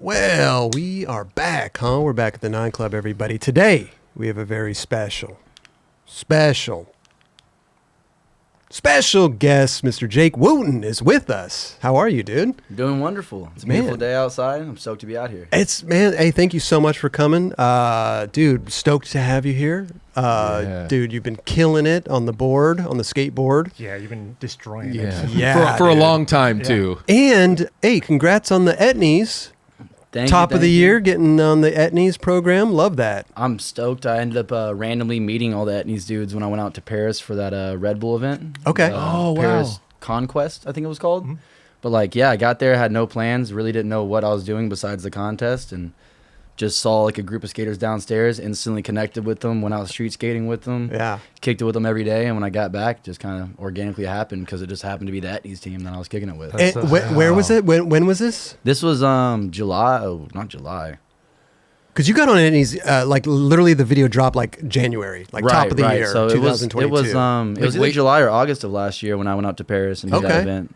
Well, we are back, huh? We're back at the 9 Club, everybody. Today, we have a very special guest. Mr. Jake Wooten is with us. How are you, dude? Doing wonderful. It's a beautiful day outside. I'm stoked to be out here. Hey, thank you so much for coming. Dude, stoked to have you here. Dude, you've been killing it on the board, on the skateboard. Yeah, you've been destroying it. Yeah. For a long time, too. And, hey, congrats on the Etnies. Top of the year, getting on the Etnies program. Love that. I'm stoked. I ended up randomly meeting all the Etnies dudes when I went out to Paris for that Red Bull event. Okay. Paris Conquest, I think it was called. Mm-hmm. But, I got there, had no plans, really didn't know what I was doing besides the contest, and just saw, a group of skaters downstairs, instantly connected with them, went out street skating with them. Yeah. Kicked it with them every day, and when I got back, just kind of organically happened because it just happened to be the Etnies team that I was kicking it with. Where was it? When was this? This was July. Oh, not July. Because you got on Etnies, literally the video dropped January, top of the year, so 2022. It was either July or August of last year when I went out to Paris and did that event.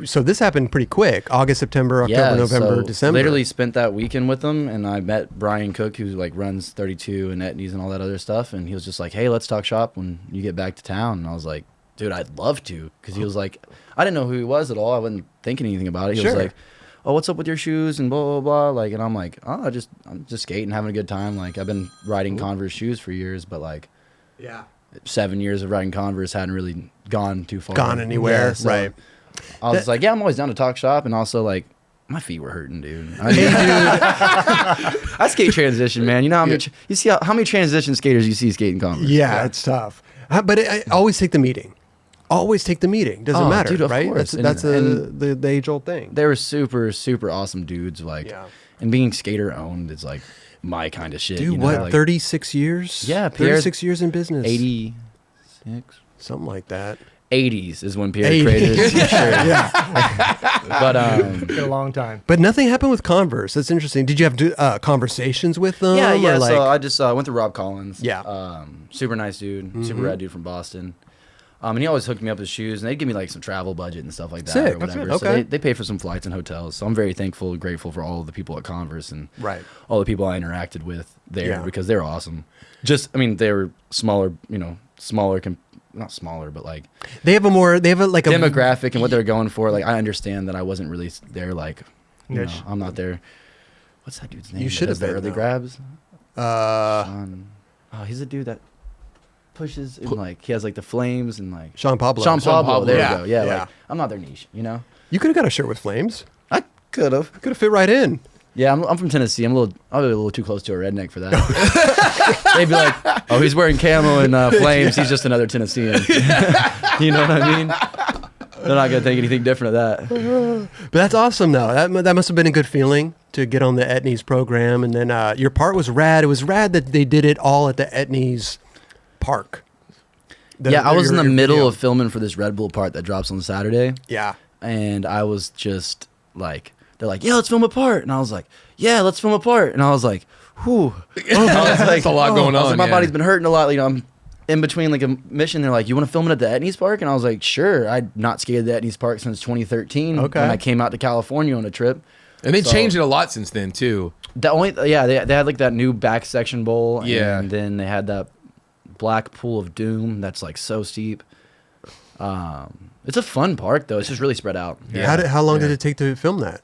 So this happened pretty quick. August, September, October, November, December. Literally spent that weekend with them, and I met Brian Cook, who runs 32 and Etnies and all that other stuff, and he was just like, "Hey, let's talk shop when you get back to town." And I was like, "Dude, I'd love to," because he was like, I didn't know who he was at all. I wasn't thinking anything about it. He was like, "Oh, what's up with your shoes?" and blah blah blah. And I'm like, "Oh, I'm just skating, having a good time." I've been riding Converse shoes for years, but 7 years of riding Converse hadn't really gone too far. Gone anywhere, yeah, so right? I was like, "Yeah, I'm always down to talk shop," and also my feet were hurting, dude. I skate transition, man. You know you see how many transition skaters you see skating Converse? Yeah, it's tough. But I always take the meeting. Always take the meeting. Doesn't matter, dude, of right? course. That's the age-old thing. They were super, super awesome dudes. And being skater owned is my kind of shit. Dude, 36 years? Yeah, 36 years in business. 86, something like that. 80s is when Pierre created his shirt. Yeah. But been a long time. But nothing happened with Converse. That's interesting. Did you have conversations with them? Yeah. So I just went to Rob Collins. Yeah. Super nice dude. Super rad dude from Boston. And he always hooked me up with shoes, and they'd give me some travel budget and stuff like that. Sick. Or whatever. Okay. So they pay for some flights and hotels. So I'm very thankful and grateful for all of the people at Converse and all the people I interacted with there because they're awesome. They were smaller, not smaller, but they have a demographic and what they're going for. I understand that I wasn't really there. I'm not there. What's that dude's name? You should have been. Early grabs. Sean. Oh, he's a dude that pushes and he has the flames and Sean Pablo. There we go. Yeah. I'm not their niche. You could have got a shirt with flames. I could have. Could have fit right in. Yeah, I'm from Tennessee. I'll be a little too close to a redneck for that. They'd be like, "Oh, he's wearing camo and flames. He's just another Tennessean." You know what I mean? They're not gonna think anything different of that. But that's awesome, though. That must have been a good feeling to get on the Etnies program, and then your part was rad. It was rad that they did it all at the Etnies Park. I was in the middle of filming for this Red Bull part that drops on Saturday. Yeah, and I was just they're like, "Yeah, let's film a part," and I was like, "Yeah, let's film a part," and I was like, "Whew." That's a lot going on. My body's been hurting a lot. I'm in between a mission. They're like, "You want to film it at the Etnies Park?" And I was like, "Sure." I'd not skated the Etnies Park since 2013 when I came out to California on a trip. And they changed it a lot since then too. They had that new back section bowl. Yeah, and then they had that black pool of doom that's so steep. It's a fun park though. It's just really spread out. Yeah. How long did it take to film that?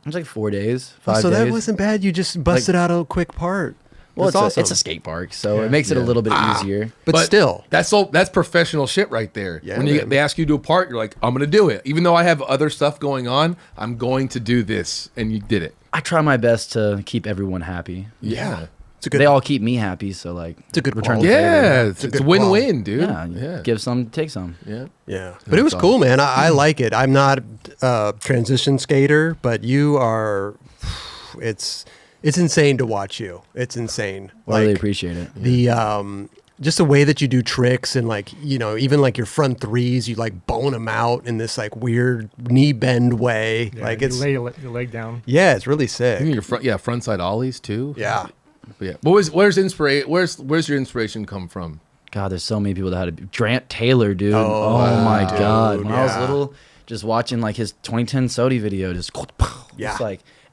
It was 4 days, 5 days. So that wasn't bad. You just busted out a quick part. Well, that's awesome. It's a skate park, so it makes it a little bit easier. But still, that's professional shit right there. Yeah, when they ask you to do a part, you're like, "I'm gonna do it." Even though I have other stuff going on, I'm going to do this, and you did it. I try my best to keep everyone happy. Yeah. They all keep me happy, so it's a good return. Yeah, it's a win-win, dude. Yeah, give some, take some. Yeah. But it was cool, man. I like it. I'm not a transition skater, but you are. It's insane to watch you. It's insane. Well, I really appreciate it. The just the way that you do tricks and even your front threes, you bone them out in this weird knee bend way. Yeah, it's lay your leg down. Yeah, it's really sick. Your frontside ollies too. Yeah. Yeah. Where's your inspiration come from? God, there's so many people that had it. Grant Taylor, dude. Oh, my dude, God. When I was little, just watching his 2010 Sodi video, just yeah. it's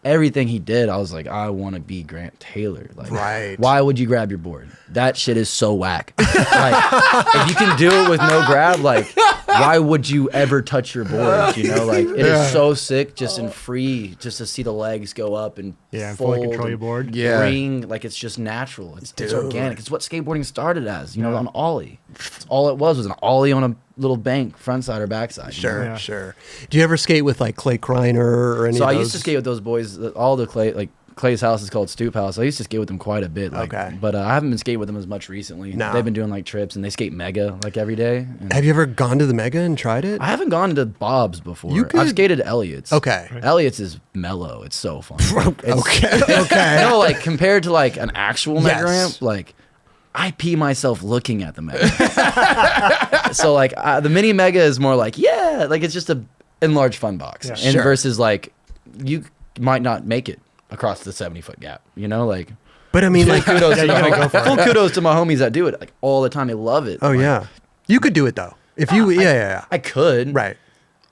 everything he did, I was like, I want to be Grant Taylor. Like, Right. why would you grab your board? That shit is so whack. Like, if you can do it with no grab, like, why would you ever touch your board? You know, like, it is so sick just in free, just to see the legs go up and Yeah, and fold fully control your board. Yeah. ring, like, it's just natural. It's organic. It's what skateboarding started as, you know, on ollie. It's all it was an ollie on a little bank, front side or back side. you know? Sure, Yeah. sure. Do you ever skate with like Clay Kreiner or any So of I those? used to skate with those boys. All the Clay, like Clay's house is called Stoop House. I used to skate with them quite a bit. Like, Okay. But I haven't been skating with them as much recently. No. They've been doing like trips and they skate Mega like every day. And Have you ever gone to the Mega and tried it? I haven't gone to Bob's before. You could- I've skated Elliot's. Okay. Elliot's is mellow. It's so fun. Okay. Okay. No, like compared to like an actual Mega Yes. ramp, like I pee myself looking at the Mega. So like the mini Mega is more like, yeah, like it's just a enlarged fun box. Yeah. And Sure. versus like you might not make it across the 70-foot gap, you know, like But I mean, full like, kudos, Yeah, to you my, gotta go for full kudos to my homies that do it like all the time. They love it. oh Like, yeah, you could do it though. If you, yeah, I could. right.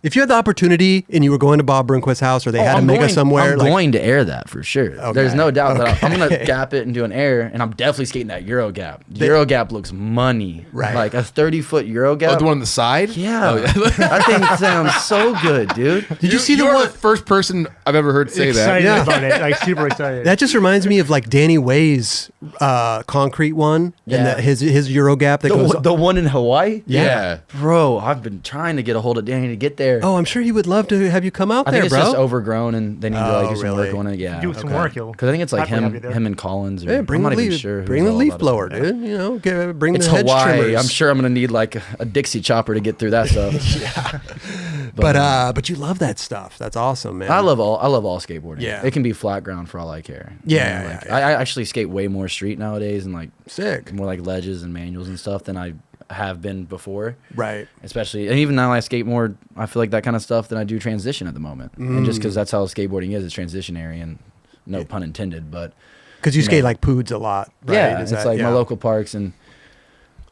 If you had the opportunity and you were going to Bob Brinkquist's house or they had a I'm Mega going, somewhere, I'm like, going to air that for sure. Okay. There's no doubt that I'm going Okay. to gap it and do an air, and I'm definitely skating that Euro gap. Euro gap looks money. Right. Like a 30-foot Euro gap. Oh, the one on the side? Yeah. Oh, yeah. That thing sounds so good, dude. did you see the You're one? the first person I've ever heard say that. Excited Yeah. about it, like super excited. That just reminds me of like Danny Way's concrete one Yeah. and his Euro gap that goes. The one in Hawaii? Yeah. Bro, I've been trying to get a hold of Danny to get there. Oh, I'm sure he would love to have you come out I there, think it's bro. just overgrown and they need to like Oh, do some really? work on it. Yeah. Do some work, you'll Because I think it's like definitely have you there. him and Collins. Or, Yeah, bring I'm the not even leaf, sure. who's bring the all leaf about it. blower, dude. You know, bring It's the hedge Hawaii. trimmers. I'm sure I'm gonna need like a Dixie chopper to get through that stuff. But you love that stuff. That's awesome, man. I love all skateboarding. Yeah. It can be flat ground for all I care. Yeah, You know, yeah, like, yeah. I actually skate way more street nowadays and like Sick. more like ledges and manuals and stuff than I have been before. Right. Especially, and even now I skate more. I feel like that kind of stuff than I do transition at the moment. And just because that's how skateboarding is, it's transitionary and no pun intended, but Because you You skate know. like Poods a lot. Right? yeah, Is it's that- like my yeah. local parks and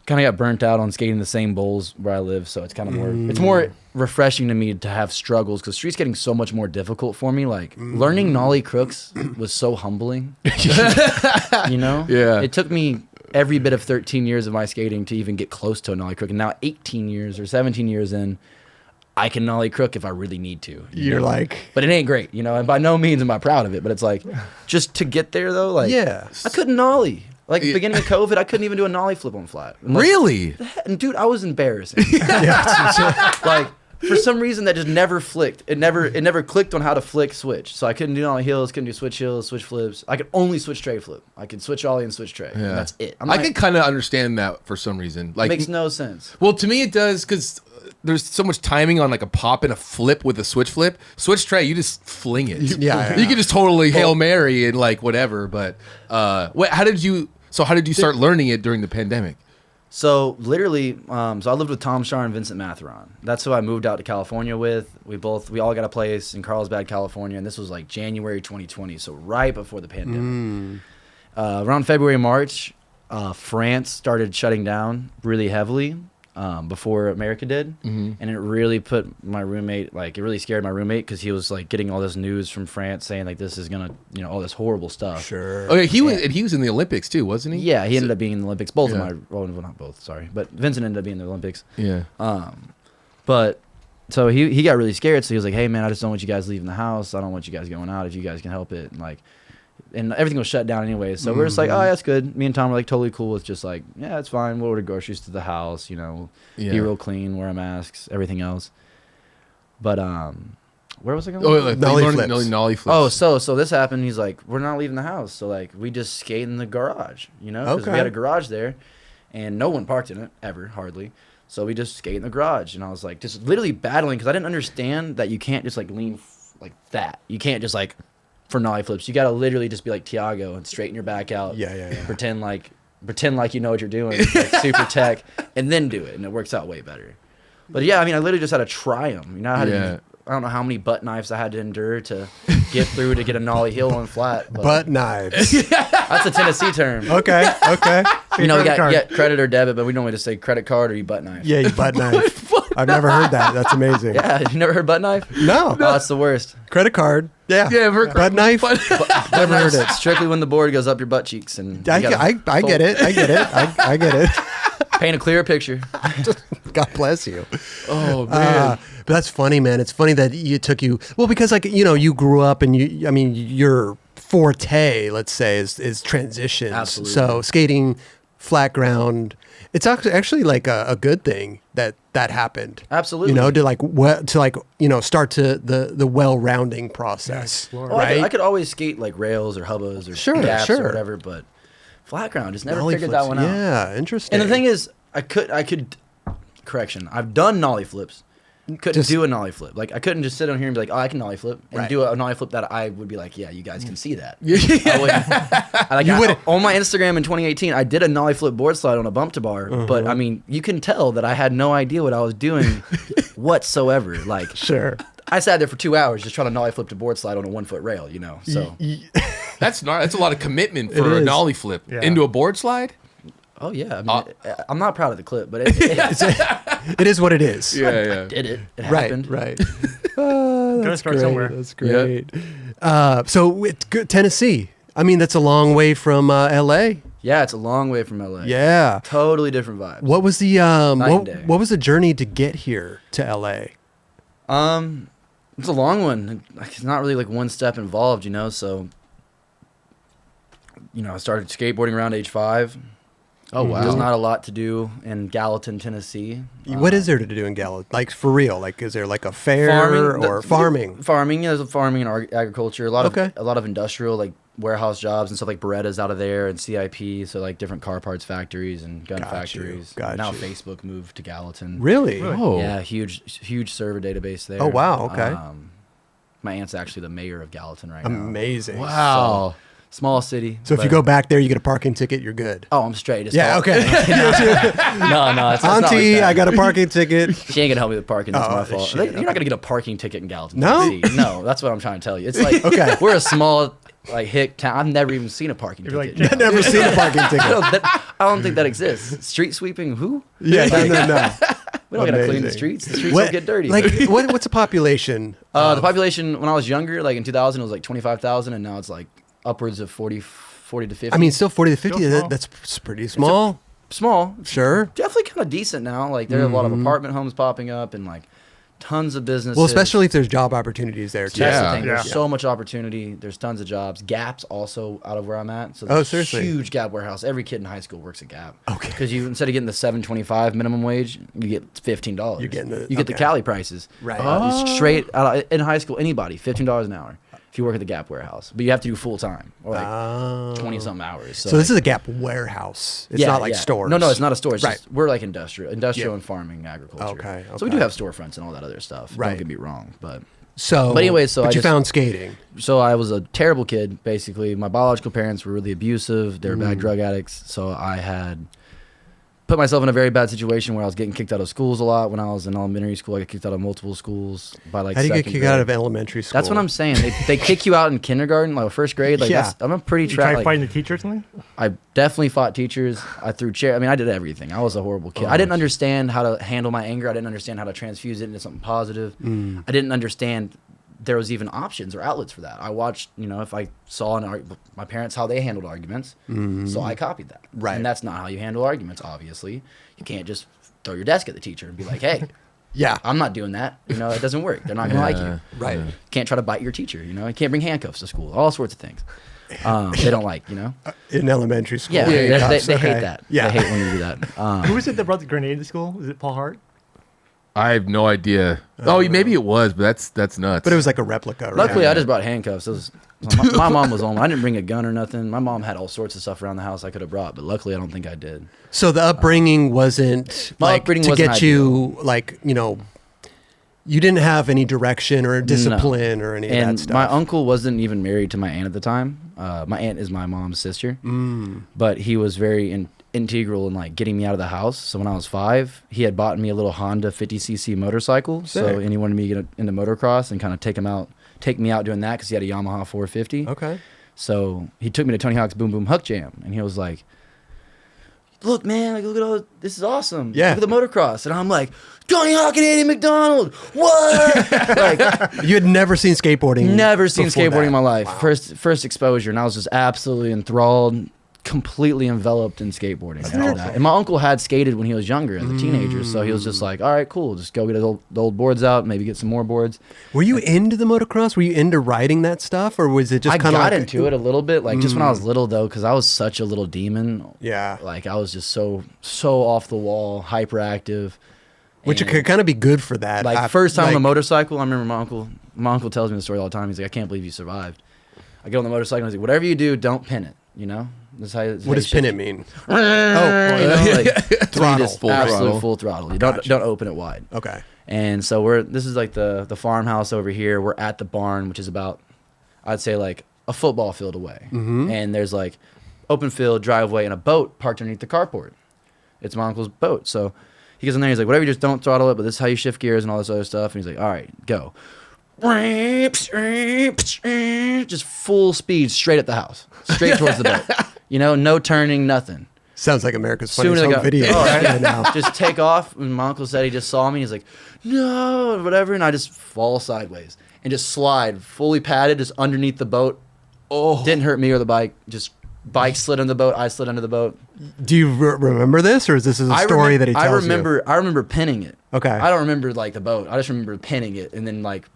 kind of got burnt out on skating the same bowls where I live. So it's kind of more, it's more refreshing to me to have struggles because street skating so much more difficult for me. Like learning nollie crooks was so humbling, you know? Yeah. It took me every bit of 13 years of my skating to even get close to a nollie crook. And now 18 years or 17 years in, I can nollie crook if I really need to. you You're know? like, But it ain't great, you know, and by no means am I proud of it. But it's like, just to get there though, like, yeah. I couldn't nollie. Like Yeah. beginning of COVID, I couldn't even do a nollie flip on flat. Unless- Really? And dude, I was embarrassing. Like for some reason that just never flicked. It never clicked on how to flick switch. So I couldn't do nollie hills, couldn't do switch hills, switch flips. I could only switch tray flip. I could switch ollie and switch tray. And that's it. I can kind of understand that for some reason. Like, makes no sense. well, to me it does because there's so much timing on like a pop and a flip with a switch flip. Switch tray, you just fling it. Yeah. You can just totally Hail Mary and like whatever. But wait, how did you start learning it during the pandemic? So literally, so I lived with Tom Shar and Vincent Matheron. That's who I moved out to California with. We all got a place in Carlsbad, California, and this was like January 2020, so right before the pandemic. Around February, March, France started shutting down really heavily before America did, and it really put my roommate, like it really scared my roommate because he was like getting all this news from France saying like this is gonna, all this horrible stuff. Sure. Okay, he was in the Olympics too, wasn't he? Yeah, he ended up being in the Olympics. Both Yeah. of my, well, not both, sorry, but Vincent ended up being in the Olympics. Yeah. But so he got really scared. So he was like, "Hey man, I just don't want you guys leaving the house. I don't want you guys going out if you guys can help it." And everything was shut down anyway. So we're just like, "Oh, that's good." Me and Tom were like totally cool with just like, "Yeah, it's fine. We'll order groceries to the house. Be Yeah. real clean, wear masks, everything else." But where was I going? Oh, like Nollie they learned flips. nollie flips. Oh, so this happened. He's like, we're not leaving the house. So like, we just skate in the garage, because Okay. we had a garage there, and no one parked in it ever, hardly. So we just skate in the garage, and I was like, just literally battling because I didn't understand that you can't just like lean like that. You can't just like for nollie flips. You gotta literally just be like Tiago and straighten your back out. Yeah. Pretend like you know what you're doing, like super tech, and then do it, and it works out way better. But yeah, I mean, I literally just had to try them. I don't know how many butt knives I had to endure to get through to get a nollie hill on flat. But Butt knives. that's a Tennessee term. Okay. We Credit got card. credit or debit, but we normally just say credit card or you butt knife. Yeah, you butt knife. I've never heard that. That's amazing. Yeah, you never heard butt knife? No. Oh, that's the worst. Credit card. Yeah. Yeah, Butt knife. Never heard it. Strictly when the board goes up your butt cheeks, and I get it. I get it. I get it. paint a clearer picture. God bless you. Oh man. But that's funny, man. It's funny that because like, you grew up and your forte, let's say, is transitions. Absolutely. So skating flat ground, it's actually like a good thing that happened. Absolutely. To start to the well-rounding process. Yeah, Well, right? I could always skate like rails or hubbas or Sure, gaps sure. or whatever, but flat ground, just never Nollie figured flips. that one out. Yeah, interesting. And the thing is, I could correction. I've done nollie flips. Couldn't do a nollie flip. Like I couldn't just sit on here and be like, oh, I can nollie flip, and Right. do a nollie flip that I would be like, yeah, you guys can see that. Yeah. I wouldn't. On my Instagram in 2018, I did a nollie flip board slide on a bump to bar, but I mean, you can tell that I had no idea what I was doing whatsoever. Like, Sure. I sat there for 2 hours just trying to nollie flip to board slide on a 1 foot rail. So That's a lot of commitment It for a is. nollie flip Yeah. into a board slide. oh yeah, I mean, I'm not proud of the clip, but it It is what it is. Yeah. did it. It Right, happened. right. Gotta That's start great. somewhere. That's great. So Tennessee. I mean, that's a long way from L.A. Yeah, it's a long way from LA. Yeah. Totally different vibes. What was the Night and day. what was the journey to get here to L.A.? It's a long one. It's not really like one step involved, So, I started skateboarding around age 5. Oh wow. There's not a lot to do in Gallatin, Tennessee. What is there to do in Gallatin? Like for real? Like is there like a fair Farming, or farming? Farming, there's a farming and agriculture. A lot Okay. of industrial, like warehouse jobs and stuff, like Beretta's out of there, and CIP, so like different car parts factories and gun Got you, factories. got Now you. Facebook moved to Gallatin. Really? Oh. Yeah, huge server database there. Oh, wow, okay. My aunt's actually the mayor of Gallatin right now. Amazing. Wow. Small city. So if you but- go back there, you get a parking ticket. You're good. Oh, I'm straight. Just Yeah. call- Okay. No, it's not like Auntie, that. I got a parking ticket. She ain't gonna help me with parking. That's Oh, my fault. shit, You're okay. not gonna get a parking ticket in Gallatin. No? Tennessee. No, that's what I'm trying to tell you. It's like Okay. we're a small, like hick town. I've never even seen a parking You're ticket. like, I've never seen a parking I ticket. don't think that exists. Street sweeping? Who? Yeah. No. We don't gotta clean the Amazing. streets. The streets What- don't get dirty. Like what's the population? The population when I was younger, like in 2000, it was like 25,000, and now it's like upwards of 40 to 50. I mean, still 40 to 50. Still small. That's pretty small. small. Sure. Definitely kind of decent now. Like there are a lot of apartment homes popping up and like tons of businesses. Well, especially if there's job opportunities there too. That's Yeah. the thing. There's Yeah. so much opportunity. There's tons of jobs. Gap's also out of where I'm at. So Oh, there's seriously? huge Gap warehouse. Every kid in high school works at Gap. Okay. Because you instead of getting the $7.25 minimum wage, you get $15. You're getting the- you get the okay. Cali prices. Right. Straight out in high school. Anybody $15 an hour if you work at the Gap warehouse, but you have to do full time or like 20 something hours. So this is a Gap warehouse. It's not like stores. No, it's not a store. It's Right. just, we're like industrial Yeah. and farming, agriculture. Okay, So we do okay. have storefronts and all that other stuff. Right. Don't get me wrong, but So, But anyway, so but I you just- found skating. so I was a terrible kid. Basically, my biological parents were really abusive. They were Mm. bad drug addicts. So I had put myself in a very bad situation where I was getting kicked out of schools a lot. When I was in elementary school, I got kicked out of multiple schools by like. How do you get second kicked grade. out of elementary school? That's what I'm saying. They kick you out in kindergarten, like first grade. Like Yeah. I'm a pretty You try trapped. fighting the teacher or something? I definitely fought teachers. I threw chair. I mean, I did everything. I was a horrible kid. I didn't understand how to handle my anger. I didn't understand how to transfuse it into something positive. I didn't understand there was even options or outlets for that. I watched, if I saw my parents how they handled arguments, so I copied that. Right. And that's not how you handle arguments. Obviously, you can't just throw your desk at the teacher and be like, "Hey, Yeah. I'm not doing that." It doesn't work. They're not gonna like you. Right. Can't try to bite your teacher. You can't bring handcuffs to school. All sorts of things. They don't like. In elementary school. Yeah, they hate Okay. that. Yeah. They hate when you do that. Who was it that brought the grenade to school? Was it Paul Hart? I have no idea. Maybe it was, but that's nuts. But it was like a replica. Right? Luckily, I just brought handcuffs. My mom was on. I didn't bring a gun or nothing. My mom had all sorts of stuff around the house I could have brought, but luckily, I don't think I did. So the upbringing wasn't My like upbringing to wasn't get you like you didn't have any direction or discipline or any of And that stuff. my uncle wasn't even married to my aunt at the time. My aunt is my mom's sister, but he was very integral in like getting me out of the house. So when I was 5, he had bought me a little Honda 50cc motorcycle. Sick. And he wanted me to get into motocross and kind of take me out doing that because he had a Yamaha 450. Okay. So he took me to Tony Hawk's Boom Boom Huck Jam, and he was like, look, man, like, look at all this is awesome. Yeah. Look at the motocross. And I'm like, Tony Hawk and Andy McDonald. What? Like, You had never seen skateboarding. never seen before skateboarding that. in my life. Wow. First exposure, and I was just absolutely enthralled, completely enveloped in skateboarding after that. And my uncle had skated when he was younger as a teenager, so he was just like, all right, cool, just go get the old boards out, maybe get some more boards. Were you into the motocross? Were you into riding that stuff, or was it just I kind of got like into it a little bit, like just when I was little though, because I was such a little demon. Yeah. Like I was just so off the wall, hyperactive. Which And, could kind of be good for that. like first time on the motorcycle, I remember my uncle tells me the story all the time. He's like, I can't believe you survived. I get on the motorcycle and he's like, whatever you do, don't pin it, you know? This is how, What does pin it mean? You know, like, Throttle. just Full absolute throttle. full throttle. You Gotcha. don't open it wide. Okay. And so this is like the farmhouse over here. We're at the barn, which is about, I'd say like a football field away. And there's like open field, driveway, and a boat parked underneath the carport. It's my uncle's boat. So he goes in there, he's like, whatever, you just don't throttle it, but this is how you shift gears and all this other stuff. And he's like, all right, go. Just full speed straight at the house, straight towards the boat. You know, no turning, nothing. Sounds like America's Soon as Funniest I Home got- Video Oh, right. right now. Just take off. And my uncle said he just saw me. He's like, no, whatever. And I just fall sideways and just slide, fully padded, just underneath the boat. Oh, Didn't hurt me or the bike. Just bike slid under the boat. I slid under the boat. Do you remember this, or is this a story that he tells you? I remember pinning it. Okay. I don't remember like the boat. I just remember pinning it and then like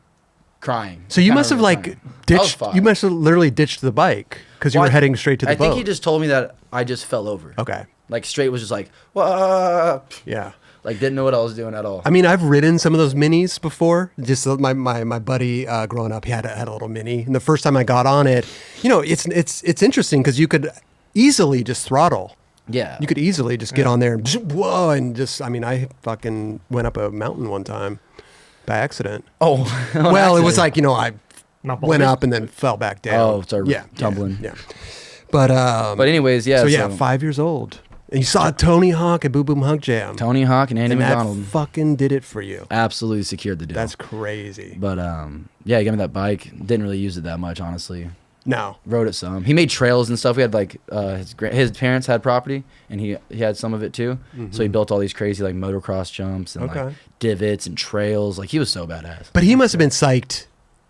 crying. So you Kinda must have remember like crying. I was ditched. five. You must have literally ditched the bike because you Well, were heading straight to the I boat. think he just told me that I just fell over. Okay. Like straight was just like, whoa. Yeah. Like didn't know what I was doing at all. I mean, I've ridden some of those minis before. Just my buddy growing up, he had a little mini, and the first time I got on it, you know, it's interesting because you could easily just throttle. Yeah. You could easily just get on there and whoa, and just I mean, I fucking went up a mountain one time by accident. Oh. Well, it was like, you know, I Not went boulders? up and then fell back down. Oh, started tumbling. Yeah. But anyways, yeah. So yeah, 5 years old, and you saw Tony Hawk at Boom Boom Hug Jam. Tony Hawk and Andy and McDonald that fucking did it for you. absolutely secured the deal. That's crazy. But yeah, he gave me that bike. Didn't really use it that much, honestly. No. Rode it some. He made trails and stuff. We had like his parents had property, and he had some of it too. So he built all these crazy like motocross jumps and like divots and trails. Like he was so badass. But he must have been psyched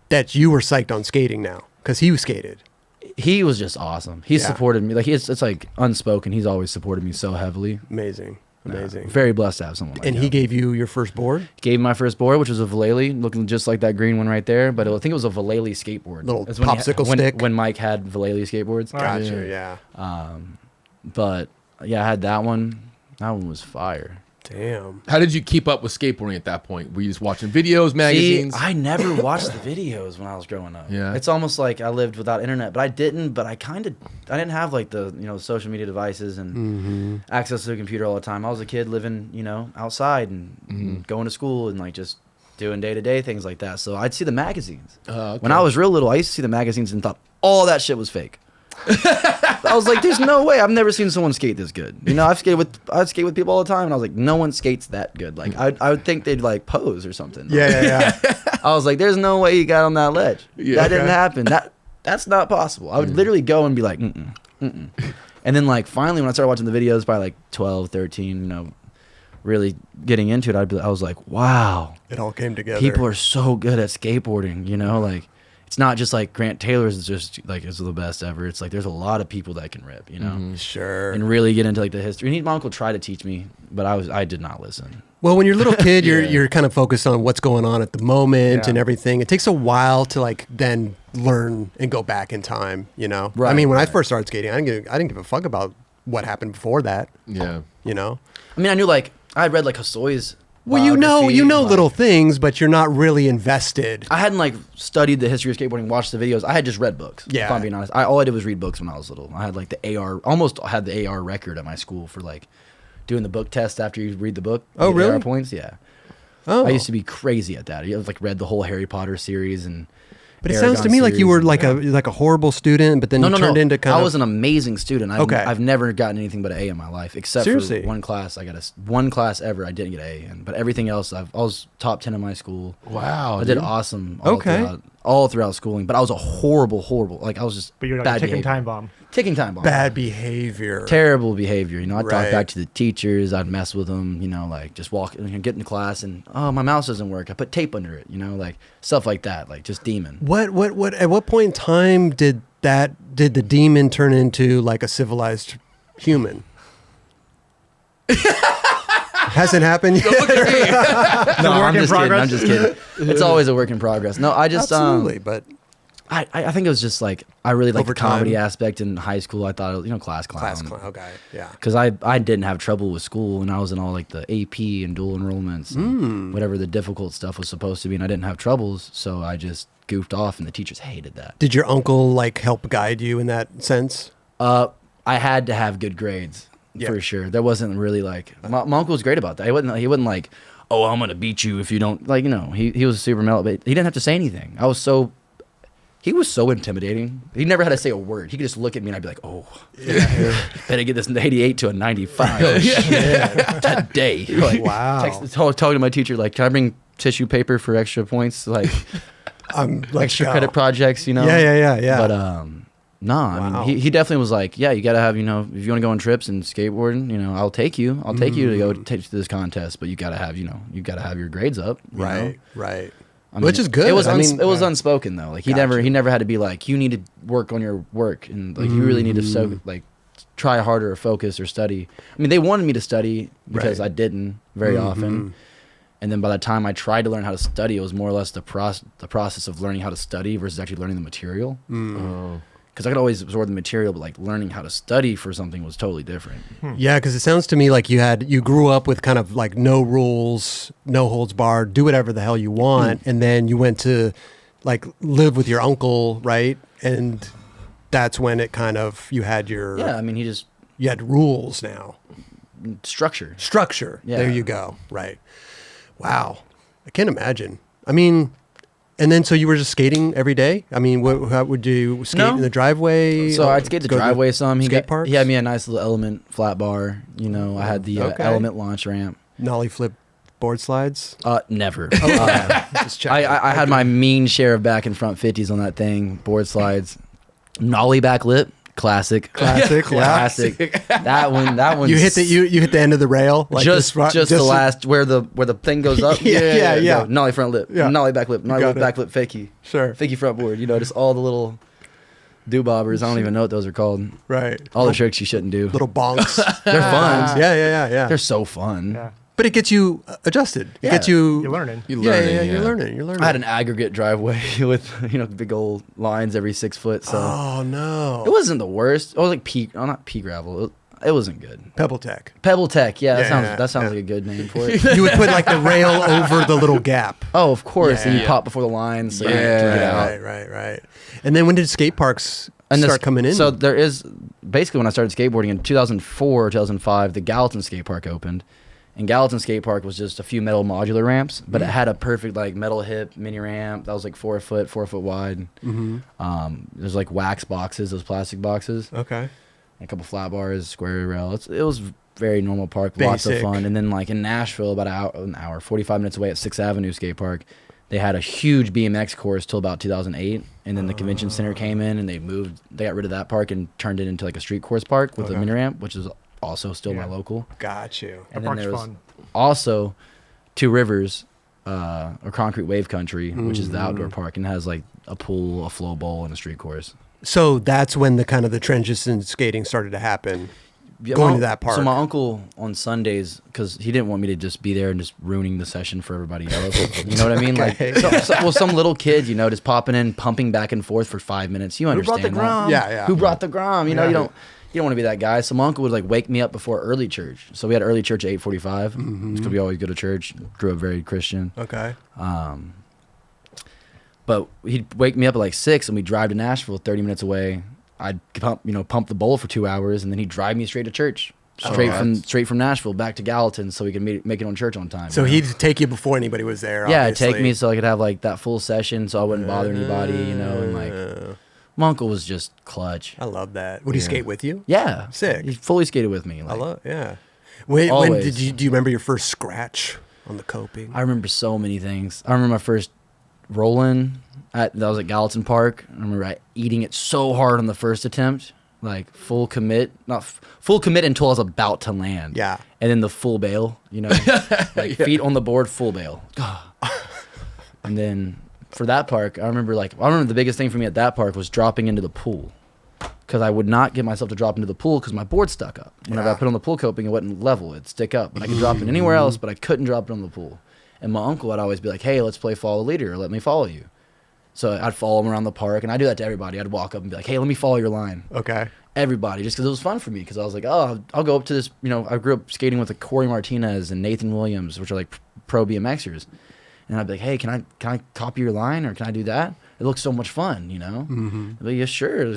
that you were psyched on skating now because he skated. He was just awesome. He supported me. Like it's like unspoken. He's always supported me so heavily. Amazing. Amazing. Very blessed to have someone like And him. he gave you your first board? Gave me my first board, which was a Vallely, looking just like that green one right there. But I think it was a Vallely skateboard. Little That's when he popsicle when, stick? When Mike had Vallely skateboards. Gotcha, yeah. But yeah, I had that one. That one was fire. Damn. how did you keep up with skateboarding at that point? Were you just watching videos, magazines? See, I never watched the videos when I was growing up. Yeah. It's almost like I lived without internet, but I didn't. But I didn't have like the social media devices and access to a computer all the time. I was a kid living outside and going to school and like just doing day-to-day things like that. So I'd see the magazines. Okay. When I was real little, I used to see the magazines and thought all that shit was fake. I was like, "There's no way! I've never seen someone skate this good." I'd skate with people all the time, and I was like, "No one skates that good." Like, I would think they'd like pose or something. Yeah. I was like, "There's no way you got on that ledge. Yeah. That didn't happen. That's not possible." I would literally go and be like, "Mm-mm, mm-mm." And then like finally, when I started watching the videos by like 12, 13, really getting into it, I was like, "Wow, It all came together. people are so good at skateboarding." Like. It's not just like Grant Taylor's is just like is the best ever. It's like there's a lot of people that can rip, Sure. and really get into like the history. And my uncle tried to teach me, but I did not listen. Well, when you're a little kid, Yeah. you're kind of focused on what's going on at the moment Yeah. and everything. It takes a while to like then learn and go back in time, I Right, mean, when I right. first started skating, I didn't give a fuck about what happened before that, yeah. I mean, I knew like I had read like Hossoi's. Well, you know biography, like, little things, but you're not really invested. I hadn't like studied the history of skateboarding, watched the videos. I had just read books. Yeah. If I'm being honest, all I did was read books when I was little. I had like almost had the AR record at my school for like doing the book test after you read the book. Oh, You get really? AR points, yeah. Oh, I used to be crazy at that. I like read the whole Harry Potter series and. but it sounds to me like you were like a horrible student, but then you turned into kind I of. was an amazing student. Okay. I've never gotten anything but an A in my life, except Seriously? for one class. I got one class ever I didn't get an A in, but everything else I was top 10 in my school. Wow. I did dude. awesome. all Okay. throughout. all throughout schooling. But I was a horrible. Like I was just But you're like bad a ticking behavior. time bomb. Ticking time bomb. Bad behavior. Terrible behavior. You know, I'd Right. talk back to the teachers. I'd mess with them. You know, like just walk, get into class and my mouse doesn't work. I put tape under it. You know, like stuff like that. Like just demon. What? At what point in time did the demon turn into like a civilized human? Hasn't happened yet. No, work I'm in just kidding. progress? I'm just kidding. It's always a work in progress. No, I just Absolutely, but I think it was just like I really liked Over the comedy time. aspect in high school. I thought it was, class clown. class clown. Okay, yeah. Because I didn't have trouble with school, and I was in all like the AP and dual enrollments, and whatever the difficult stuff was supposed to be, and I didn't have troubles, so I just goofed off, and the teachers hated that. Did your uncle like help guide you in that sense? I had to have good grades for sure. There wasn't really like my uncle was great about that. He wasn't like, oh, I'm gonna beat you if you don't like. He was super mellow, but he didn't have to say anything. He was so intimidating. He never had to say a word. He could just look at me and I'd be like, oh, better get this 88 to a 95 today. Like, Wow. Talking to my teacher, like, can I bring tissue paper for extra points? Like, Let's extra go. credit projects, Yeah. Yeah. But, I mean, he definitely was like, yeah, you got to have, if you want to go on trips and skateboarding, I'll take you. I'll take you to go to this contest, but you got to have, you got to have your grades up. you know? Right. I mean, Which is good. It was I mean, it was yeah. unspoken though. Like he Gotcha. never had to be like, you need to work on your work and like you really need to try harder or focus or study. I mean, they wanted me to study because Right. I didn't very often. And then by the time I tried to learn how to study, it was more or less the process of learning how to study versus actually learning the material. Because I could always absorb the material, but like learning how to study for something was totally different. Yeah, because it sounds to me like you grew up with kind of like no rules, no holds barred, do whatever the hell you want, and then you went to like live with your uncle, right? And that's when it kind of you had your I mean, you had rules now, structure. structure. Yeah. There you go. Right. Wow, I can't imagine. I mean. And then, so you were just skating every day? I mean, how would you skate No. in the driveway? So I'd skate the Go to driveway some. skate parks? He had me a nice little Element flat bar. I had the Okay. Element launch ramp. Nollie flip board slides? Never. Just checking. I had my mean share of back and front 50s on that thing. Board slides. Nollie back lip. Classic. Classic, yeah. Classic. That one. You hit the end of the rail, like just the last where the thing goes up. Yeah. No, nollie front lip. Yeah. Nollie back lip. Nollie got it. back lip. Fakie. Sure. Fakie front board. Just all the little doobobbers. I don't even know what those are called. Right. All the tricks you shouldn't do. Little bonks. They're fun. Yeah. They're so fun. Yeah. But it gets you adjusted. It Yeah. gets you. You're learning. You Yeah, learning, you're learning. You're learning. I had an aggregate driveway with big old lines every 6 foot. So Oh no. it wasn't the worst. It was like not pea gravel. It wasn't good. Pebble Tech. Pebble Tech. Yeah, Yeah, that sounds yeah. like a good name for it. You would put like the rail over the little gap. Oh, of course. And you Yeah. pop before the line so you Yeah. can get out. Right. And then when did skate parks And start coming in? So there is basically when I started skateboarding in 2004 or 2005, the Gallatin skate park opened. And Gallatin skate park was just a few metal modular ramps, but it had a perfect like metal hip mini ramp that was like 4 foot wide. There's like wax boxes, those plastic boxes, Okay. a couple flat bars, square rail. It was very normal park, lots of Basic. fun. And then like in Nashville, about an hour, 45 minutes away at 6th Avenue skate park, they had a huge BMX course till about 2008, and then the convention center came in and they got rid of that park and turned it into like a street course park with a mini ramp, which is also still my local. Got you. That And then park's there was fun. also Two Rivers, or Concrete Wave Country, which is the outdoor park and has like a pool, a flow bowl, and a street course. So that's when the kind of the transition skating started to happen. Yeah, Going my- to that park. So my uncle on Sundays, because he didn't want me to just be there and just ruining the session for everybody else. You know what I mean? Okay. Like, some little kid, just popping in, pumping back and forth for 5 minutes. You Who understand brought the that. grom? Yeah. Who brought the grom? You Yeah. don't want to be that guy. So my uncle would like wake me up before early church. So we had early church at 8:45 because we always go to church. Grew up very Christian. Okay. But he'd wake me up at like 6 and we'd drive to Nashville 30 minutes away. I'd pump the bowl for 2 hours and then he'd drive me straight to church. Straight from Nashville back to Gallatin so we could make it on church on time. So he'd take you before anybody was there. Yeah, obviously. take me so I could have like that full session so I wouldn't bother anybody, and like my uncle was just clutch. I love that. Would he skate with you? Yeah. Sick. He fully skated with me. Like, I love. Yeah. When Always. do you remember your first scratch on the coping? I remember so many things. I remember my first rolling that was at Gallatin Park. I remember eating it so hard on the first attempt, like full commit, not full commit until I was about to land. Yeah. And then the full bail, you know, like feet on the board, full bail. And then for that park, I remember the biggest thing for me at that park was dropping into the pool. Because I would not get myself to drop into the pool because my board stuck up. Whenever I put on the pool coping, it wouldn't level. It'd stick up. But I could drop it anywhere else, but I couldn't drop it on the pool. And my uncle would always be like, hey, let's play follow the leader, or let me follow you. So I'd follow him around the park, and I do that to everybody. I'd walk up and be like, hey, let me follow your line. Okay. Everybody, just because it was fun for me. Because I was like, oh, I'll go up to this. You know, I grew up skating with Corey Martinez and Nathan Williams, which are like pro BMXers. And I'd be like, hey, can I copy your line, or can I do that? It looks so much fun, you know? Mm-hmm. I'd be like, yeah, sure.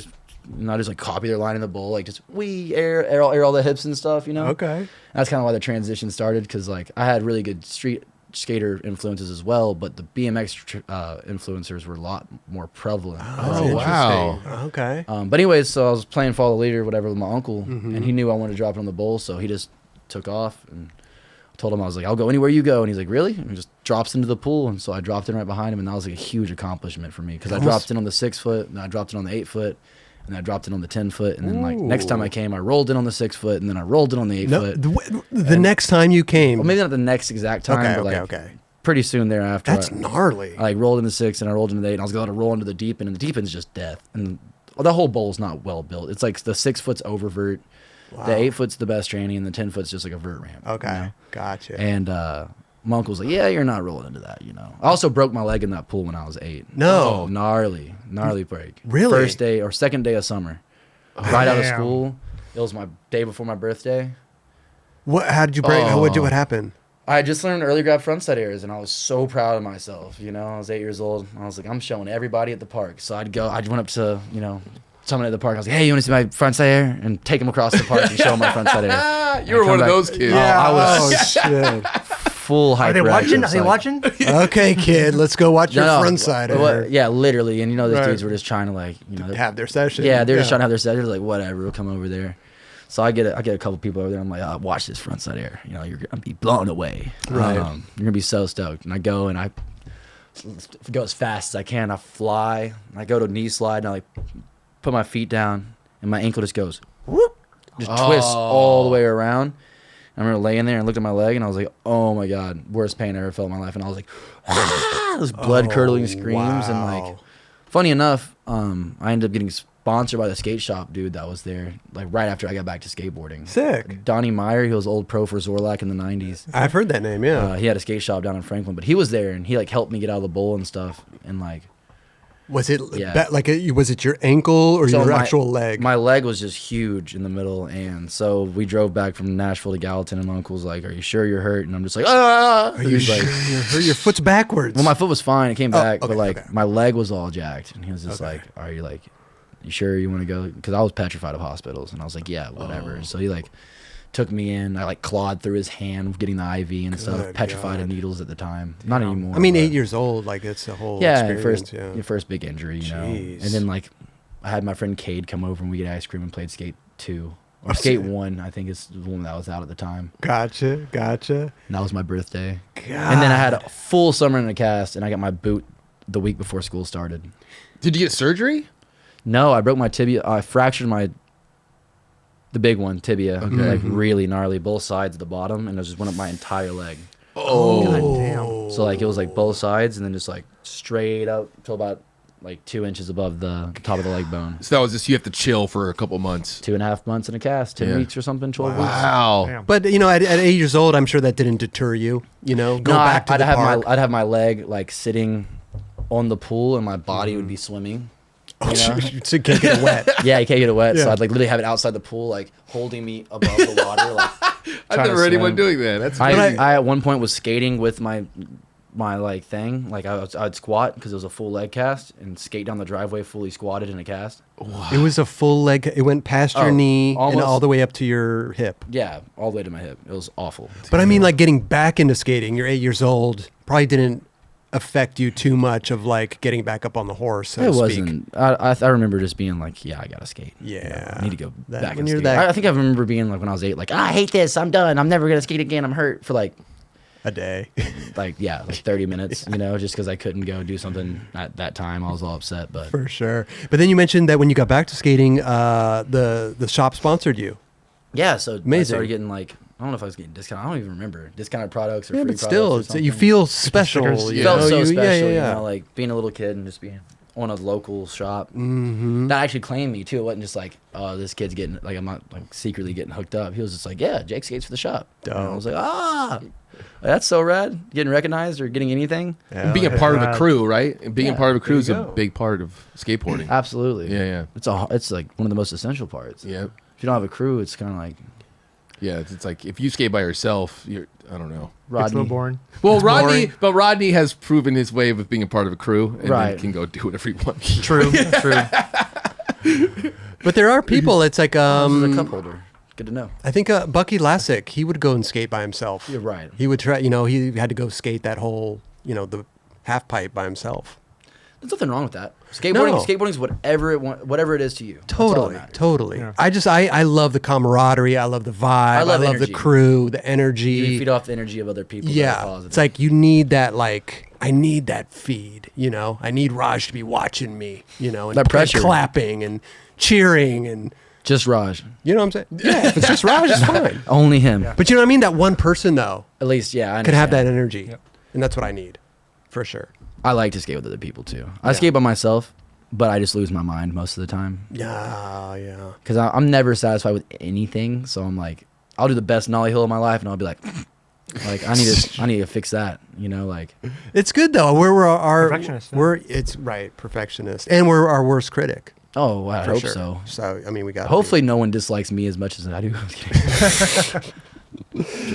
And I just like copy their line in the bowl, like just air all the hips and stuff, you know? Okay. And that's kind of why the transition started, because like I had really good street skater influences as well, but the BMX influencers were a lot more prevalent. Oh, wow. Okay. But anyways, so I was playing follow the leader or whatever with my uncle, and he knew I wanted to drop it on the bowl, so he just took off, and I told him, I was like, I'll go anywhere you go. And he's like, really? And he just drops into the pool. And so I dropped in right behind him, and that was like a huge accomplishment for me, because I dropped in on the 6 foot, and I dropped in on the 8 foot, and I dropped it on the 10 foot. And then like next time I came, I rolled in on the 6 foot, and then I rolled it on the 8 foot. The next time you came. Well, maybe not the next exact time, but like pretty soon thereafter. That's gnarly. I like rolled in the 6 and I rolled into the 8, and I was going to roll into the deep end, and the deep end's just death. And the whole bowl's not well built. It's like the 6 foot's oververt. Wow. The 8 foot's the best tranny, and the 10 foot's just like a vert ramp. Okay. You know? Gotcha. And my uncle's like, yeah, you're not rolling into that, you know. I also broke my leg in that pool when I was 8. No. Oh, gnarly break. Really? First day or second day of summer. Right out of school. It was my day before my birthday. What? How did you break? What happened? I just learned early grab frontside airs, and I was so proud of myself. You know, I was 8 years old. I was like, I'm showing everybody at the park. So I went up to, you know, someone at the park. I was like, hey, you want to see my frontside air? And take them across the park and show them my frontside air. You were one of those kids. Yeah, I was shit. full hyperactive. Are they watching? Are they like, watching? Okay, kid, let's go watch your frontside air. Yeah, literally. And you know, those dudes were just trying to like, you know, have their session. Yeah, they're just trying to have their session. They're like, whatever, we'll come over there. So I get a couple people over there. I'm like, watch this frontside air. You know, you're gonna be blown away. Right. You're gonna be so stoked. And I go and I go as fast as I can. I fly. I go to knee slide, and I like put my feet down, and my ankle just goes whoop, just twists all the way around. I remember laying there and looked at my leg, and I was like, oh my god, worst pain I ever felt in my life. And I was like, those blood curdling screams. And like, funny enough, I ended up getting sponsored by the skate shop dude that was there, like right after I got back to skateboarding. Sick. Donnie Meyer, he was old pro for Zorlak in the 90s. I've heard that name, yeah. He had a skate shop down in Franklin, but he was there, and he like helped me get out of the bowl and stuff. And like, was it was it your ankle or your actual leg? My leg was just huge in the middle, and so we drove back from Nashville to Gallatin, and my uncle's like, "Are you sure you're hurt?" And I'm just like, "Ah!" Are you sure you're hurt? Your foot's backwards. Well, my foot was fine; it came back, but like my leg was all jacked, and he was just like, "Are you like, you sure you want to go?" Because I was petrified of hospitals, and I was like, "Yeah, whatever." And so he like took me in. I like clawed through his hand getting the IV and stuff, petrified of needles at the time. Not anymore. I mean, 8 years old, like it's a whole experience. Your first big injury, you know. And then like I had my friend Cade come over, and we ate ice cream and played Skate 2. Or Skate 1, I think is the one that was out at the time. Gotcha. And that was my birthday. God. And then I had a full summer in a cast, and I got my boot the week before school started. Did you get surgery? No, I broke my tibia. I fractured the big one, tibia, like really gnarly, both sides at the bottom, and it just went up my entire leg. Oh. God damn. So like it was like both sides, and then just like straight up till about like 2 inches above the top of the leg bone. So that was just, you have to chill for a couple months. 2.5 months in a cast, 10 weeks or something, 12 weeks. Wow. Damn. But you know, at 8 years old, I'm sure that didn't deter you. You know, go back to the park. I'd have my leg like sitting on the pool, and my body would be swimming. Oh, You know? so you can't get it wet. Yeah, you can't get it wet, Yeah. so I'd like literally have it outside the pool, like holding me above the water. Like I've trying to never heard anyone swim. doing that. That's I crazy. at one point was skating with my like thing, like I'd squat because it was a full leg cast, and skate down the driveway fully squatted in a cast. It was a full leg. It went past your knee and almost. all the way up to your hip. Yeah, all the way to my hip. It was awful. But I mean, like getting back into skating, you're 8 years old, probably didn't affect you too much of like getting back up on the horse. So It to speak. wasn't. I remember just being like, yeah, I gotta skate. Yeah. I need to go That- back when and you're skate. that- I think I remember being like when I was 8, like I hate this. I'm done. I'm never gonna skate again. I'm hurt for like a day. like 30 minutes, you know, just because I couldn't go do something at that time. I was all upset, but For sure. But then you mentioned that when you got back to skating, the shop sponsored you. yeah. So I Amazing. started getting like, I don't know if I was getting discount. I don't even remember discounted products or Yeah, free but still, products or you something. feel special. stickers. You It felt know? so You- special, yeah. you know, like being a little kid and just being on a local shop Mm-hmm. that actually claimed me too. It wasn't just like, oh, this kid's getting like I'm not like secretly getting hooked up. He was just like, yeah, Jake skates for the shop. And I Dope. was like, that's so rad. Getting recognized or getting anything. Yeah. Being a part of a crew, right? And being a Yeah, part of a crew is you a go. big part of skateboarding. Absolutely. Yeah, It's like one of the most essential parts. yeah. If you don't have a crew, it's kind of like Yeah, it's like if you skate by yourself, I don't know. It's a little Rodney. boring. Well, Rodney, boring. but Rodney has proven his way with being a part of a crew, and Right. then can go do whatever he wants. True. True. But there are people. It's like This is a cup holder. Good to know. I think Bucky Lassick. He would go and skate by himself. You're right. He would try. You know, he had to go skate that whole. You know, the half pipe by himself. There's nothing wrong with that. Skateboarding, No. skateboarding is whatever it is to you. That's all that Totally, matters. totally. Yeah. I love the camaraderie. I love the vibe. I love energy. the crew, the You energy. feed off the energy of other people. that are Yeah, positive. it's like you need that. Like I need that feed. You know, I need Raj to be watching me. You know, and That pressure. clapping and cheering and just Raj. you know what I'm saying. Yeah, if it's just Raj, it's fine. Only him. Yeah. But you know what I mean. That one person though At least, yeah, I could have that understand. energy, Yep. and that's what I need, for sure. I like to skate with other people too. I Yeah. skate by myself, but I just lose my mind most of the time Yeah, yeah. because I'm never satisfied with anything. So I'm like, I'll do the best nollie hill of my life, and I'll be like, I need to fix that. You know, like It's good though. We're our Perfectionist, yeah. We're it's right, perfectionist, and we're our worst critic. oh, I For hope sure. so. So I mean, we got Hopefully, no one dislikes me as much as I do. I'm kidding.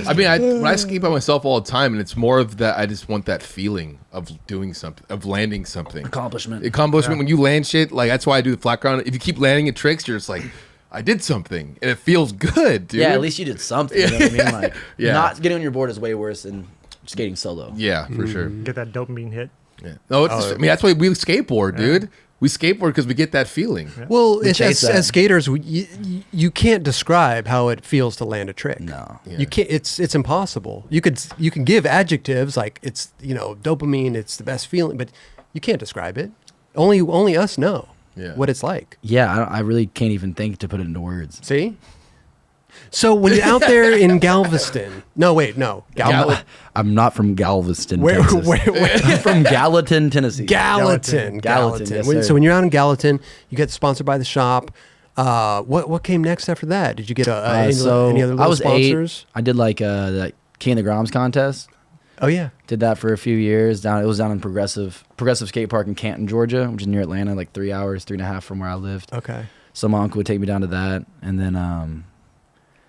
I mean, when I skate by myself all the time, and it's more of that. I just want that feeling of doing something, of landing something. Accomplishment. Accomplishment when you land shit. Like that's why I do the flat ground. If you keep landing at tricks, you're just like, I did something, and it feels good, dude. Yeah, at least you did something. You know what I mean? Like, Yeah. not getting on your board is way worse than skating solo. Yeah, for sure. Get that dopamine hit. Yeah. No, it's, I mean that's why we skateboard, dude. We skateboard because we get that feeling. Well, We it's, chase as that. skaters, you can't describe how it feels to land a trick. No. Yeah. You can't. It's impossible. You can give adjectives like it's dopamine. It's the best feeling, but you can't describe it. Only us know Yeah. what it's like. Yeah, I really can't even think to put it into words. See. So when you're out there in Galveston, I'm not from Galveston, Where- Texas. where- I'm from Gallatin, Tennessee. Gallatin. Gallatin, yes, sir. So when you're out in Gallatin, you get sponsored by the shop. What came next after that? Did you get So any other little I was sponsors? 8. I did like that King of the Groms contest. Oh yeah. Did that for a few years. It was down in Progressive Skate Park in Canton, Georgia, which is near Atlanta, like 3.5 from where I lived. Okay. So my uncle would take me down to that, and then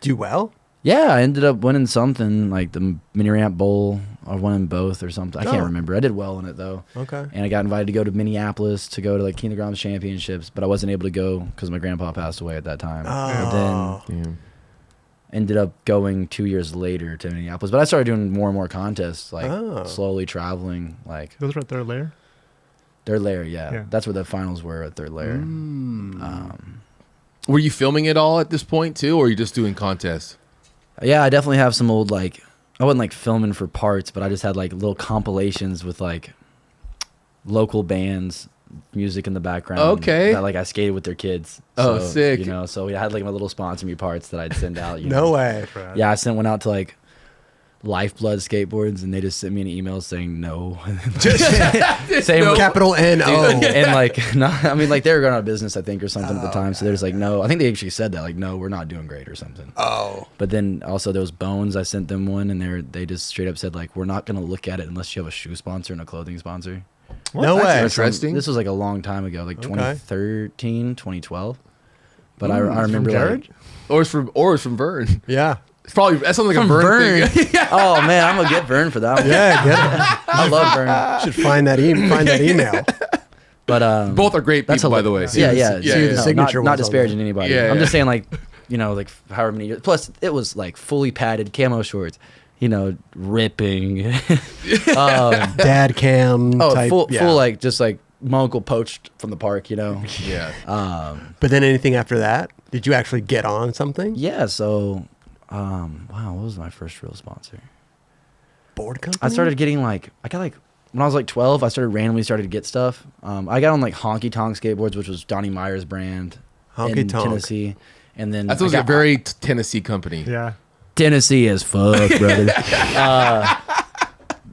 Do well. yeah, I ended up winning something like the mini ramp bowl. I won in both or something. I Oh. can't remember. I did well in it though. Okay. And I got invited to go to Minneapolis to go to like King of the Groms championships, but I wasn't able to go because my grandpa passed away at that time. But then Oh. Damn. ended up going 2 years later to Minneapolis. But I started doing more and more contests, like Oh. slowly traveling. Like Those are at third layer. Third Layer, yeah. Yeah. That's where the finals were at Third Layer. Were you filming it all at this point too, or are you just doing contests? Yeah, I definitely have some old like I wasn't like filming for parts, but I just had like little compilations with like local bands, music in the background. Okay. That like I skated with their kids. Oh, So, sick. You know, so we had like my little sponsor me parts that I'd send out. You No know. way. Yeah, I sent one out to like Lifeblood Skateboards, and they just sent me an email saying no. Same No. with Capital N-O. and like no, I mean like they were going out of business I think or something at the time, so there's like no. I think they actually said that like no, we're not doing great or something. Oh. But then also there was Bones. I sent them one, and they just straight up said like we're not gonna look at it unless you have a shoe sponsor and a clothing sponsor. No That's way. interesting. This was like a long time ago, like Okay. 2013, 2012. But I remember From like, Jared? Or it's from Vern. Yeah. It's probably that sounds like a from Vern, Vern. thing. Oh man, I'm gonna get Vern for that one. Yeah. Get it. I love Vern. Should find that email. But Both are great that's people, by the way. Yeah, yeah. See the No, signature not ones on disparaging there. anybody. Yeah, I'm yeah. just saying like, you know, like however many years. Plus, it was like fully padded camo shorts. You know, ripping. Dad cam type. full yeah. like just like my uncle poached from the park. You know. Yeah. But then anything after that? Did you actually get on something? Yeah. So, wow, what was my first real sponsor? board company? I started getting like, when I was like 12, I randomly started to get stuff. I got on like Honky Tonk Skateboards, which was Donnie Meyer's brand in Tennessee. And then That was a very Tennessee company. Yeah. Tennessee as fuck, brother.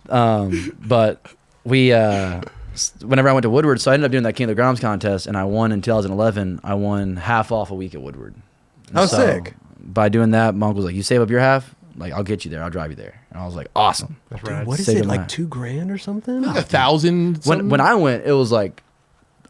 But we, whenever I went to Woodward, so I ended up doing that King of the Groms contest, and I won in 2011. I won half off a week at Woodward. Oh, sick. By doing that, my uncle was like, you save up your half, like, I'll get you there. I'll drive you there. And I was like, awesome. That's Dude, rad. what is Saving it, my- like $2,000 or something? Like 1,000. When I went, it was like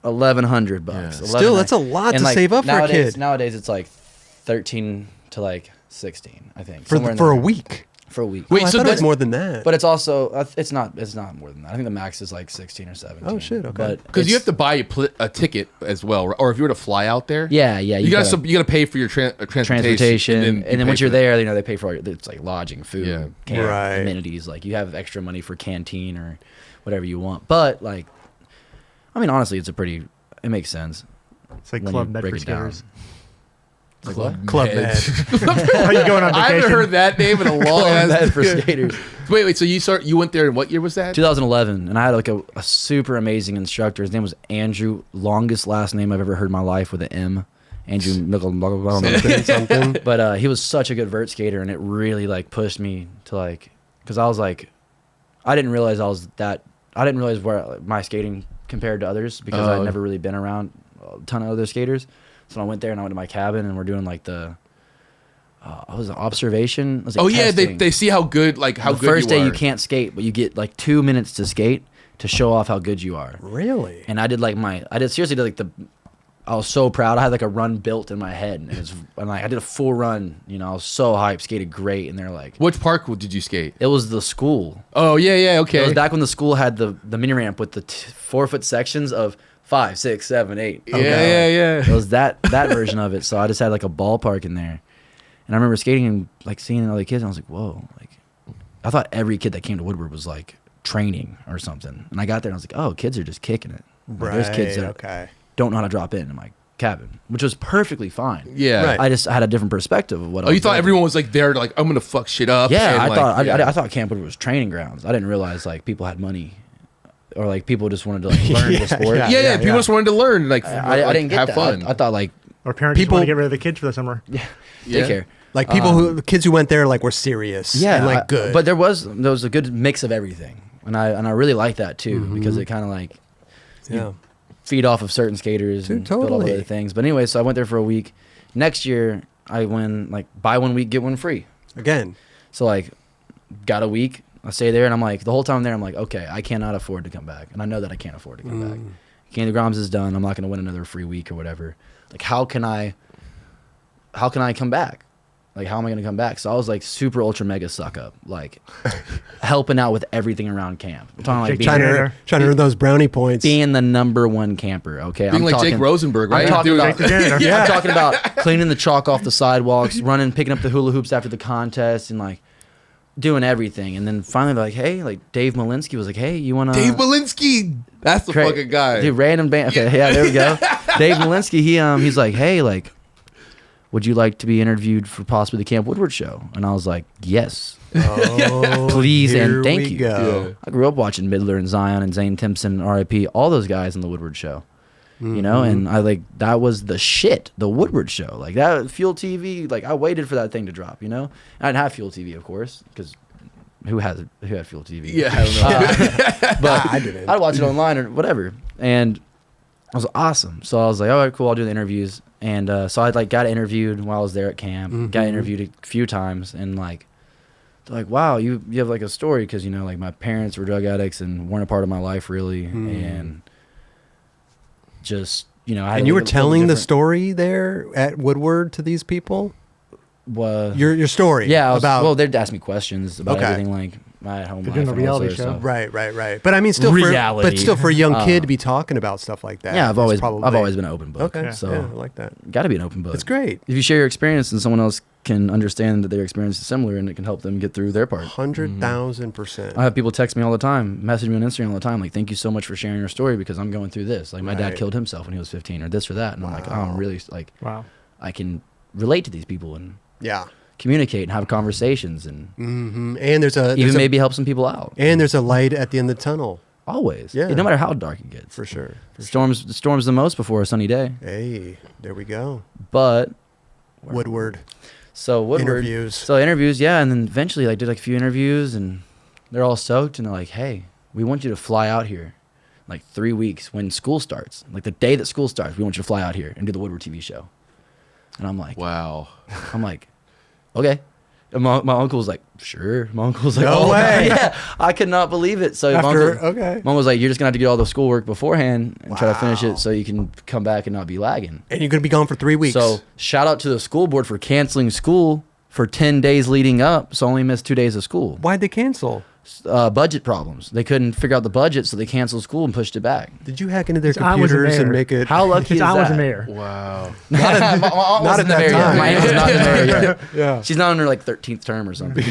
$1,100 bucks. Yeah. Still, that's a lot to save up for a kid. Nowadays, it's like 13 to like 16, I think. For somewhere in a there. week. For a week. Wait, Oh, I so thought it was that's more than that. But it's also it's not more than that. I think the max is like 16 or 17. Oh, shit, okay. But because you it's- have to buy a ticket as well, or if you were to fly out there. Yeah, You gotta pay for your transportation, and then once you're there, they pay for all your, it's like lodging, food, Yeah. camp, Right. amenities. Like you have extra money for canteen or whatever you want. But like, I mean, honestly, it makes sense. It's like when Club you Med break for it down. skaters. Like what? Club Med. Are you going on vacation? I haven't heard that name in a long Club Med ass. for skaters. Wait. So you went there, and what year was that? 2011, and I had like a super amazing instructor. His name was Andrew, longest last name I've ever heard in my life with an M. Andrew Something. But he was such a good vert skater, and it really like pushed me to like, because I was like, I didn't realize where my skating compared to others because I'd never really been around a ton of other skaters. So I went there and I went to my cabin and we're doing like the was it observation? Was it testing? They see how good the good first you day are. you can't skate, but you get like 2 minutes to skate to show off how good you are. Really? And I was so proud. I had like a run built in my head, and I did a full run. You know, I was so hyped, skated great, and they're like, Which park did you skate? it was the school. Oh yeah, okay. It was back when the school had the mini ramp with the 4-foot sections of 5, 6, 7, 8. Yeah. It was that version of it. So I just had like a ballpark in there, and I remember skating and like seeing all the kids, and I was like, whoa! Like, I thought every kid that came to Woodward was like training or something, and I got there and I was like, oh, kids are just kicking it. Like, there's kids that don't know how to drop in my cabin, which was perfectly fine. Yeah. Right. I just had a different perspective of what. I was You thought doing. everyone was like there, like I'm gonna fuck shit up. Yeah, and, I thought Camp Woodward was training grounds. I didn't realize like people had money, or like people just wanted to like learn the sport. Yeah. People just wanted to learn, like, I didn't get have that. fun. I thought like Or parents just People- want to get rid of the kids for the summer. take care. Like the kids who went there like were serious. Yeah, And like good. But there was a good mix of everything, and I really like that too because it kind of like yeah. feed off of certain skaters Dude, and build off of totally. other things. But anyway, so I went there for a week. Next year I win like buy 1 week get one free. Again. So like got a week. I stay there and I'm like the whole time there I'm like, okay, I cannot afford to come back, and I know that I can't afford to come back. King of the Groms is done. I'm not going to win another free week or whatever. Like how can I come back? Like, how am I going to come back? So I was like super ultra mega suck up, like helping out with everything around camp. I'm talking like Trying to earn those brownie points. being the #1 camper. Okay, Being I'm like talking, Jake Rosenberg, right? I'm talking Dude, about, Jake the janitor. yeah, I'm talking about cleaning the chalk off the sidewalks, picking up the hula hoops after the contest, and like doing everything. And then finally, like, hey, like Dave Malinsky was like, hey, you want to? Dave Malinsky. That's the fucking guy. Dude, random band. Okay, yeah, there we go. Dave Malinsky. He's like, hey, like, would you like to be interviewed for possibly the Camp Woodward show? And I was like, yes, Oh, please here and thank we you. go. Yeah. I grew up watching Midler and Zion and Zane Timpson, R.I.P., all those guys in the Woodward show. You know, and I like that was the shit, the Woodward show. Like that Fuel TV, like I waited for that thing to drop, you know? I didn't have Fuel TV, of course, because who had Fuel TV? Yeah, I don't know. But I didn't. I'd watch it online or whatever. And it was awesome. So I was like, all right, cool, I'll do the interviews. And so I like got interviewed while I was there at camp, got interviewed a few times, and like, they're like, wow, you have like a story, because, you know, like my parents were drug addicts and weren't a part of my life really. And just, you know, I had And a you were little telling the different- story there at Woodward to these people? Your story. yeah, about well, they'd ask me questions about Okay. everything, like my home They're life doing a and all reality this other show. stuff. Right. But I mean, still Reality. for a young kid to be talking about stuff like that. Yeah, is I've probably- always been an open book. Okay. So yeah, I like that. got to be an open book. It's great. If you share your experience, and someone else can understand that their experience is similar, and it can help them get through their part. 100,000%. I have people text me all the time, message me on Instagram all the time, like, thank you so much for sharing your story, because I'm going through this. Like, my dad Right. killed himself when he was 15, or this or that. And I'm like, oh, I'm really, like, Wow. I can relate to these people. And, Yeah. communicate and have conversations and And there's even maybe help some people out. and there's a light at the end of the tunnel. Always. Yeah. No matter how dark it gets. For sure. The storms the most before a sunny day. Hey, there we go. But Woodward. so Woodward, Interviews. So interviews, yeah, and then eventually I did like a few interviews and they're all stoked and they're like, "Hey, we want you to fly out here like 3 weeks when school starts. Like the day that school starts, we want you to fly out here and do the Woodward TV show." And I'm like, Wow. okay. And my uncle was like, sure. My uncle was like, No oh way. yeah. I could not believe it. So Okay. mom was like, you're just gonna have to get all the schoolwork beforehand and try to finish Wow. it so you can come back and not be lagging. And you're going to be gone for 3 weeks. So shout out to the school board for canceling school for 10 days leading up. So I only missed 2 days of school. why'd they cancel? Budget problems. They couldn't figure out the budget, so they canceled school and pushed it back. Did you hack into their His aunt was a computers and mayor. make it? How lucky His is aunt was that? a mayor. Wow. my aunt not wasn't at that there yet. time. My aunt was not in there yet. Yeah. She's not in her like 13th term or something.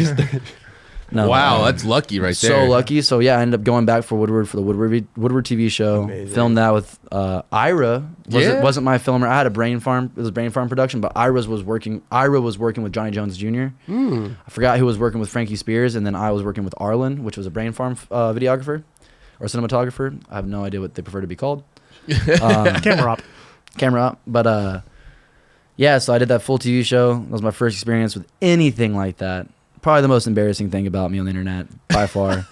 No. Wow, that's lucky right there. So lucky. So yeah, I ended up going back for Woodward for the Woodward TV show. Amazing. Filmed that with Ira. Yeah. Wasn't my filmer. I had a Brain Farm. It was a Brain Farm production, but Ira was working with Johnny Jones Jr. I forgot who was working with Frankie Spears, and then I was working with Arlen, which was a Brain Farm videographer or cinematographer. I have no idea what they prefer to be called. Camera op. Camera up. But yeah, so I did that full TV show. That was my first experience with anything like that. Probably the most embarrassing thing about me on the internet by far.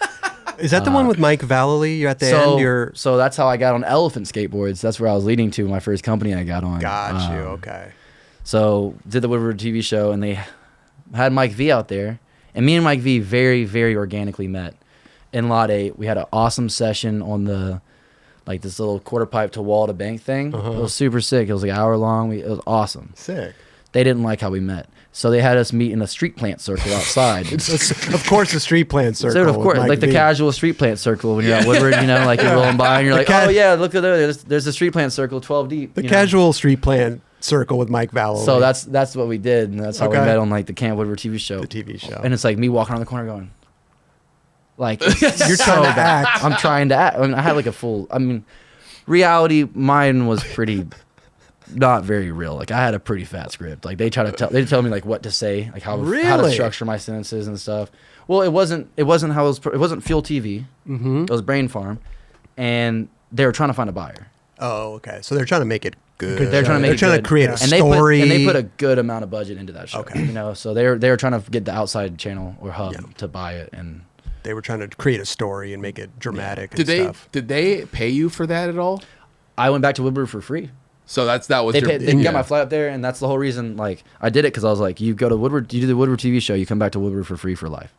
Is that the one with Mike Vallely? You're at the end. You're So that's how I got on Elephant Skateboards. That's where I was leading to, my first company I got on. got you. Okay. So did the Woodward TV show, and they had Mike V out there, and me and Mike V very, very organically met in Lot 8. We had an awesome session on the like this little quarter pipe to wall to bank thing. It was super sick. It was like an hour long. It was awesome. Sick. They didn't like how we met, so they had us meet in a street plant circle outside. Of course, the street plant circle. So of with course, Mike like the V. casual street plant circle when you're at Woodward, you know, like you're rolling by and you're like, oh yeah, look at there's a street plant circle, 12 deep. The you know? casual street plant circle with Mike Vallely. So that's what we did, and that's how we Okay. met on like the Camp Woodward TV show. the TV show. And it's like me walking around the corner going, like, You're trying to act. I'm trying to act. I mean, I had like a full. I mean, reality. Mine was pretty. Not very real. Like I had a pretty fat script. Like they tell me like what to say, like how to Really? structure my sentences and stuff. Well, it wasn't how it wasn't Fuel TV. It was Brain Farm, and they were trying to find a buyer. Oh, okay. So they're trying to make it good. They're trying to make They're it trying good. to create a and story. they put a good amount of budget into that show. Okay. You know, so they were trying to get the outside channel or hub to buy it, and They were trying to create a story and make it dramatic. Did and stuff. they pay you for that at all? I went back to Woodward for free. So that was They your got my flight up there, and that's the whole reason. Like I did it because I was like, you go to Woodward, you do the Woodward TV show, you come back to Woodward for free for life.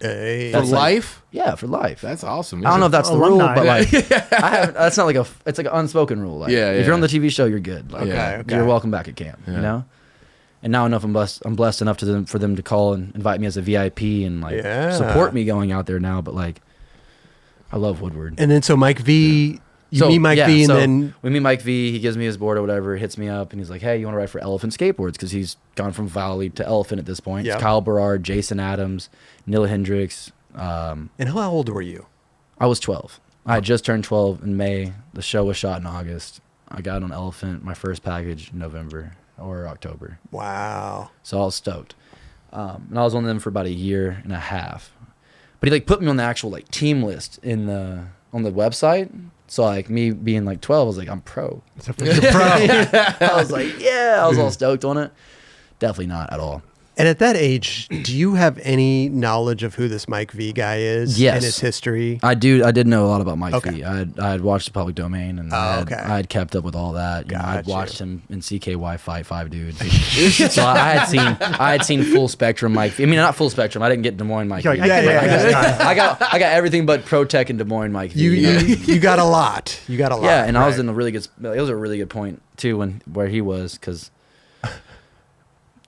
Hey. for That's like- life. Yeah, for life. That's awesome. I don't know if that's the rule, Alumni. but like, I have. That's not like it's like an unspoken rule. Like, Yeah, if you're on yeah. the TV show, you're good. Like, Okay, okay. You're welcome back at camp. You Yeah. know. And now enough, I'm blessed enough for them to call and invite me as a VIP and like Yeah. support me going out there now. But like, I love Woodward. And then so Mike V, you So, meet Mike yeah, V, and so then we meet Mike V. He gives me his board or whatever, hits me up, and he's like, "Hey, you want to ride for Elephant Skateboards?" Because he's gone from Valley to Elephant at this point. Yep. It's Kyle Berard, Jason Adams, Neil Hendricks. and how old were you? I was 12. I had just turned 12 in May. The show was shot in August. I got on Elephant, my first package in November or October. Wow. So I was stoked. And I was on them for about a year and a half. But he like put me on the actual like team list on the website. So like me being like 12, I was like, I'm pro. I was like, yeah, I was all stoked on it. Definitely not at all. And at that age, do you have any knowledge of who this Mike V guy is? Yes. And his history? I did know a lot about Mike Okay. V. I had watched the public domain, and I had kept up with all that. You know, I'd Got you. watched him in CKY fight 5 dudes. So I had seen full spectrum Mike V. I mean, not full spectrum. I didn't get Des Moines Mike You're V. like, yeah. I got everything but Pro Tech and Des Moines Mike V. You got a lot. You got a lot. Yeah, and I was right. in a really good. It was a really good point too where he was, because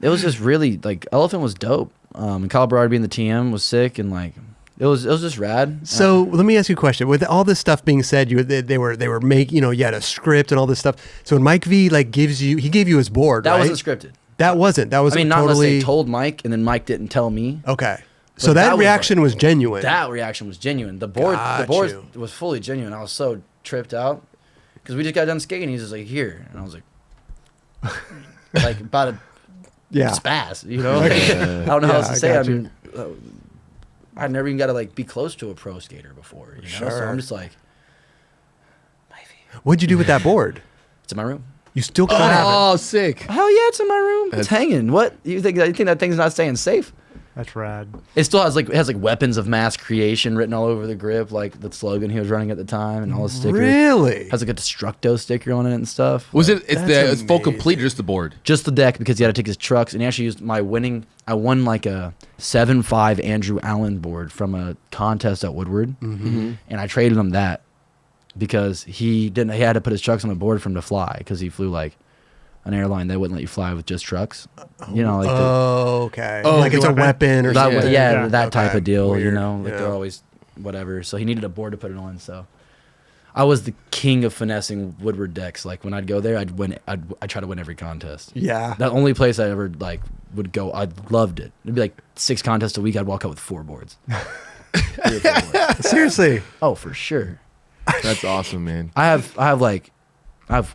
it was just really like Elephant was dope. And Kyle Berard being the TM was sick, and like it was just rad. So let me ask you a question. With all this stuff being said, they were making, you had a script and all this stuff. So when Mike V he gave you his board, That right? wasn't scripted. That wasn't I mean, not unless totally. they told Mike, and then Mike didn't tell me. Okay. But So that that was reaction was genuine. That reaction was genuine. The board Got you. was fully genuine. I was so tripped out because we just got done skating. He's just like, here, and I was like, like about a spaz. You know, like, I don't know how else to I say. got I mean, I never even got to like be close to a pro skater before. You know, so I'm just like, maybe. What'd you do with that board? It's in my room. You still kind of have it. Oh, sick. Hell yeah, it's in my room. It's hanging. What you think that thing's not staying safe? That's rad. It still has like weapons of mass creation written all over the grip, like the slogan he was running at the time, and all the stickers. Really? Has like a Destructo sticker on it and stuff. Was it? It's full amazing. complete, or just the board? Just the deck, because he had to take his trucks, and he actually used my winning. I won like a 7.5 Andrew Allen board from a contest at Woodward, and I traded him that because he didn't. He had to put his trucks on the board for him to fly because he flew like an airline that wouldn't let you fly with just trucks. You know, like okay. Oh, like it's a weapon? weapon or that, something. yeah, that Okay. type of deal. You Weird. know, like they're always whatever. So he needed a board to put it on. So I was the king of finessing Woodward decks. Like when I'd go there, I'd win. I'd try to win every contest. Yeah. The only place I ever like would go, I loved it. It'd be like 6 contests a week. I'd walk out with 4 boards. 3 or 4 boards. Seriously. Oh, for sure. That's awesome, man. I have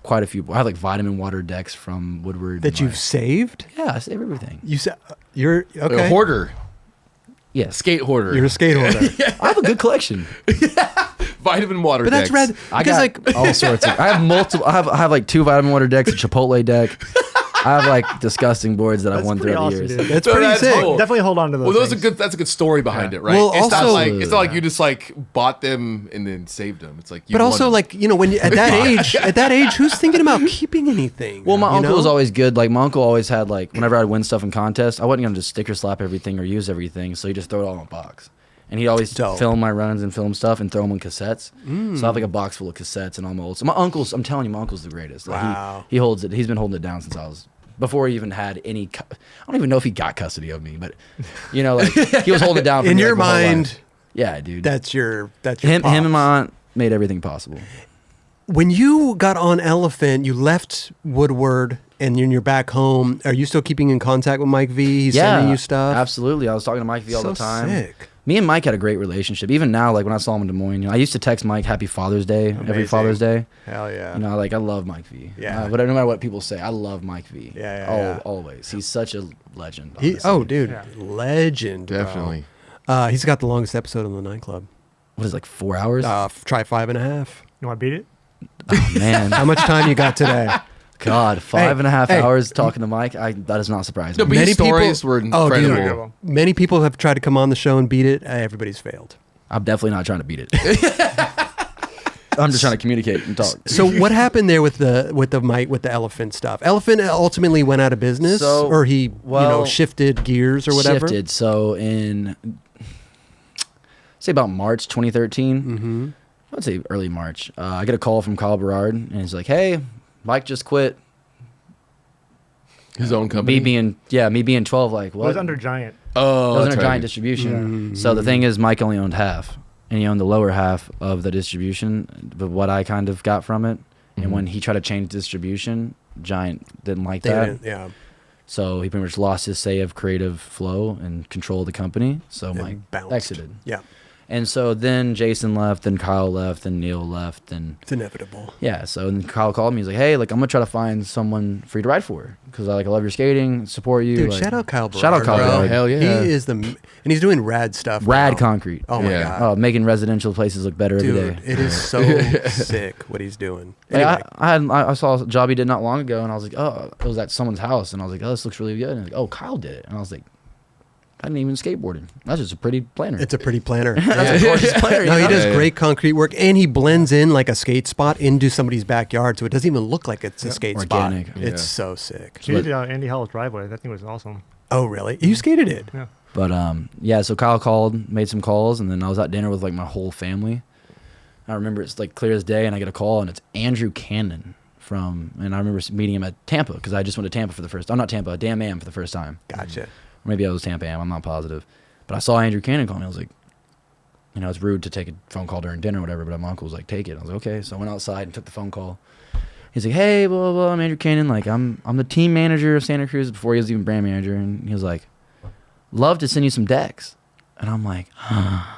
quite a few. I have like vitamin water decks from Woodward. That you've saved? Yeah, I save everything. You said you're okay. A hoarder, Yes. skate hoarder. You're a skate holder. I have a good collection. Vitamin water. But that's decks. red. I Because got like all sorts of. I have multiple. I have like 2 vitamin water decks, a Chipotle deck. I have like disgusting boards that I've That's won pretty throughout awesome, the years. dude. that's pretty that's sick. cool. Definitely hold on to those. Well, those are things. good. That's a good story behind Yeah. it, right? Well, it's not also- like you just like bought them and then saved them. It's like you But won also, them. like when you, at that age, who's thinking about keeping anything? Well, my you uncle know? was always good. Like my uncle always had like whenever I'd win stuff in contests, I wasn't gonna just sticker slap everything or use everything. So he just throw it all in a box, and he'd always Dope. film my runs and film stuff and throw them in cassettes. So I have like a box full of cassettes and all my old. So my uncle's, I'm telling you, my uncle's the greatest. Like, Wow. he holds it. He's been holding it down since I was. Before he even had any, I don't even know if he got custody of me, but you know, like he was holding it down. For In me, your like, my whole mind, life. Yeah, dude. that's your him pops. and my aunt made everything possible. When you got on Elephant, you left Woodward and you're back home. Are you still keeping in contact with Mike V? He's sending you stuff. Absolutely. I was talking to Mike V all So the time. sick. Me and Mike had a great relationship. Even now, like when I saw him in Des Moines, you know, I used to text Mike Happy Father's Day every Amazing. Father's Day. Hell yeah. You know, like I love Mike V. Yeah. But no matter what people say, I love Mike V. Yeah. Always. He's such a legend. He, honestly. dude, Yeah. legend. bro. definitely. He's got the longest episode on the nightclub. What is it, like 4 hours? Try 5.5. You want to beat it? Oh, man. How much time you got today? God, 5.5 hey. hours talking to Mike. That does not surprise No, me. but his stories were Oh, dude. incredible. Many people have tried to come on the show and beat it. Everybody's failed. I'm definitely not trying to beat it. I'm just trying to communicate and talk. So what happened there with the elephant stuff? Elephant ultimately went out of business, So, or he well, shifted gears or whatever. Shifted. So in say about March 2013, I'd say early March, I get a call from Kyle Berard, and he's like, "Hey, Mike just quit." His own company. Me being 12, like It what? was under Giant. Oh, It was that's under right. Giant Distribution. So the thing is, Mike only owned half, and he owned the lower half of the distribution. But what I kind of got from it, and when he tried to change distribution, Giant didn't like They that. didn't- yeah. So he pretty much lost his say of creative flow and control of the company. So And Mike bounced. exited. Yeah. And so then Jason left, then Kyle left, then Neil left, and It's inevitable. yeah. So then Kyle called me. He's like, "Hey, like I'm gonna try to find someone for you to ride for because I love your skating, support you." Dude, like, shout out Kyle Berard. Shout out Kyle bro. Berard. Hell yeah. He is and he's doing rad stuff. Rad now. concrete. Oh my Yeah. god. Making residential places look better every Dude, day. it is so sick what he's doing. Like, Anyway, I saw a job he did not long ago, and I was like, "Oh, it was at someone's house," and I was like, "Oh, this looks really good." And like, "Oh, Kyle did it," and I was like, "I didn't even skateboarding. That's just a pretty planner." it's a pretty planner. That's a gorgeous planner. No, you he know? does Yeah, yeah. great concrete work, and he blends in like a skate spot into somebody's backyard, so it doesn't even look like it's a skate Organic. spot. Yeah. It's so sick. She did Andy Hall's driveway. That thing was awesome. Oh, really? You skated it? Yeah. But yeah. So Kyle called, made some calls, and then I was at dinner with like my whole family. I remember it's like clear as day, and I get a call, and it's Andrew Cannon and I remember meeting him at Tampa because I just went to Tampa for the first. I'm not Tampa, Damn Am for the first time. Gotcha. Or maybe I was Tampa Am. I'm not positive. But I saw Andrew Cannon call me. I was like, you know, it's rude to take a phone call during dinner or whatever, but my uncle was like, take it. I was like, okay. So I went outside and took the phone call. He's like, hey, blah, blah, blah, I'm Andrew Cannon. Like, I'm the team manager of Santa Cruz before he was even brand manager. And he was like, love to send you some decks. And I'm like,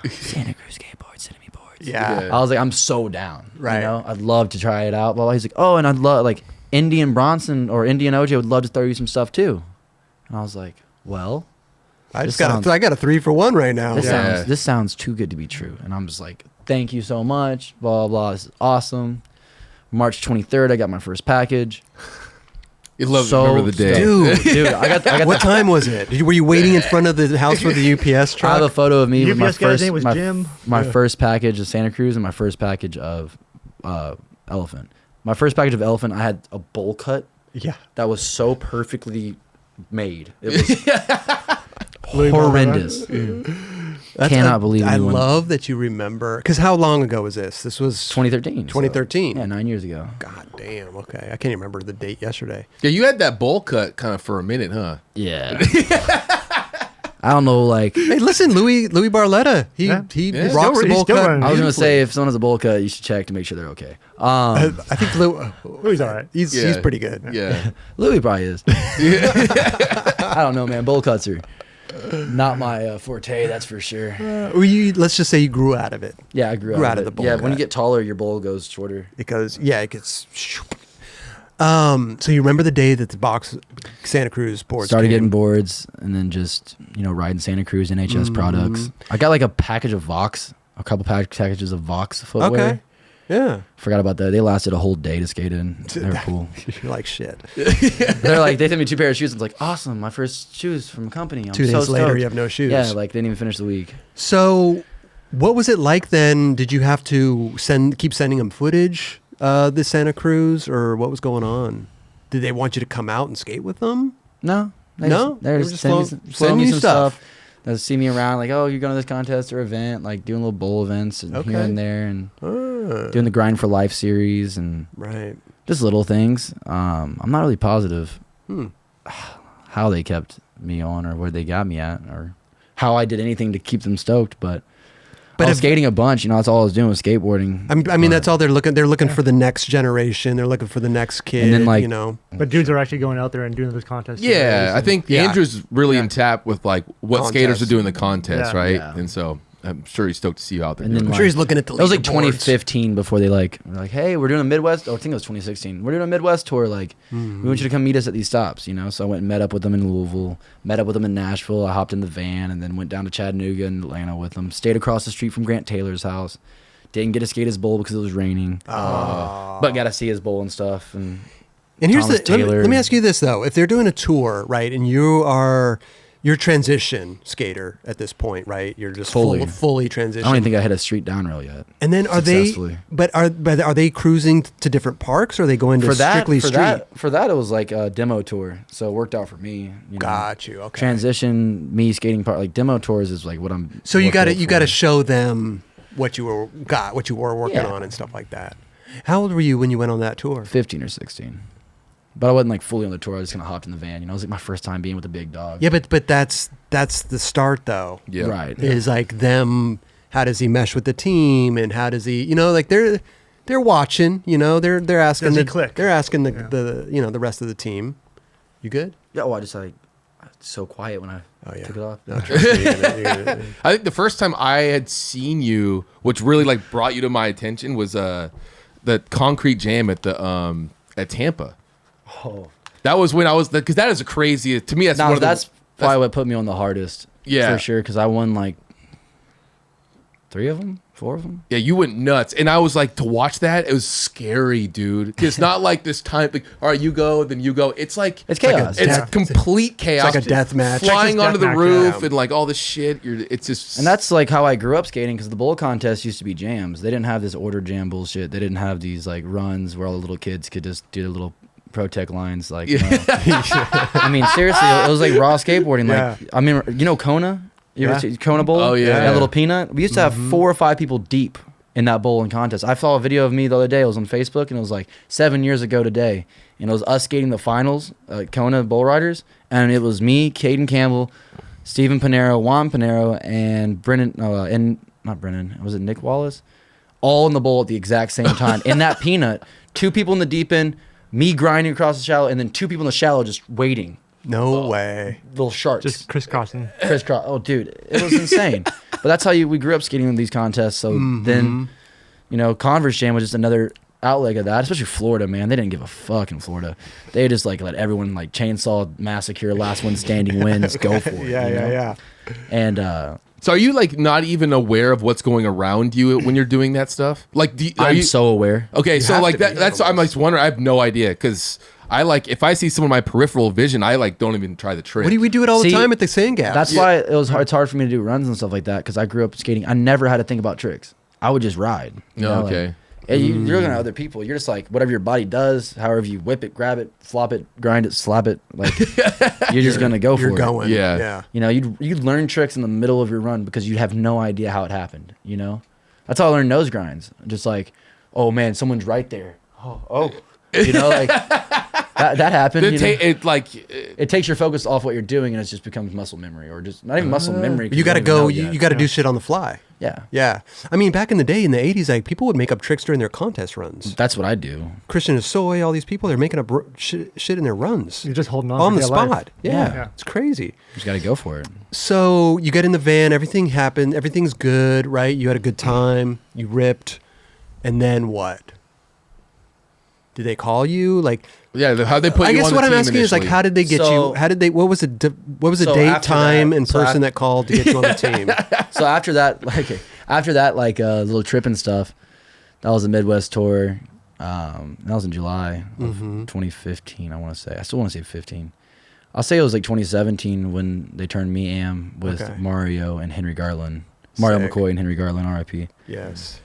Santa Cruz Skateboards sending me boards. Yeah. Yeah. I was like, I'm so down. Right. You know, I'd love to try it out. Well, he's like, oh, and I'd love, like, Indian Bronson or Indian OJ would love to throw you some stuff too. And I was like, well, I This just got sounds- I got a 3-for-1 right now. this sounds too good to be true. And I'm just like, thank you so much, blah, blah, blah. This is awesome. March 23rd, I got my first package. You love So remember the day. Dude, I got What time was it? Were you waiting in front of the house for the UPS I have a truck? photo of me with my UPS guy's first, name was Jim. my Yeah. first package of Santa Cruz and my first package of Elephant. My first package of Elephant, I had a bowl cut Yeah. that was so perfectly made. It was Louis horrendous. Cannot believe I anyone. love that you remember. Because how long ago was this? This was 2013. 2013. Yeah, 9 years ago. God damn. Okay. I can't even remember the date yesterday. Yeah, you had that bowl cut kind of for a minute, huh? Yeah. I don't know, like, Hey, listen, Louis Barletta. He Yeah. he Yeah. rocks Still- the he's bowl still cut. running. I was going to beautifully. say, if someone has a bowl cut, you should check to make sure they're okay. I think Louis all right. he's Yeah. pretty good. Yeah. Louis probably is. I don't know, man. Bowl cuts are not my forte, that's for sure. Let's just say you grew out of it Yeah, I grew Grew out out of of it. the bowl Yeah, when you cut. get taller, your bowl goes shorter. because it gets. So you remember the day that the box Santa Cruz boards Started came? getting boards and then just, riding Santa Cruz NHS products. I got like a package of Vox, a couple packages of Vox footwear. Okay. Yeah. Forgot about that. They lasted a whole day to skate in. They were cool. You're like shit. They're like, they sent me 2 pairs of shoes. It's like, awesome, my first shoes from a company. I'm 2 days so later, stoked. you have no shoes. Yeah, like they didn't even finish the week. So, what was it like then? Did you have to keep sending them footage, the Santa Cruz, or what was going on? Did they want you to come out and skate with them? No, No? They're They just were just sending flowing me you some stuff. stuff. They'll see me around, like, oh, you're going to this contest or event, like doing little bowl events and here Okay. and there, and Ah, doing the Grind for Life series and right. just little things. I'm not really positive Hmm. how they kept me on or where they got me at or how I did anything to keep them stoked, but I was if- skating a bunch. That's all I was doing was skateboarding. I mean, that's all they're looking. They're looking for the next generation. They're looking for the next kid. And then, like- But dudes are actually going out there and doing this contest. Yeah, I think Yeah. Andrew's really in tap with like what skaters Contest. are doing in the contest, Yeah. right? Yeah. And so I'm sure he's stoked to see you out there. And then, doing I'm sure he's looking at the. It was like leaderboards. 2015 before they were like, hey, we're doing a Midwest. Oh, I think it was 2016. We're doing a Midwest tour. Like, we want you to come meet us at these stops, So I went and met up with them in Louisville, met up with them in Nashville. I hopped in the van and then went down to Chattanooga and Atlanta with them. Stayed across the street from Grant Taylor's house. Didn't get to skate his bowl because it was raining. But got to see his bowl and stuff. And And Thomas let me Taylor. ask you this though: if they're doing a tour, right, and you're transition skater at this point, right? You're just fully I transition. don't even think I hit a street down rail yet. And then are successfully. are they cruising to different parks, or are they going to For that, strictly for street? that, it was like a demo tour. So it worked out for me. Got you. Okay. Transition, me skating part, like demo tours is like what I'm. So you more got to built you got to for. show them what you were working Yeah. on and stuff like that. How old were you when you went on that tour? 15 or 16. But I wasn't like fully on the tour. I just kind of hopped in the van. It was like my first time being with a big dog. Yeah, but that's the start though. Yeah. Right. Is like them. How does he mesh with the team, and how does he? Like they're watching. They're asking. Does he click? They're asking the the rest of the team. You good? Yeah. Oh, I just like so quiet when I took it off. No, trust me, you're gonna- I think the first time I had seen you, which really like brought you to my attention, was the concrete jam at the at Tampa. Oh. That was when I was because that is a crazy to me. That's Now one of that's probably what put me on the hardest. Yeah. For sure. Because I won like 3 of them, 4 of them. yeah, you went nuts, and I was like to watch that. It was scary, dude. It's not like this time. Like, all right, you go, then you go. It's like It's chaos. It's Yeah. complete chaos. like a death match. Flying Texas onto the death match, roof yeah. and like all this shit. It's just And that's like how I grew up skating because the bowl contest used to be jams. They didn't have this order jam bullshit. They didn't have these like runs where all the little kids could just do little pro tech lines. Like, no. I mean, seriously, it was like raw skateboarding. Like, Yeah. I mean, Kona? You ever Yeah. see Kona Bowl? Oh, yeah. That little peanut? We used to have 4 or 5 people deep in that bowling contest. I saw a video of me the other day. It was on Facebook, and it was like 7 years ago today. And it was us skating the finals, Kona Bowl Riders. And it was me, Caden Campbell, Steven Panero, Juan Panero, and Brennan, not Brennan, was it Nick Wallace? All in the bowl at the exact same time. In that peanut, 2 people in the deep end, me grinding across the shallow, and then 2 people in the shallow just waiting. No way. Little sharks. Just crisscrossing. Crisscross. Oh, dude, it was insane. But that's how we grew up skating in these contests. So then, Converse Jam was just another outlet of that, especially Florida, man. They didn't give a fuck in Florida. They just like let everyone like chainsaw massacre, last one standing wins, go for it. Yeah. And So are you like not even aware of what's going around you when you're doing that stuff? Like, are I'm you so aware. okay? So have like to that. be, That's I'm like wondering. I have no idea because I like if I see some of my peripheral vision, I like don't even try the trick. What do we do it all See, the time at the sand gap? That's why it's hard for me to do runs and stuff like that because I grew up skating. I never had to think about tricks. I would just ride. You know, okay. Like, and you're looking at other people. You're just like whatever your body does, however you whip it, grab it, flop it, grind it, slap it. Like you're just gonna go for You're it. going. Yeah. You know, you learn tricks in the middle of your run because you have no idea how it happened. You know, that's how I learned nose grinds. Just like, oh man, someone's right there. Oh, you know, like that happened. It takes your focus off what you're doing and it just becomes muscle memory or just not even muscle memory. 'cause You got to don't even go. know You yet. got to do shit on the fly. Yeah, Yeah. I mean, back in the day, in the 80s, like people would make up tricks during their contest runs. that's what I do. Christian Asoy, all these people, they're making up shit in their runs. You're just holding on On for the dear life. spot. Yeah. Yeah. It's crazy. Just got to go for it. So you get in the van, everything happened, everything's good, right? You had a good time, you ripped, and then what? Did they call you? Like, Yeah, how they put I you guess on what the I'm team asking is like, initially. how did they get So- you? How did they? What was the So date, after time, that- and so person af- that called to get you on the team? So after that, little trip and stuff, that was a Midwest tour. That was in July of 2015. I want to say. I still want to say 15. I'll say it was like 2017 when they turned me am with Okay. Mario and Henry Garland. Mario Sick. McCoy and Henry Garland, R.I.P. Yes.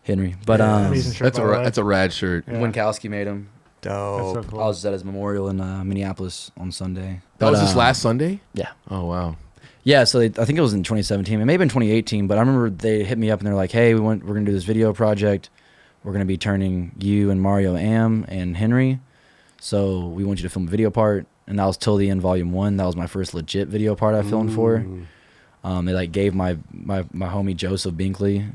Henry. But Yeah, Amazing shirt, by the way. that's a rad shirt. Yeah. Winkowski made him. That's Dope. so cool. I was at his memorial in Minneapolis on Sunday. That was But, this last Sunday. Yeah. Oh wow. Yeah, so I think it was in 2017. It may have been 2018, but I remember they hit me up and they're like, "Hey, we're going to do this video project. We're going to be turning you and Mario Am and Henry. So we want you to film a video part." And that was Till the End Volume 1. That was my first legit video part I filmed for. They like gave my homie Joseph Binkley,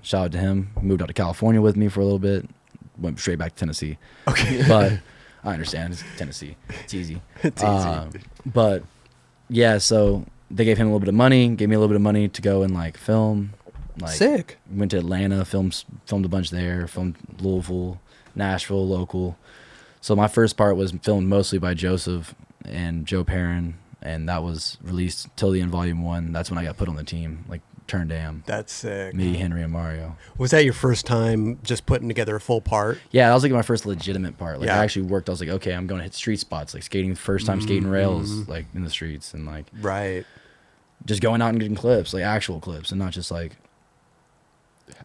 shout out to him, moved out to California with me for a little bit, went straight back to Tennessee. Okay. But I understand, it's Tennessee. It's easy. It's easy. But yeah, so they gave him a little bit of money, gave me a little bit of money to go and like film. Like, Sick. went to Atlanta, filmed a bunch there, filmed Louisville, Nashville, local. So my first part was filmed mostly by Joseph and Joe Perrin, and that was released Till the End Volume 1. That's when I got put on the team, like turned am. That's sick. Me, Henry, and Mario. Was that your first time just putting together a full part? Yeah, that was like my first legitimate part. Like Yeah. I actually worked. I was like, okay, I'm going to hit street spots, like skating, first time skating rails, like in the streets, and like Right. just going out and getting clips, like actual clips, and not just like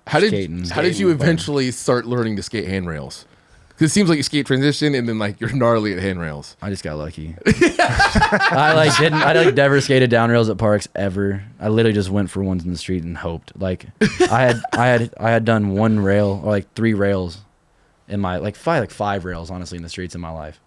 How did Skating. how did you Skating, but- eventually start learning to skate handrails? Because it seems like you skate transition and then like you're gnarly at handrails. I just got lucky. I never skated down rails at parks ever. I literally just went for ones in the street and hoped. Like I had done one rail or like 3 rails in my five rails honestly in the streets in my life.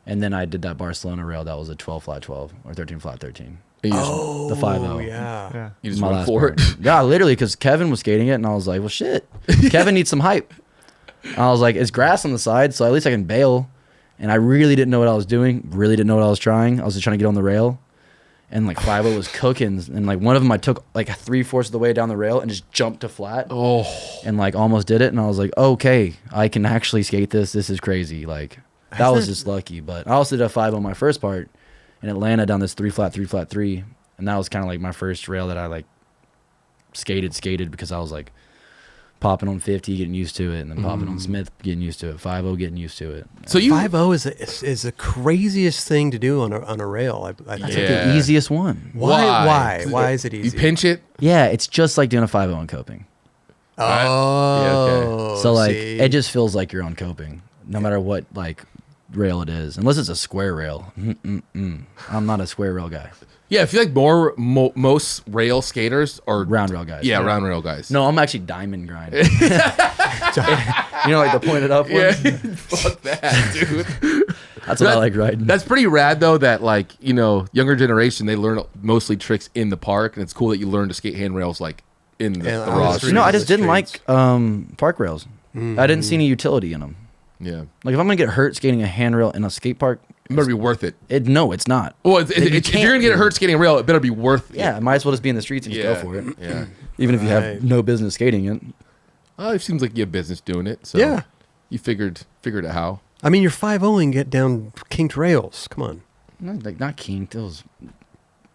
And then I did that Barcelona rail that was a 12 flat 12 or 13 flat 13. And you Oh, The 5-0. yeah. Yeah. you just My went last for it. part. Yeah, literally because Kevin was skating it and I was like, well shit. Kevin needs some hype. I was like, it's grass on the side, so at least I can bail. And I really didn't know what I was doing. Really didn't know what I was trying. I was just trying to get on the rail. And like 5-0 was cooking. And like one of them I took like 3/4 of the way down the rail and just jumped to flat. Oh, And like almost did it. And I was like, okay, I can actually skate this. This is crazy. Like that was just lucky. But I also did a 5 on my first part in Atlanta down this 3 flat 3 flat 3. And that was kind of like my first rail that I like skated because I was like popping on 50, getting used to it, and then popping on Smith, getting used to it. 5-0, getting used to it. so you 5-0 is the craziest thing to do on a rail. I That's think. like Yeah. the easiest one. Why? Why is it You easy? pinch it. Yeah, it's just like doing a 5-0 on coping. Oh, So like see? it just feels like you're on coping, no matter what like rail it is, unless it's a square rail. I'm not a square rail guy. Yeah, I feel like most rail skaters are Round rail guys. Yeah, round rail guys. No, I'm actually diamond grinding. You know, like the pointed up Yeah, ones. fuck that, dude. That's what I like riding. That's pretty rad though. That like younger generation they learn mostly tricks in the park, and it's cool that you learn to skate handrails like in the And on the raw street. street. No, I the just didn't streets. like park rails. I didn't see any utility in them. Yeah, Like if I'm gonna get hurt skating a handrail in a skate park, it better be worth it. no, it's not. Well, You if you're can't gonna get do. hurt skating a rail, it better be worth it. Yeah, I might as well just be in the streets and just yeah, go for it. Yeah. Even if you Right. have no business skating it. Well, it seems like you have business doing it. So. Yeah. You figured it how. I mean, you're 5-0 and get down kinked rails. Come on. Not kinked. It was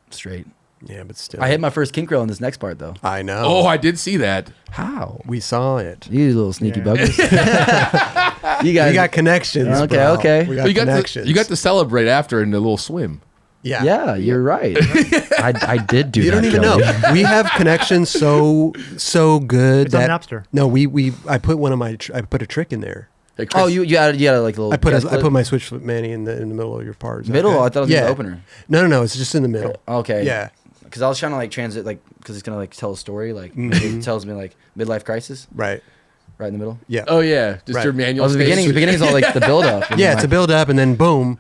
straight. Yeah, but still. I hit my first kink rail in this next part though. I know. Oh, I did see that. How? We saw it. You little sneaky Yeah. buggers. You guys. We got connections. Okay, bro. okay. We got connections. You got to celebrate after in the little swim. Yeah. Yeah, you're right. I did do You that. don't even Joey. know. We have connections so good It's on that Napster. no, I put one of my I put a trick in there. Hey, Chris, Oh, you had like a little. I put guest I clip? put my switch foot Manny in the middle of your part. Is that middle. okay? I thought it was yeah. the opener. No, it's just in the middle. Okay. Yeah. Because I was trying to like transit like because it's gonna like tell a story like it tells me like midlife crisis Right. right in the middle. Yeah. Oh yeah, just Right. your manual. Oh, the space. beginning is all like the build up. and Yeah, then, it's a like, build up and then boom,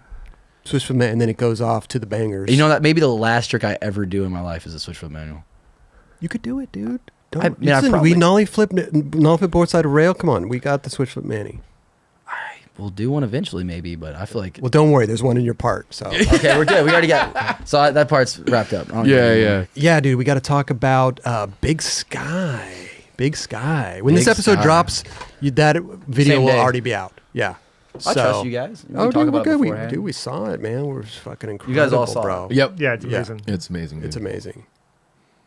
switch foot man, and then it goes off to the bangers. You know that maybe the last trick I ever do in my life is a switch foot manual. You could do it, dude. I Don't mean, I listen, probably- we nollie flip board side of rail. Come on, we got the switch foot Manny. We'll do one eventually, maybe, but I feel like Well, don't worry, there's one in your part. So okay, we're good. We already got that part's wrapped up. I don't Yeah, need yeah. anymore. yeah, dude, we got to talk about Big Sky. Big Sky. When this Big episode Sky. drops, that video Same will day. already be out. Yeah. I trust you guys. We Oh, talk dude, we're about it good. beforehand. We saw it, man. We're fucking incredible, You guys all saw bro. it. Yep. Yeah, it's Yeah. amazing. It's amazing. Dude. It's amazing.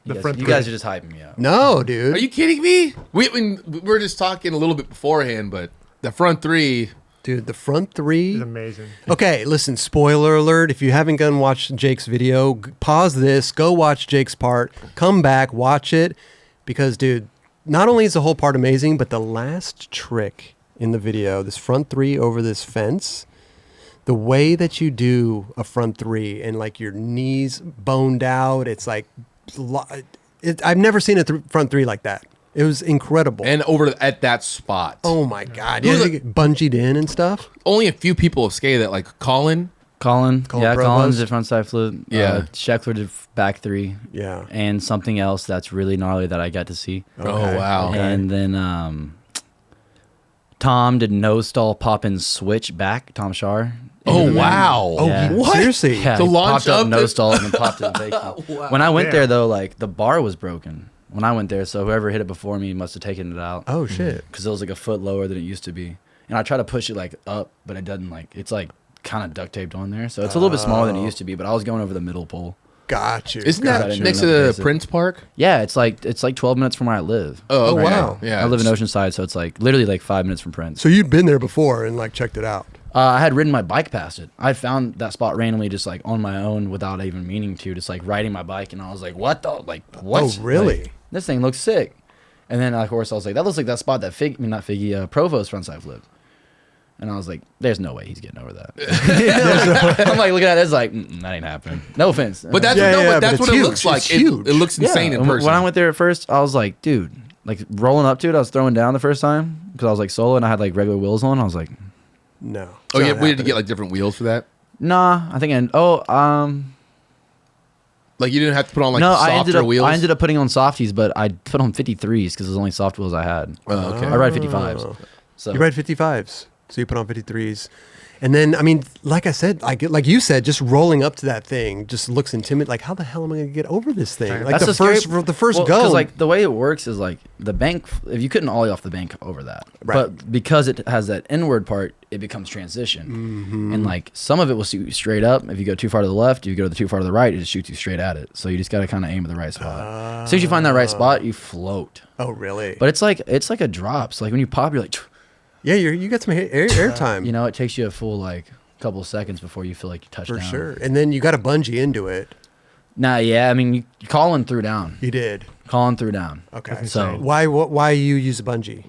The You front guys, you three. guys are just hyping me up. No, dude. Are you kidding me? We were just talking a little bit beforehand, but the front three. Dude, the front three. It's amazing. Okay, listen, spoiler alert. If you haven't gone and watched Jake's video, pause this, go watch Jake's part, come back, watch it. Because, dude, not only is the whole part amazing, but the last trick in the video, this front three over this fence, the way that you do a front three and like your knees boned out, it's like, I've never seen a front three like that. It was incredible. And over at that spot. oh my God. Who Yeah, was they get bungeed in and stuff. Only a few people have skated that, like Colin. Colin Provost. Colin's did front side flip. Yeah. Scheckler did back three. Yeah. And something else that's really gnarly that I got to see. Okay. Oh, wow. Okay. And then Tom did no stall pop in switch back. Tom Shar. Oh, wow. Oh, Yeah. what? Seriously? Yeah, To he launch popped up up no the- stall and then popped it vacant. When I went Damn. there though, like the bar was broken when I went there, so whoever hit it before me must have taken it out Oh, shit. because it was like a foot lower than it used to be. And I try to push it like up, but it doesn't like it's like kind of duct taped on there, so it's a little bit smaller than it used to be. But I was going over the middle pole. Got you. Isn't I that didn't next to know the that's it. Prince Park? Yeah, it's like 12 minutes from where I live. Oh, Oh, okay. wow. Yeah. I live in it's- Oceanside, so it's like literally like 5 minutes from Prince. So you'd been there before and like checked it out. I had ridden my bike past it. I found that spot randomly, just like on my own, without even meaning to. Just like riding my bike, and I was like, "What the? Like, what? Oh, really? Like, this thing looks sick." And then, of course, I was like, "That looks like that spot that not Figgy, Provost frontside flip." And I was like, "There's no way he's getting over that." I'm like, looking at it, it's like, that ain't happening. No offense, But that's, Yeah, no, yeah, but but that's it's what it huge. looks like. It's It, huge. it looks insane in and person. When I went there at first, I was like, dude, like rolling up to it, I was throwing down the first time because I was like solo and I had like regular wheels on. I was like, No. oh, It's yeah. not We had to happening. get like different wheels for that. nah. I think Like you didn't have to put on like no, softer wheels. I ended up putting on softies, but I put on 53s because it was the only soft wheels I had. Oh, okay. I ride 55s. So You ride 55s. So you put on 53s. And then, I mean, like I said, like you said, just rolling up to that thing just looks intimidating. Like, how the hell am I going to get over this thing? Like That's the first go. Because like the way it works is like the bank. If you couldn't ollie off the bank over that, Right. but because it has that inward part, it becomes transition. Mm-hmm. And like some of it will shoot you straight up. If you go too far to the left, if you go too far to the right, it just shoots you straight at it. So you just got to kind of aim at the right spot. As soon as you find that right spot, you float. oh, really? But it's like a drop. So like when you pop, you're like, yeah, you got some air time. you know, it takes you a full like couple of seconds before you feel like you touch for down. sure. And then you got to bungee into it. Nah, yeah. I mean, Colin threw down. You did. Colin threw down. Okay. So Why you use a bungee?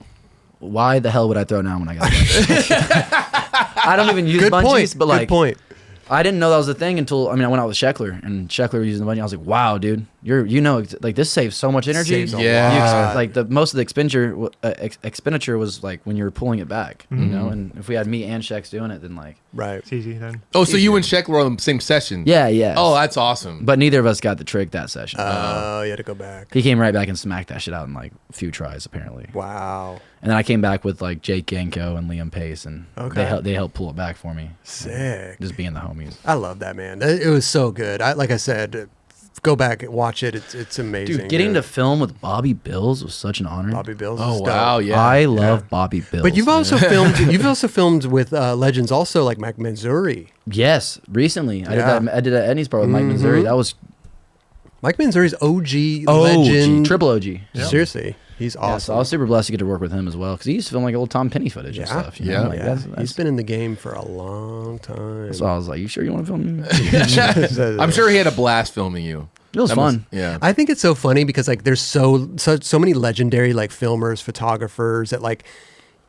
why the hell would I throw down when I got bungees? I don't even use Good bungees, point. but like Good point. I didn't know that was a thing until I went out with Scheckler and Scheckler was using the bungee. I was like, wow, dude, like this saves so much energy. Saves a Yeah. You lot. like the most of the expenditure was like when you were pulling it back, you know. And if we had me and Shex doing it, then like Right. It's easy then. Oh, so you and Sheck were on the same session? yeah. Oh, that's awesome. But neither of us got the trick that session. Oh, you had to go back. He came right back and smacked that shit out in like a few tries apparently. Wow. And then I came back with like Jake Ganko and Liam Pace, and Okay. they helped pull it back for me. Sick. Just being the homies. I love that, man. It was so good. Like I said, go back and watch it. It's amazing. Dude, getting to film with Bobby Bills was such an honor. Bobby Bills. Oh is dope. wow, yeah. I love Bobby Bills. But you've man. also filmed. You've also filmed with legends, also like Mike Manzuri. Yes, recently Yeah. I did that at Edney's Bar with Mike Missouri. That was Mike Manzuri's OG OG, legend. triple OG. Seriously, he's Yeah, awesome. so I was super blessed to get to work with him as well because he used to film like old Tom Penny footage and stuff. You know? Yeah. Like, Yeah, that's- he's been in the game for a long time. So I was like, "You sure you want to film me?" I'm sure he had a blast filming you. It was That fun. Yeah. I think it's so funny because like there's so many legendary like filmers, photographers that like,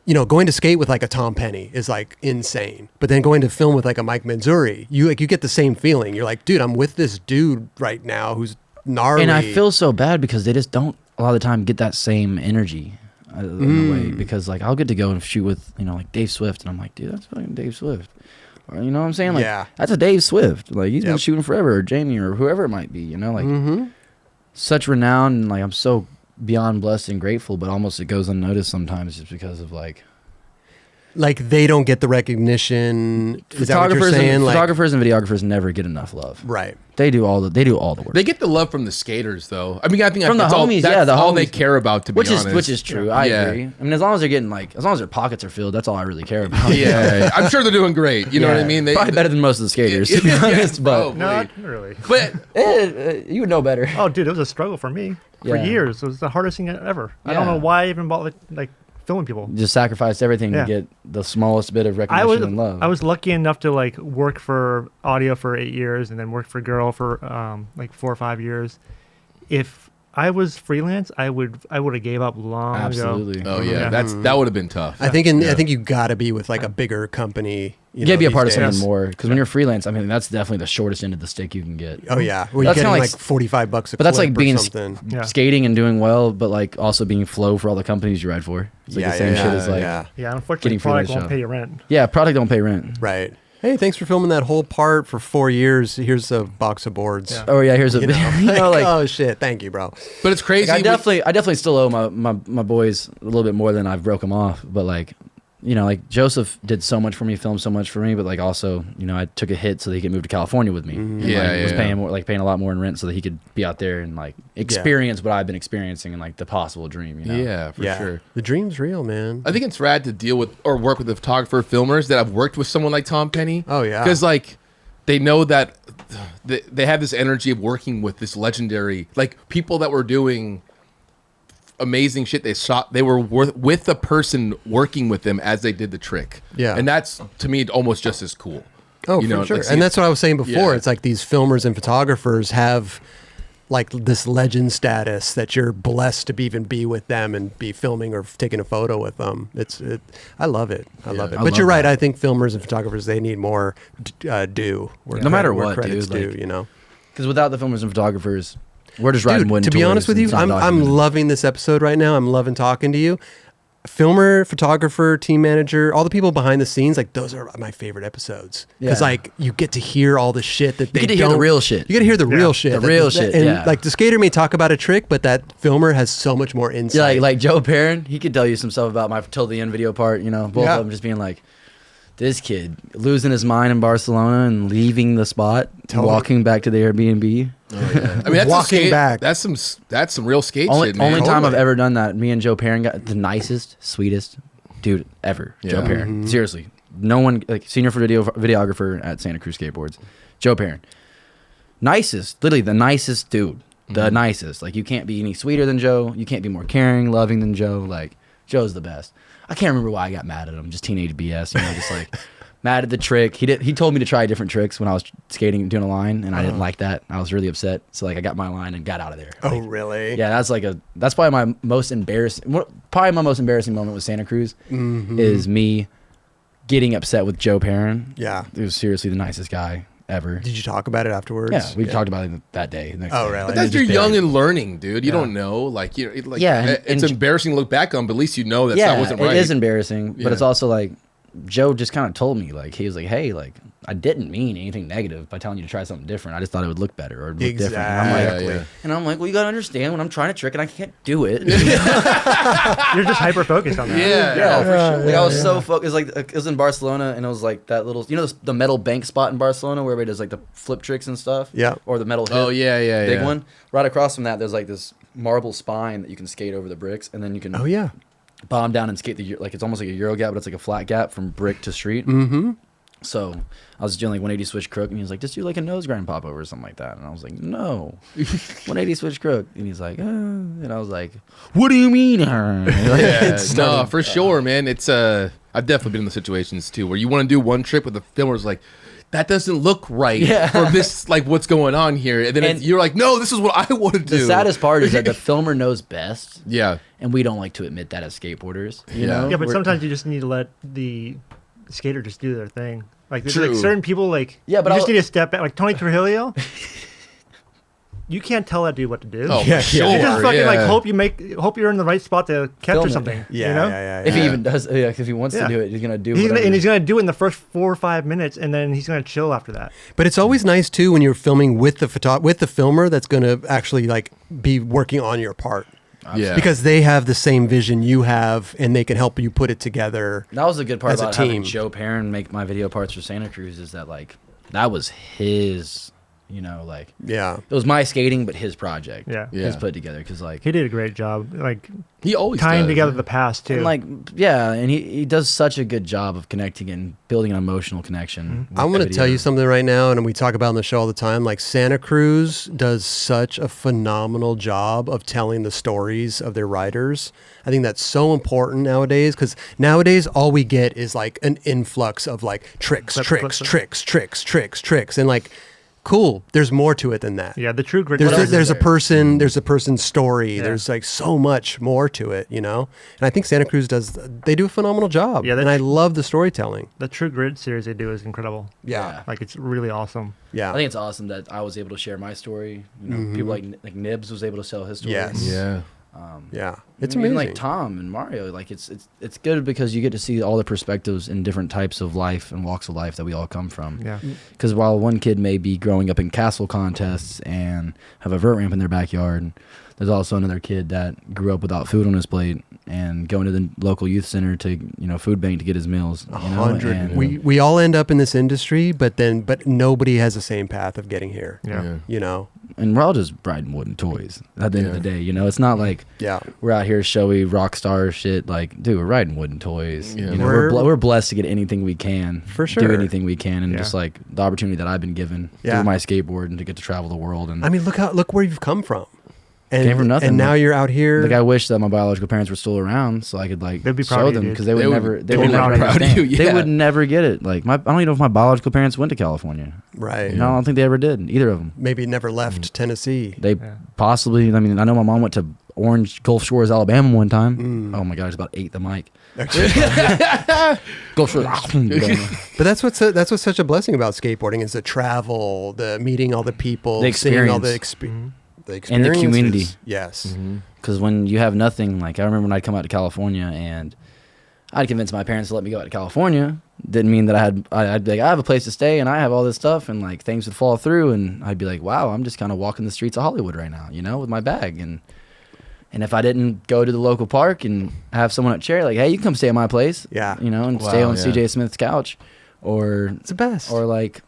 you know, going to skate with like a Tom Penny is like insane. But then going to film with like a Mike Manzuri, you get the same feeling. You're like, dude, I'm with this dude right now who's gnarly. And I feel so bad because they just don't a lot of the time get that same energy in a way. Because like I'll get to go and shoot with like Dave Swift, and I'm like, dude, that's fucking Dave Swift. Or, you know what I'm saying? Like, Yeah. that's a Dave Swift. Like he's been Yep. shooting forever, or Jamie, or whoever it might be. You know, like such renown, and like I'm so beyond blessed and grateful, but almost it goes unnoticed sometimes just because of like they don't get the recognition. Is that what you're photographers saying? and, Like, photographers and videographers never get enough love. right. They do all the work. They get the love from the skaters, though. I mean, I think From the that's all, homies, that's yeah, the all they homies. care about. To be honest, Which is true. I Yeah. agree. I mean, as long as they're getting as long as their pockets are filled, that's all I really care about. Yeah, I'm sure they're doing great. You know what I mean? Probably better than most of the skaters, to be Yeah, honest. But probably. No, not really. But you would know better. Oh, dude, it was a struggle for me for Yeah. years. It was the hardest thing ever. I don't Yeah. know why I even bought like filming people. Just sacrificed everything Yeah. to get the smallest bit of recognition and love. I was lucky enough to like work for audio for 8 years and then work for Girl for like 4 or 5 years. If I was freelance, I would have gave up long ago. Absolutely. oh yeah, Yeah. that would have been tough. I think I think you got to be with like a bigger company. You gotta be a these part of days. something more because when you're freelance, I mean, that's definitely the shortest end of the stick you can get. Oh yeah, where you're That's getting kinda like like- $45 a But that's clip like or being something. Yeah. skating and doing well, but like also being flow for all the companies you ride for. It's like the same shit as like yeah. Yeah, unfortunately, Getting product freelance won't job. pay your rent. yeah, product don't pay rent. Right. Hey, thanks for filming that whole part for 4 years. Here's a box of boards. Yeah. Oh yeah, here's a You know, like oh shit, thank you, bro. But it's crazy. I definitely still owe my boys a little bit more than I've broke them off. But like, like Joseph did so much for me, filmed so much for me. But like also, I took a hit so that he could move to California with me. And, Yeah, like, yeah, was yeah. paying more, like paying a lot more in rent so that he could be out there and like experience what I've been experiencing and like the possible dream. yeah, for yeah, sure. the dream's real, man. I think it's rad to deal with or work with the photographer filmers that have worked with someone like Tom Penny. Oh, yeah. because like they know that they have this energy of working with this legendary like people that were doing amazing shit. They were with the person working with them as they did the trick. Yeah. and that's to me almost just as cool. Oh, You for know, sure. like, see- And that's what I was saying before. Yeah. It's like these filmers and photographers have like this legend status that you're blessed to even be with them and be filming or taking a photo with them. I love it. I love it. I But you're love right. that. I think filmers and photographers, they need more due. No matter where what, credit's dude, due, Because without the filmers and photographers, we're just riding Dude, wooden to be toys honest with and you, it's not I'm documented. loving this episode right now. I'm loving talking to you. Filmer, photographer, team manager, all the people behind the scenes, like those are my favorite episodes because Yeah. like you get to hear all the shit that they get to hear the don't- real shit. You get to hear the Yeah. real shit, The real shit, and yeah. like the skater may talk about a trick, but that filmer has so much more Yeah, insight. like Joe Perrin, he could tell you some stuff about my till the end video part. Both Yeah. of them just being like, this kid losing his mind in Barcelona and leaving the spot, walking back to the Airbnb. I mean, that's Walking back. That's some real skate Only shit, man. time I've Totally. ever done that. Me and Joe Perrin got the nicest, sweetest dude ever. Joe Yeah. Perrin, seriously, no one like senior for videographer at Santa Cruz Skateboards. Joe Perrin, nicest, literally the nicest dude, the nicest. Like you can't be any sweeter than Joe. You can't be more caring, loving than Joe. Like Joe's the best. I can't remember why I got mad at him. Just teenage BS, just like mad at the trick. He told me to try different tricks when I was skating doing a line, and I didn't like that. I was really upset. So like I got my line and got out of there. oh really? Yeah, that's probably my most embarrassing. Probably my most embarrassing moment with Santa Cruz is me getting upset with Joe Perrin. Yeah. He was seriously the nicest guy ever. Did you talk about it afterwards? Yeah, we talked about it that day. the next Oh, day. really? But that's Just you're young buried. and learning, dude. You Yeah. don't know, like Yeah, it's and- embarrassing to look back on, but at least you know that Yeah, wasn't right. it is embarrassing, but Yeah. it's also like Joe just kind of told me, like, he was like, hey, like, I didn't mean anything negative by telling you to try something different. I just thought it would look better or look different. And I'm like, well, you got to understand when I'm trying to trick and I can't do it. You're just hyper focused on that. Yeah, for sure. Like, I was so focused. Like, it was in Barcelona, and it was like that little, you know, the metal bank spot in Barcelona where everybody does like the flip tricks and stuff. Yeah. Or the metal. Oh yeah, big one. Right across from that, there's like this marble spine that you can skate over the bricks, and then you can. Oh yeah. Bomb down and skate like it's almost like a Euro gap, but it's like a flat gap from brick to street. Mm-hmm. So I was doing like 180 switch crook, and he was like, just do like a nose grind pop over or something like that. And I was like, no, 180 switch crook. And he's like, and I was like, what do you mean? No, for sure, man. It's I've definitely been in the situations too where you want to do one trick, but the filmer's like, that doesn't look right for this, like what's going on here. And then you're like, no, this is what I want to do. The saddest part is that the filmer knows best. Yeah. And we don't like to admit that as skateboarders. You know? Yeah, but sometimes you just need to let the skater just do their thing. Like there's True. like certain people like but you just need to step back. Like Tony Trujillo. You can't tell that dude what to do. Oh, yeah, sure. You just fucking like hope you're in the right spot to catch Film or it. something. Yeah, you know? yeah. If he even does, if he wants to do it, he's gonna do it. And he's gonna do it in the first 4 or 5 minutes, and then he's gonna chill after that. But it's always nice too when you're filming with the filmer that's going to actually like be working on your part. Yeah. Because they have the same vision you have, and they can help you put it together. That was the good part as a about having team. Joe Perrin make my video parts for Santa Cruz is that like that was his, you know, like Yeah. it was my skating, but his project. Yeah. His put together because like He did a great job, like He always tying does. together the past too. and like and he does such a good job of connecting and building an emotional connection. with I'm going to the tell video. you something right now, and we talk about on the show all the time. Like Santa Cruz does such a phenomenal job of telling the stories of their riders. I think that's so important nowadays because nowadays all we get is like an influx of like tricks, and like, cool. There's more to it than that. yeah, the true grit. There's a person's story. Yeah. There's like so much more to it, you know? And I think Santa Cruz they do a phenomenal job. Yeah, and I love the storytelling. The True Grit series they do is incredible. Yeah. Like it's really awesome. Yeah. I think it's awesome that I was able to share my story. You know, people like Nibs was able to tell his story. Yes. Yeah. Yeah. It's even amazing. like Tom and Mario, like it's good because you get to see all the perspectives in different types of life and walks of life that we all come from. Yeah. Because while one kid may be growing up in castle contests and have a vert ramp in their backyard, there's also another kid that grew up without food on his plate and going to the local youth center to food bank to get his meals. 100. And We all end up in this industry, but nobody has the same path of getting here. Yeah. You know. and we're all just riding wooden toys at the end of the day. It's not like we're out here showy rock star shit. Like, dude, we're riding wooden toys. Yeah. We're blessed to get anything we can, For sure. do anything we can, and just like the opportunity that I've been given through my skateboard and to get to travel the world. And I mean, look where you've come from. And, came from nothing. And now you're out here. like, I wish that my biological parents were still around so I could like They'd be proud show of you, them dude. because they would never proud of understand. you, They yeah. would never get it. Like I don't even know if my biological parents went to California. Right. No, I don't think they ever did. Either of them. Maybe never left Tennessee. They possibly. I mean, I know my mom went to Orange Gulf Shores, Alabama, one time. Oh my God, I just about ate the mic. Gulf Shores. But that's what's such a blessing about skateboarding is the travel, the meeting all the people, The seeing all the experience. the And the community. experiences. Yes. Because when you have nothing, like I remember when I'd come out to California and I'd convince my parents to let me go out to California. Didn't mean that I'd be like, I have a place to stay and I have all this stuff, and like things would fall through and I'd be like, wow, I'm just kind of walking the streets of Hollywood right now, with my bag. And if I didn't go to the local park and have someone at Cherry like, hey, you can come stay at my place, and stay on CJ Smith's couch, or It's the best. or like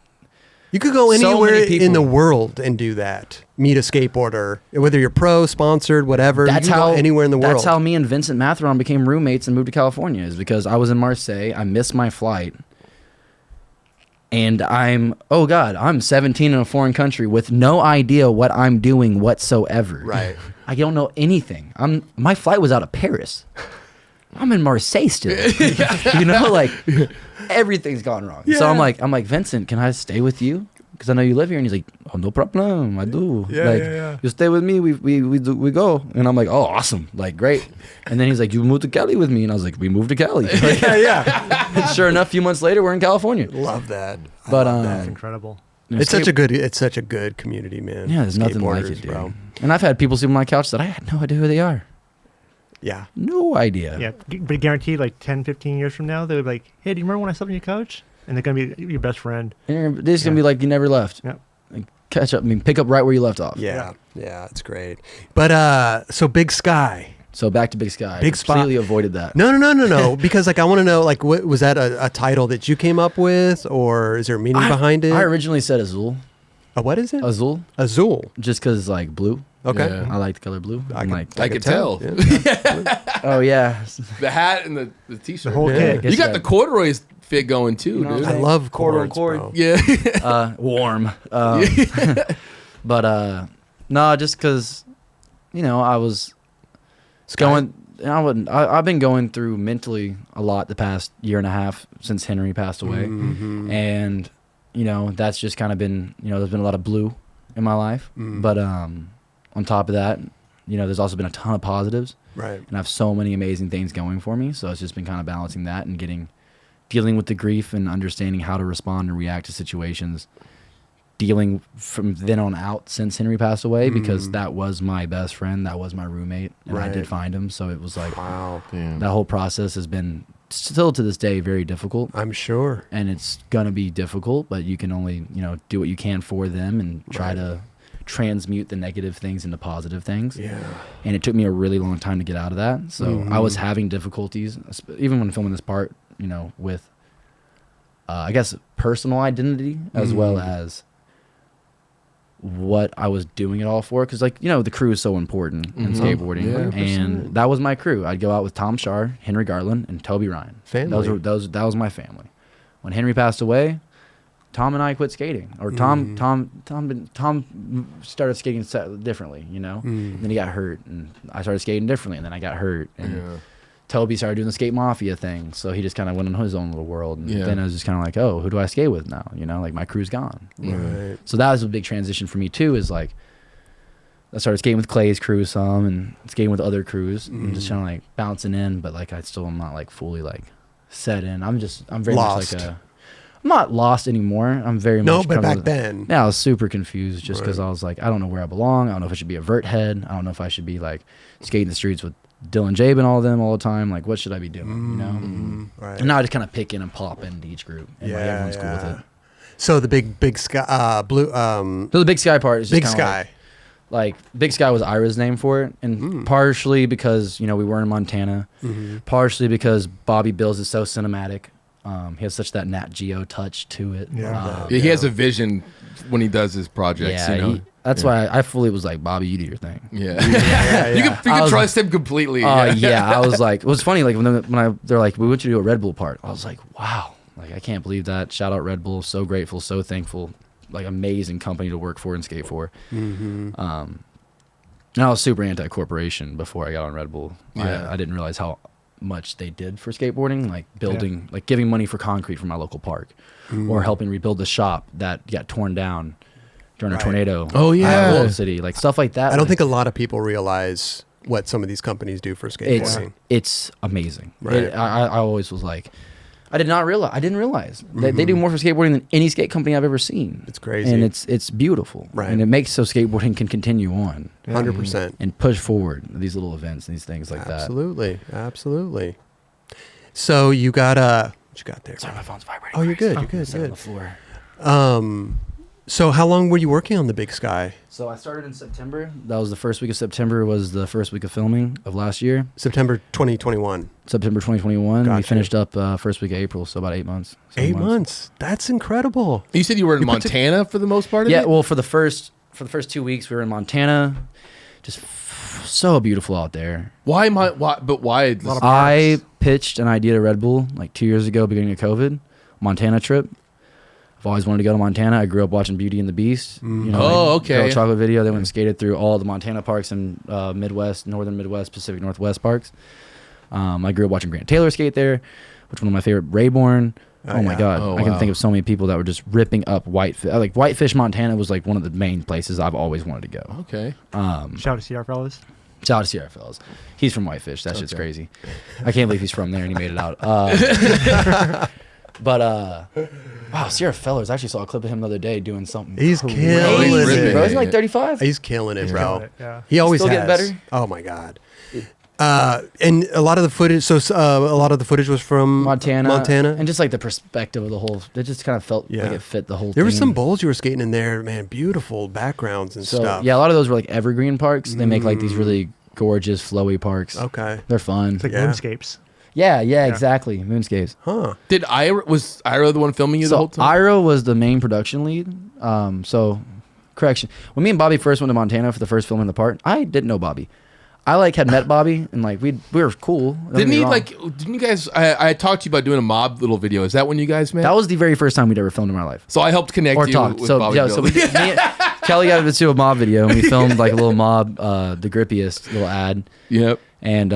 You could go So anywhere many people. in the world and do that. Meet a skateboarder, whether you're pro, sponsored, whatever. That's you can how go anywhere in the world. That's how me and Vincent Matheron became roommates and moved to California. Is because I was in Marseille. I missed my flight, and I'm 17 in a foreign country with no idea what I'm doing whatsoever. Right. I don't know anything. My flight was out of Paris. I'm in Marseille still. Everyththing's gone wrong. So I'm like, Vincent, can I stay with you? Because I know you live here. And he's like, oh, no problem. I do. You stay with me. We go. And I'm like, oh, awesome. Like, great. And then he's like, you moved to Cali with me. And I was like, we moved to Cali. And sure enough, a few months later, we're in California. Love that. But That's incredible. It's such a good community, man. Yeah, there's nothing like Skateboarders, it, dude. bro. And I've had people sleep on my couch that I had no idea who they are. Yeah. No idea. Yeah, but guaranteed, like 10, 15 years from now, they'll be like, "Hey, do you remember when I slept on your couch?" And they're gonna be your best friend. And they're just gonna be like, you never left. Yep. Like, catch up. I mean, pick up right where you left off. Yeah. Yeah. It's great. But so Big Sky. So back to Big Sky. Big Spot. Completely avoided that. No. Because like I want to know, like, what was that a title that you came up with, or is there a meaning behind it? I originally said Azul. What is it? Azul. Azul. Just because like blue. Okay. Yeah. I like the color blue. I I'm could- like, I could tell. Yeah. oh yeah. The hat and the t-shirt. The whole Yeah. kit. You got the corduroys fit going too, You know dude. what I love Cord on cords, cord. bro. Yeah. Warm. But no, just because, I was going. I've been going through mentally a lot the past year and a half since Henry passed away, and that's just kind of been there's been a lot of blue in my life, but on top of that, there's also been a ton of positives, Right. and I have so many amazing things going for me. So it's just been kind of balancing that and dealing with the grief and understanding how to respond and react to situations. Dealing from then on out since Henry passed away, because that was my best friend, that was my roommate, and I Right. did find him. So it was like Wow. that whole process has been still to this day very difficult, I'm sure. and it's gonna be difficult. But you can only do what you can for them and try to transmute the negative things into positive things. Yeah. And it took me a really long time to get out of that. So I was having difficulties, even when filming this part, with I guess personal identity as well as what I was doing it all for, because the crew is so important in skateboarding, Yeah. and that was my crew. I'd go out with Tom Shar, Henry Garland, and Toby Ryan. Family. That was my family. When Henry passed away, Tom and I quit skating, or Tom started skating differently, And then he got hurt, and I started skating differently, and then I got hurt, and Toby started doing the skate mafia thing, so he just kind of went in his own little world, and then I was just kind of like, oh, who do I skate with now? Like my crew's gone. Right. So that was a big transition for me too. Is like I started skating with Clay's crew some, and skating with other crews, and just kind of like bouncing in, but like I still am not like fully like set in. I'm very Lost. much like I'm not lost anymore. I'm very No, much. but kind back then. Yeah, I was super confused just because I was like, I don't know where I belong. I don't know if I should be a vert head. I don't know if I should be like skating the streets with Dylan Jabe and all of them all the time. Like, what should I be doing? Right. And now I just kind of pick in and pop into each group, and like everyone's cool with it. So the big sky, blue, So the Big Sky part is just Big kinda Sky. Like Big Sky was Ira's name for it, and partially because we were in Montana, partially because Bobby Bills is so cinematic. He has such that Nat Geo touch to it. Yeah. He has a vision when he does his projects. Yeah, that's why I fully was like, Bobby, you do your thing. Yeah. Yeah, You yeah. can trust him completely. Yeah, I was like, it was funny. Like they're like, we want you to do a Red Bull part. I was like, wow, like I can't believe that. Shout out Red Bull. So grateful, so thankful. Like amazing company to work for and skate for. And I was super anti-corporation before I got on Red Bull. Yeah. I didn't realize how much they did for skateboarding, like building, like giving money for concrete for my local park, or helping rebuild the shop that got torn down during a tornado. Oh, yeah. in Old City, like stuff like that. I don't think a lot of people realize what some of these companies do for skateboarding. it's amazing. Right. I always was like, I didn't realize that they do more for skateboarding than any skate company I've ever seen. It's crazy. And it's beautiful. Right. And it makes so skateboarding can continue on 100%. and push forward these little events and these things like that. Absolutely. So you got what you got there? Sorry, my phone's vibrating. Oh, you're good. You're It's good. on the floor. So how long were you working on the Big Sky? So I started in September. That was the first week of September. Was the first week of filming of last year. September 2021. September 2021. We Gotcha. finished up first week of April, so about 8 months. 8 months. That's incredible. You said you were in Montana for the most part of Yeah, it? well, for the first 2 weeks, we were in Montana. Just so beautiful out there. Why? Why? I pitched an idea to Red Bull like 2 years ago, beginning of COVID, Montana trip. I've always wanted to go to Montana. I grew up watching Beauty and the Beast. Oh, okay. Girl Chocolate video. They went and skated through all the Montana parks and Midwest, Northern Midwest, Pacific Northwest parks. I grew up watching Grant Taylor skate there, which one of my favorite, Rayborn. Oh my yeah. God. Oh, I can wow. think of so many people that were just ripping up Whitefish. Like Whitefish, Montana was like one of the main places I've always wanted to go. Okay. Shout out to Sierra fellas. Shout out to Sierra Fellas. He's from Whitefish. That shit's crazy. I can't believe he's from there and he made it out. Wow, Sierra Fellas. I actually saw a clip of him the other day doing something. He's crazy, killing it. bro. Isn't he like 35? He's killing it, bro. killing it, yeah. He always Still has. getting better? Oh my God. And a lot of the footage. So a lot of the footage was from Montana, and just like the perspective of the whole. It just kind of felt like it fit the whole. There thing. were some bowls you were skating in there, man. Beautiful backgrounds and stuff. Yeah, a lot of those were like evergreen parks. They make like these really gorgeous, flowy parks. Okay, they're fun. It's like moonscapes. Yeah, exactly. Moonscapes. Huh? Was Ira the one filming you the whole time? Ira was the main production lead. Correction. When me and Bobby first went to Montana for the first film in the part, I didn't know Bobby. I had met Bobby and we were cool. Didn't you guys? I talked to you about doing a mob little video. Is that when you guys met? That was the very first time we'd ever filmed in our life. So I helped connect or you talked. with So Bobby. yeah, so Kelly got us to a mob video and we filmed like a little mob, the grippiest little ad. Yep. And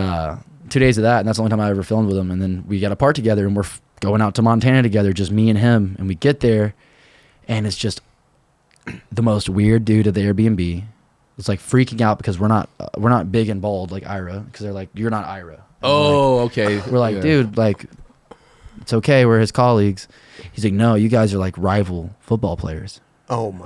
2 days of that, and that's the only time I ever filmed with him. And then we got a part together and we're going out to Montana together, just me and him. And we get there, and it's just the most weird dude at the Airbnb. It's like freaking out because we're not big and bald like Ira, because they're like, you're not Ira. And okay. We're like, dude, like, it's okay. We're his colleagues. He's like, no, you guys are like rival football players. Oh my!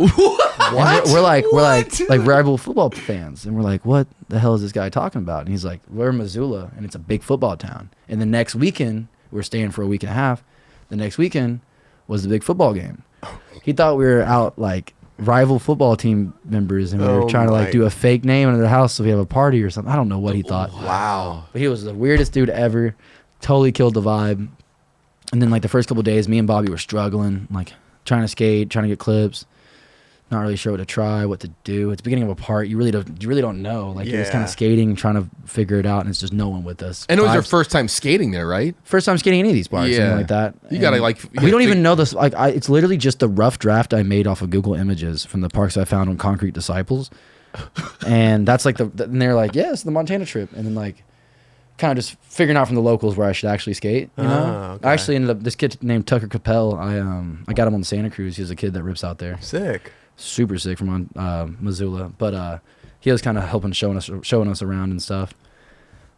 What? We're like rival football fans, and we're like, what the hell is this guy talking about? And he's like, we're in Missoula, and it's a big football town. And the next weekend, we're staying for a week and a half. The next weekend was the big football game. He thought we were out like rival football team members, and we were trying to like do a fake name under their house so we have a party or something. I don't know what he thought. Wow. But he was the weirdest dude ever. Totally killed the vibe. And then like the first couple of days, me and Bobby were struggling, like trying to skate, trying to get clips. Not really sure what to try, what to do. It's the beginning of a part. You really don't know. Like you're just kind of skating, trying to figure it out, and it's just no one with us. And it was your first time skating there, right? First time skating any of these parks, something like that. You gotta like. We don't even know this. Like, it's literally just the rough draft I made off of Google Images from the parks I found on Concrete Disciples, and that's like and they're like, yeah, it's the Montana trip, and then like, kind of just figuring out from the locals where I should actually skate. You know, okay. I actually ended up this kid named Tucker Capel. I got him on Santa Cruz. He was a kid that rips out there. Sick. Super sick from Missoula, but he was kind of helping showing us around and stuff.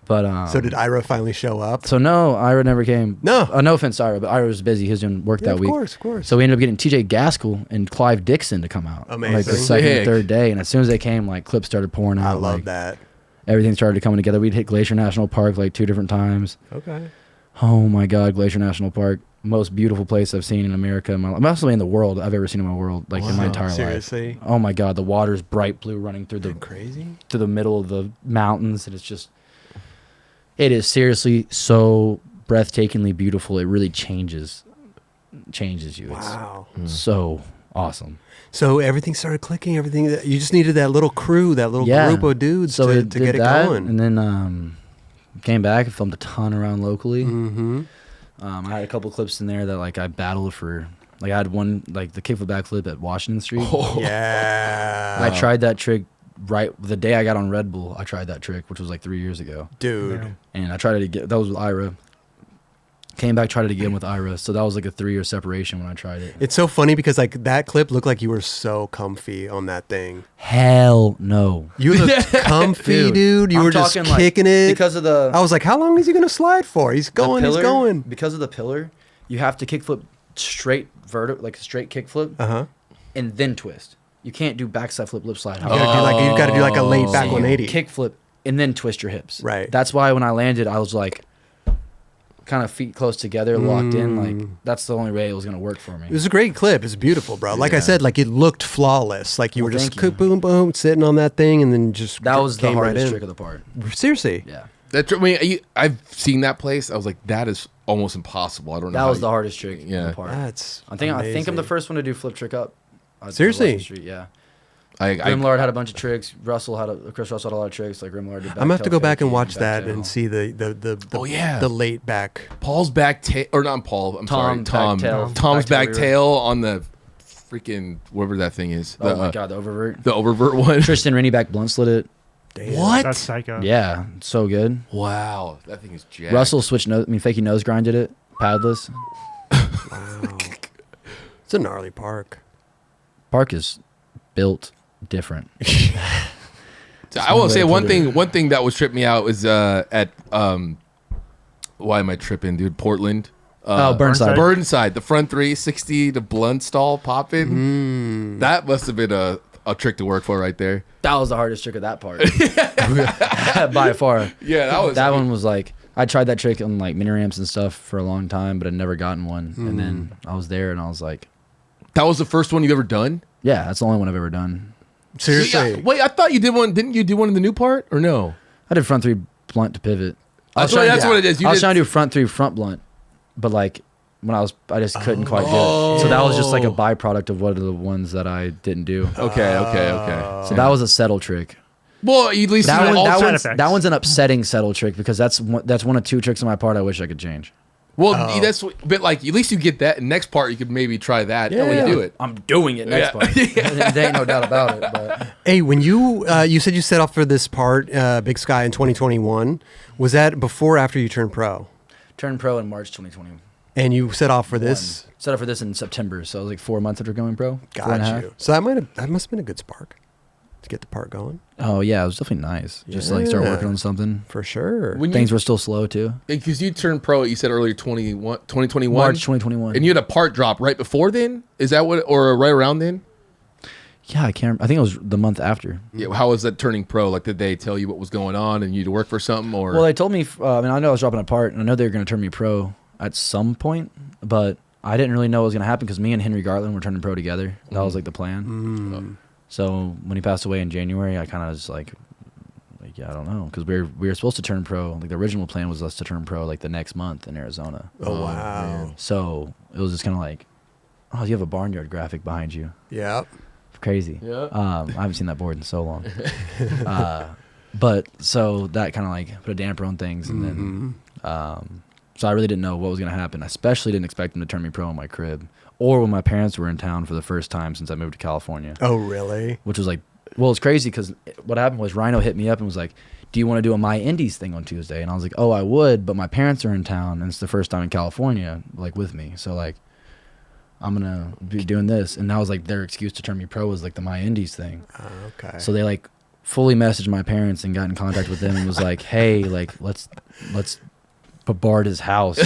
But so did Ira finally show up? So no, Ira never came. No, no offense to Ira, but Ira was busy. He was doing work that week. Of course. So we ended up getting TJ Gaskell and Clive Dixon to come out. Amazing. Like the second and third day, and as soon as they came, like clips started pouring out. I love that. Everything started coming together. We'd hit Glacier National Park like 2 different times. Okay. Oh my God, Glacier National Park. Most beautiful place I've seen in America, mostly in the world I've ever seen in my world, like in my entire Seriously? life. Oh my God, the water's bright blue running through to the middle of the mountains, and it is seriously so breathtakingly beautiful. It really changes you. Wow. It's so awesome. So everything started clicking. Everything you just needed that little crew, that little group of dudes to get it going. And then came back and filmed a ton around locally. Mm-hmm. I had a couple clips in there that like I battled for. Like I had one like the kickflip backflip at Washington Street. Oh. Yeah. I tried that trick right the day I got on Red Bull. I tried that trick, which was like 3 years ago. Dude. And I tried it again. That was with Ira. Came back, tried it again with Ira. So that was like a 3-year separation when I tried it. It's so funny because like that clip looked like you were so comfy on that thing. Hell no. You looked comfy, dude. You were just kicking it. Because of the... I was like, how long is he going to slide for? He's going, he's going. Because of the pillar, you have to kickflip straight like a straight kickflip, and then twist. You can't do backside flip, lip slide. You got to do like a late back 180. Kickflip and then twist your hips. Right. That's why when I landed, I was like, kind of feet close together, locked in. Like that's the only way it was gonna work for me. It was a great clip. It's beautiful, bro. Like I said, like it looked flawless. Like you were just boom, boom, sitting on that thing, and then just that was the hardest right trick of the part. Seriously. Yeah. That's. I mean, I've seen that place. I was like, that is almost impossible. I don't know. That was the hardest trick. Yeah. Of the part. That's. I think I'm the first one to do flip trick up. Seriously. Street, yeah. Rimlard had a bunch of tricks. Chris Russell had a lot of tricks. Like Rimlard did. I'm gonna have to go back and watch that and see the late back. Paul's back tail, or not Paul. I'm sorry, Tom. Tom's back tail on the freaking whatever that thing is. Oh my God, the oververt. The oververt one. Tristan Rennie back blunt slid it. Damn. What? That's psycho. Yeah, so good. Wow, that thing is jacked. Russell switched fakey nose grinded it, padless. Wow. It's a gnarly park. Park is built different. I will say one thing that was tripped me out was at why am I tripping, dude? Portland. Burnside. The front 360, the blunt stall popping. That must have been a a trick to work for right there. That was the hardest trick of that part. By far. Yeah, that one was like, I tried that trick on like mini ramps and stuff for a long time, but I'd never gotten one. And then I was there and I was like, that was the first one you've ever done? yeah, that's the only one I've ever done. Seriously. Yeah, wait, I thought you did one. Didn't you do one in the new part or no? I did front 3 blunt to pivot. That's what it is. I was trying to do front 3 front blunt, but like when I just couldn't quite do it. So that was just like a byproduct of one of the ones that I didn't do. Okay. So that was a settle trick. Well, at least that one's an upsetting settle trick because that's one of 2 tricks on my part I wish I could change. Well, that's but like at least you get that. Next part, you could maybe try that. Yeah, you do it. I'm doing it next part. There ain't no doubt about it. But Hey, when you said you set off for this part, Big Sky in 2021, was that before or after you turned pro? turned pro in March 2020. And you set off for this? Set up for this in September, so it was like 4 months after going pro. Got you. So that must have been a good spark to get the part going. Oh yeah, it was definitely nice. Just like start working on something. For sure. Things were still slow too. Because you turned pro, you said earlier 2021? March 2021. And you had a part drop right before then? Is that what, or right around then? Yeah, I can't. I think it was the month after. Yeah, how was that turning pro? Like, did they tell you what was going on and you had to work for something? Or Well, they told me. I know I was dropping a part, and I know they were going to turn me pro at some point, but I didn't really know what was going to happen because me and Henry Gartland were turning pro together. That was like the plan. So when he passed away in January, I kind of was like, yeah, I don't know, because we were supposed to turn pro. Like the original plan was us to turn pro like the next month in Arizona. Oh wow! Man. So it was just kind of like, oh, you have a barnyard graphic behind you. Yep. Crazy. Yeah. I haven't seen that board in so long. But so that kind of like put a damper on things, and then so I really didn't know what was going to happen. I especially didn't expect them to turn me pro in my crib or when my parents were in town for the first time since I moved to California. Oh really? Which was like, well, it's crazy because what happened was Rhino hit me up and was like, do you want to do a My Indies thing on Tuesday? And I was like, oh, I would, but my parents are in town and it's the first time in California, like with me. So like, I'm going to be doing this. And that was like their excuse to turn me pro was like the My Indies thing. Okay. So they like fully messaged my parents and got in contact with them and was like, hey, like let's bombard his house.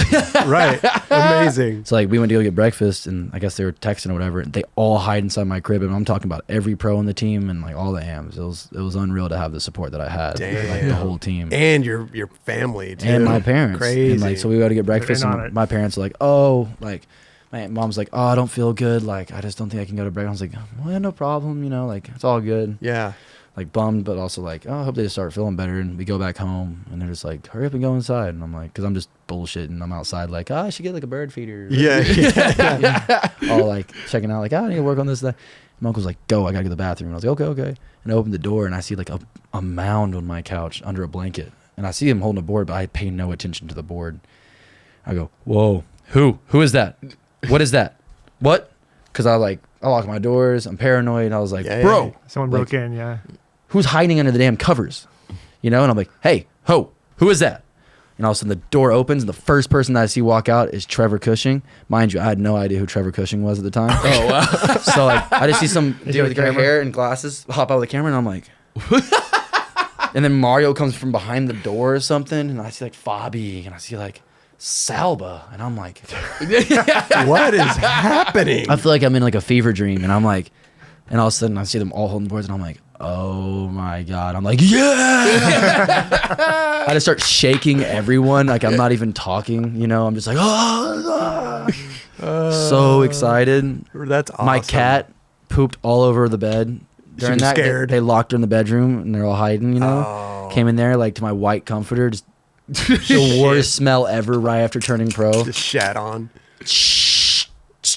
Right. Amazing. So like we went to go get breakfast and I guess they were texting or whatever. They all hide inside my crib and I'm talking about every pro on the team and like all the AMs. It was unreal to have the support that I had. Damn. Like the whole team. And your family too. And my parents. Crazy. And like so we go to get breakfast and my parents are like, oh, like my mom's like, oh, I don't feel good. Like I just don't think I can go to breakfast. I was like, well, no problem. You know, like it's all good. Yeah. Like bummed, but also like, oh, I hope they just start feeling better. And we go back home, and they're just like, hurry up and go inside. And I'm like, because I'm just bullshitting. I'm outside like, I should get like a bird feeder. Yeah. All like checking out, like, I need to work on this. That. My uncle's like, go, I gotta go to the bathroom. And I was like, okay. And I opened the door, and I see like a mound on my couch under a blanket. And I see him holding a board, but I pay no attention to the board. I go, whoa, who is that? What is that? What? Because I lock my doors. I'm paranoid. I was like, bro. Someone broke in, yeah. Who's hiding under the damn covers? You know? And I'm like, hey, who is that? And all of a sudden the door opens and the first person that I see walk out is Trevor Cushing. Mind you, I had no idea who Trevor Cushing was at the time. Oh, wow. So like, I just see some dude with gray hair and glasses hop out of the camera and I'm like, and then Mario comes from behind the door or something. And I see like Fabi and I see like Salba. And I'm like, what is happening? I feel like I'm in like a fever dream and I'm like, and all of a sudden I see them all holding boards and I'm like, oh my God. I'm like, yeah. I just start shaking everyone. Like I'm not even talking, you know, I'm just like, so excited. That's awesome. My cat pooped all over the bed. During that, scared. they locked her in the bedroom and they're all hiding, you know. Came in there like to my white comforter, just the worst smell ever right after turning pro. Just shat on.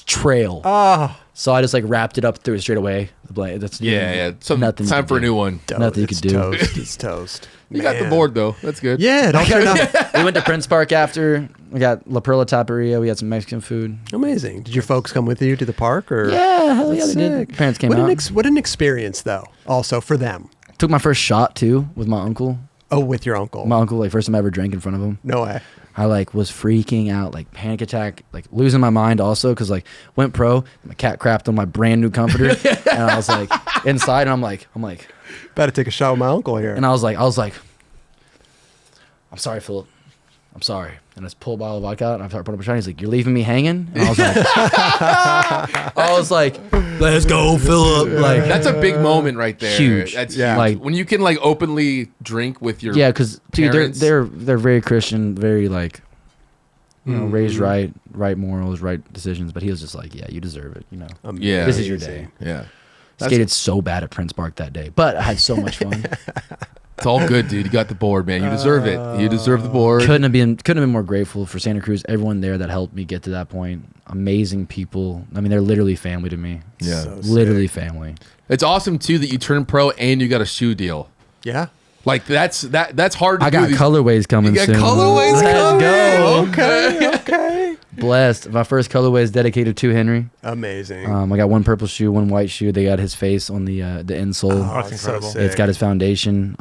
Trail. Oh. So I just like wrapped it up, threw it straight away. The blanket. That's nothing. Time for a new one. Nothing you could do. Toast. It's toast. You got the board though. That's good. Yeah, it all turned out. We went to Prince Park after. We got La Perla Taperia. We had some Mexican food. Amazing. Did your folks come with you to the park? Or Yeah, hell yeah, they sick. did. Parents came out. What an experience, though. Also for them. Took my first shot too with my uncle. Oh, with your uncle. My uncle, like first time I ever drank in front of him. No way. I like was freaking out, like panic attack, like losing my mind also because like went pro, my cat crapped on my brand new comforter, and I was like inside, and I'm like, about to take a shot with my uncle here. and I was like, I'm sorry, Philip, I'm sorry, and I pull a bottle of vodka out, and I start putting up a shot. He's like, "You're leaving me hanging?" And I was like, "Let's go, fill up." Like That's a big moment right there. Huge. That's Yeah. huge. Like- when you can like openly drink with your yeah, because dude, parents. they're very Christian, very like, you know, raised right morals, right decisions. But he was just like, "Yeah, you deserve it." You know, Yeah. this is your day. Yeah. Skated so bad at Prince Park that day, but I had so much fun. It's all good, dude. You got the board, man. You deserve it. You deserve the board. Couldn't have been more grateful for Santa Cruz. Everyone there that helped me get to that point. Amazing people. I mean, they're literally family to me. Yeah. So Literally sick. family. It's awesome too that you turned pro and you got a shoe deal. Yeah. Like that's hard to I do. got colorways coming You got soon. colorways Let's coming? go. Okay. Blessed. My first colorway is dedicated to Henry. Amazing. I got one purple shoe, one white shoe. They got his face on the insole. Oh, that's incredible. It's got his foundation.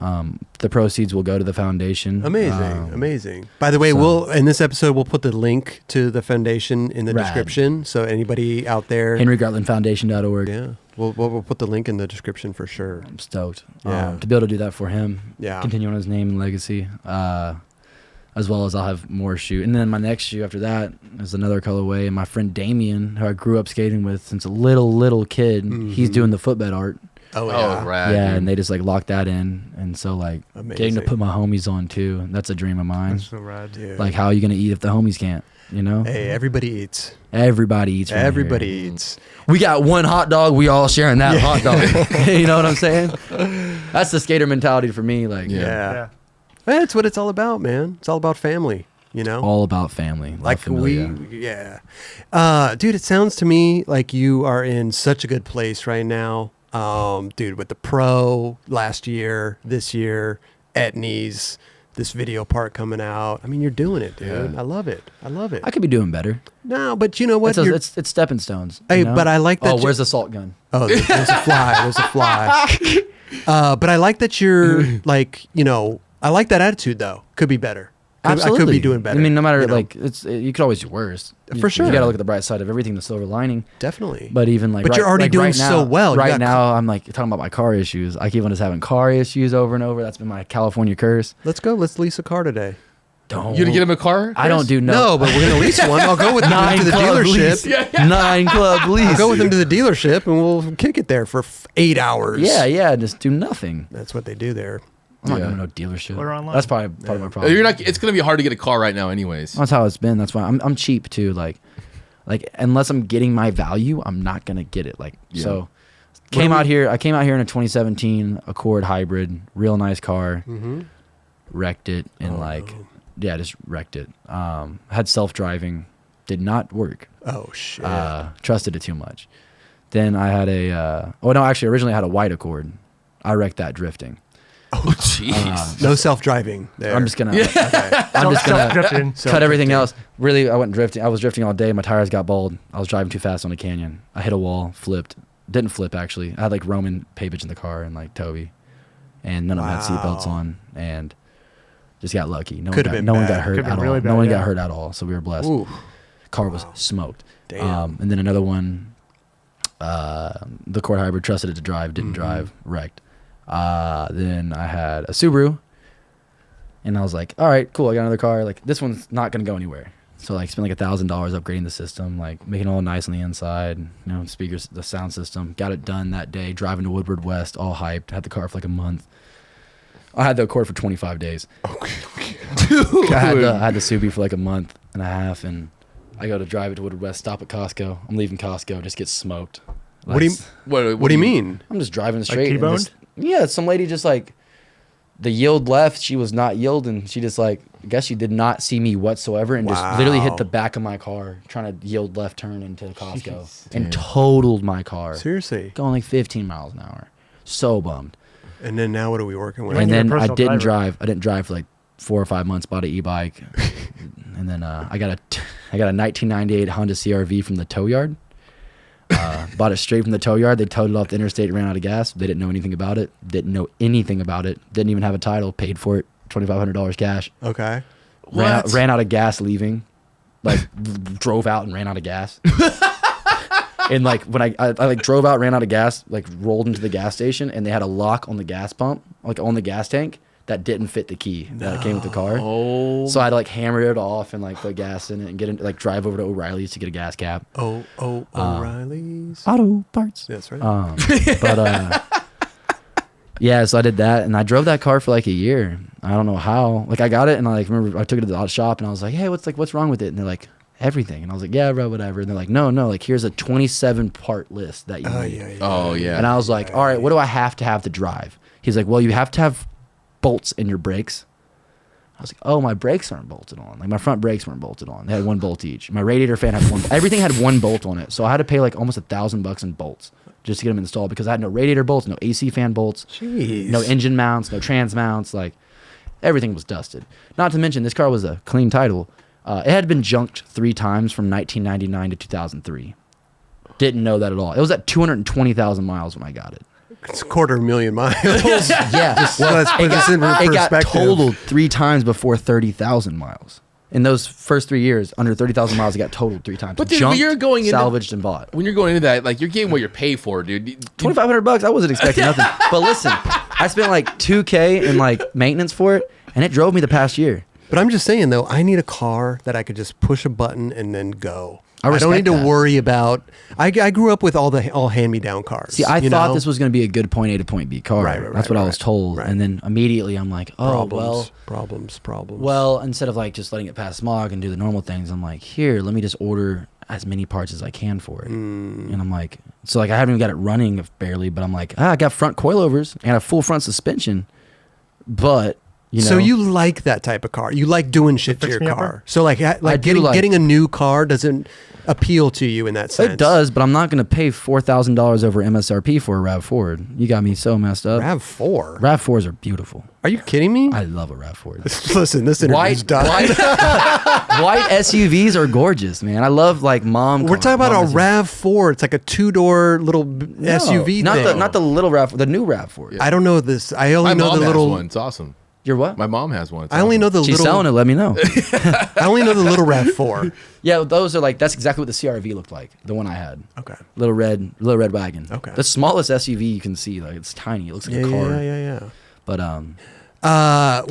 The proceeds will go to the foundation. Amazing, amazing. By the way, in this episode we'll put the link to the foundation in the Rad. description. So anybody out there, HenryGartlandFoundation.org. yeah, we'll put the link in the description for sure. I'm stoked Yeah. to be able to do that for him. Yeah. Continue on his name and legacy. As well as I'll have more shoe. And then my next shoe after that is another colorway. And my friend Damien, who I grew up skating with since a little kid, he's doing the footbed art. Oh Oh, rad. Yeah, dude. and they just like locked that in. And so like getting to Amazing. put my homies on too, that's a dream of mine. That's so rad. Dude. Like how are you gonna eat if the homies can't? You know? Hey, everybody eats. Everybody eats. around Everybody here. eats. We got one hot dog. We all sharing that hot dog. You know what I'm saying? That's the skater mentality for me. Like, Yeah. That's what it's all about, man. It's all about family. You know, all about family. Love like familia. dude, it sounds to me like you are in such a good place right now. Dude, with the pro last year, this year, Etnies, this video part coming out. I mean, you're doing it, dude. Yeah. I love it. I could be doing better. No, but you know what? It's stepping stones. Hey, you know? but I like that Oh, you- where's the salt gun? Oh, there's a fly. There's a fly. But I like that you're like, you know, I like that attitude though. Could be better. I could be doing better. I mean, no matter you know? like you could always do worse. For sure. You got to look at the bright side of everything, the silver lining. Definitely. But even like, But you're already doing right now, so well. You Right got- now, I'm like talking about my car issues. I keep on just having car issues over and over. That's been my California curse. Let's go. Let's lease a car today. Don't. You gonna get him a car? I don't do No, but we're gonna lease one. I'll go with him to the club dealership. lease. 9 club lease. I'll go with him to the dealership and we'll kick it there for 8 hours. Yeah, just do nothing. That's what they do there. I'm not Yeah. going to no dealership. Order online. That's probably part of my problem. You're not. It's gonna be hard to get a car right now, anyways. That's how it's been. That's why I'm cheap too. Like unless I'm getting my value, I'm not gonna get it. Like Yeah. so. I came out here in a 2017 Accord hybrid, real nice car. Wrecked it and just wrecked it. Had self-driving, did not work. Oh shit. Trusted it too much. Then I had originally I had a white Accord. I wrecked that drifting. Oh, jeez. No self-driving there. I'm just gonna. I'm just gonna Self-drifting. cut everything else. Really, I went drifting. I was drifting all day. My tires got bald. I was driving too fast on a canyon. I hit a wall, flipped. Didn't flip actually. I had like Roman Papage in the car and like Toby, and none of them had seatbelts on, and just got lucky. No Could've one been got, no one bad. got hurt Could've at been all. really No bad, one yeah. got hurt at all. So we were blessed. Ooh. Car was smoked. Damn. And then another one, the Cord Hybrid, trusted it to drive, didn't drive, wrecked. Then I had a Subaru, and I was like, all right, cool, I got another car. Like, this one's not going to go anywhere. So, like, spent like $1,000 upgrading the system, like, making it all nice on the inside, you know, speakers, the sound system. Got it done that day, driving to Woodward West, all hyped. Had the car for like a month. I had the Accord for 25 days. Dude. I had the Subi for like a month and a half, and I go to drive it to Woodward West, stop at Costco. I'm leaving Costco, just get smoked. What do you What do you mean? I'm just driving straight. and T-boned? just- yeah, some lady just like, the yield left. She was not yielding. She just like, I guess she did not see me whatsoever and just literally Wow. hit the back of my car trying to yield left turn into Costco and totaled my car. Seriously. Going like 15 miles an hour. So bummed. And then now what are we working with? When And you're a then I personal didn't driver. drive. I didn't drive for like 4 or 5 months. Bought an e-bike, and then I got a 1998 Honda CRV from the tow yard. Bought it straight from the tow yard. They towed it off the interstate, ran out of gas. They didn't know anything about it. Didn't know anything about it. Didn't even have a title. Paid for it. $2,500 cash. Okay. Ran out of gas leaving. Like drove out and ran out of gas. And like when I like drove out, ran out of gas, like rolled into the gas station, and they had a lock on the gas pump, like on the gas tank, that didn't fit the key that came with the car. Oh. So I had to like hammer it off and like put gas in it and get it, like drive over to O'Reilly's to get a gas cap. O'Reilly's. Auto parts. That's right. Yeah, so I did that, and I drove that car for like a year. I don't know how. Like I got it, and I like remember I took it to the auto shop, and I was like, "Hey, what's wrong with it?" And they're like, "Everything." And I was like, "Yeah, bro, whatever." And they're like, "No, like here's a 27 part list that you need." Oh yeah. And I was like, "All right, what do I have to drive?" He's like, "Well, you have to have bolts in your brakes." I was like, "Oh, my brakes aren't bolted on. Like my front brakes weren't bolted on. They had one bolt each. My radiator fan had one. Everything had one bolt on it. So I had to pay like almost $1,000 in bolts just to get them installed because I had no radiator bolts, no AC fan bolts, Jeez. no engine mounts, no trans mounts. Like everything was dusted. Not to mention this car was a clean title. It had been junked 3 times from 1999 to 2003. Didn't know that at all. It was at 220,000 miles when I got it. It's 250,000 miles. Yeah, Well, let's put this in it got perspective. totaled 3 times before 30,000 miles. In those first 3 years, under 30,000 miles, it got totaled 3 times. But dude, Junked, when you're going into, salvaged, and bought. when you're going into that, like you're getting what you're paid for, dude. $2,500. I wasn't expecting nothing. But listen, I spent like $2,000 in like maintenance for it, and it drove me the past year. But I'm just saying though, I need a car that I could just push a button and then go. I don't respect need to that. worry about. I grew up with all hand-me-down cars. See, I you thought know? this was going to be a good point A to point B car. Right, That's what I was told. right. And then immediately I'm like, oh, problems. well, instead of like just letting it pass smog and do the normal things, I'm like, here, let me just order as many parts as I can for it. And I'm like, so like I haven't even got it running barely, but I'm like, I got front coilovers and a full front suspension, but you know. So you like that type of car? You like doing shit to your fix-me-upper? car? So like getting a new car doesn't appeal to you in that sense? It does, but I'm not going to pay $4,000 over MSRP for a RAV4. You got me so messed up. RAV4. RAV4s are beautiful. Are you kidding me? I love a RAV4. Listen, this interview's done. White SUVs are gorgeous, man. I love like mom. We're talking about a RAV4. It's like a 2-door little No, SUV not thing. the little RAV4, the new RAV4. I don't know this. I only My know mom the has little. one. It's awesome. You're what? My mom has one. It's I only awesome. know the She's little. selling it. Let me know. I only know the little RAV4. Yeah, those are like that's exactly what the CRV looked like. The one I had. Okay. Little red wagon. Okay. The smallest SUV you can see. Like it's tiny. It looks like a car. Yeah. But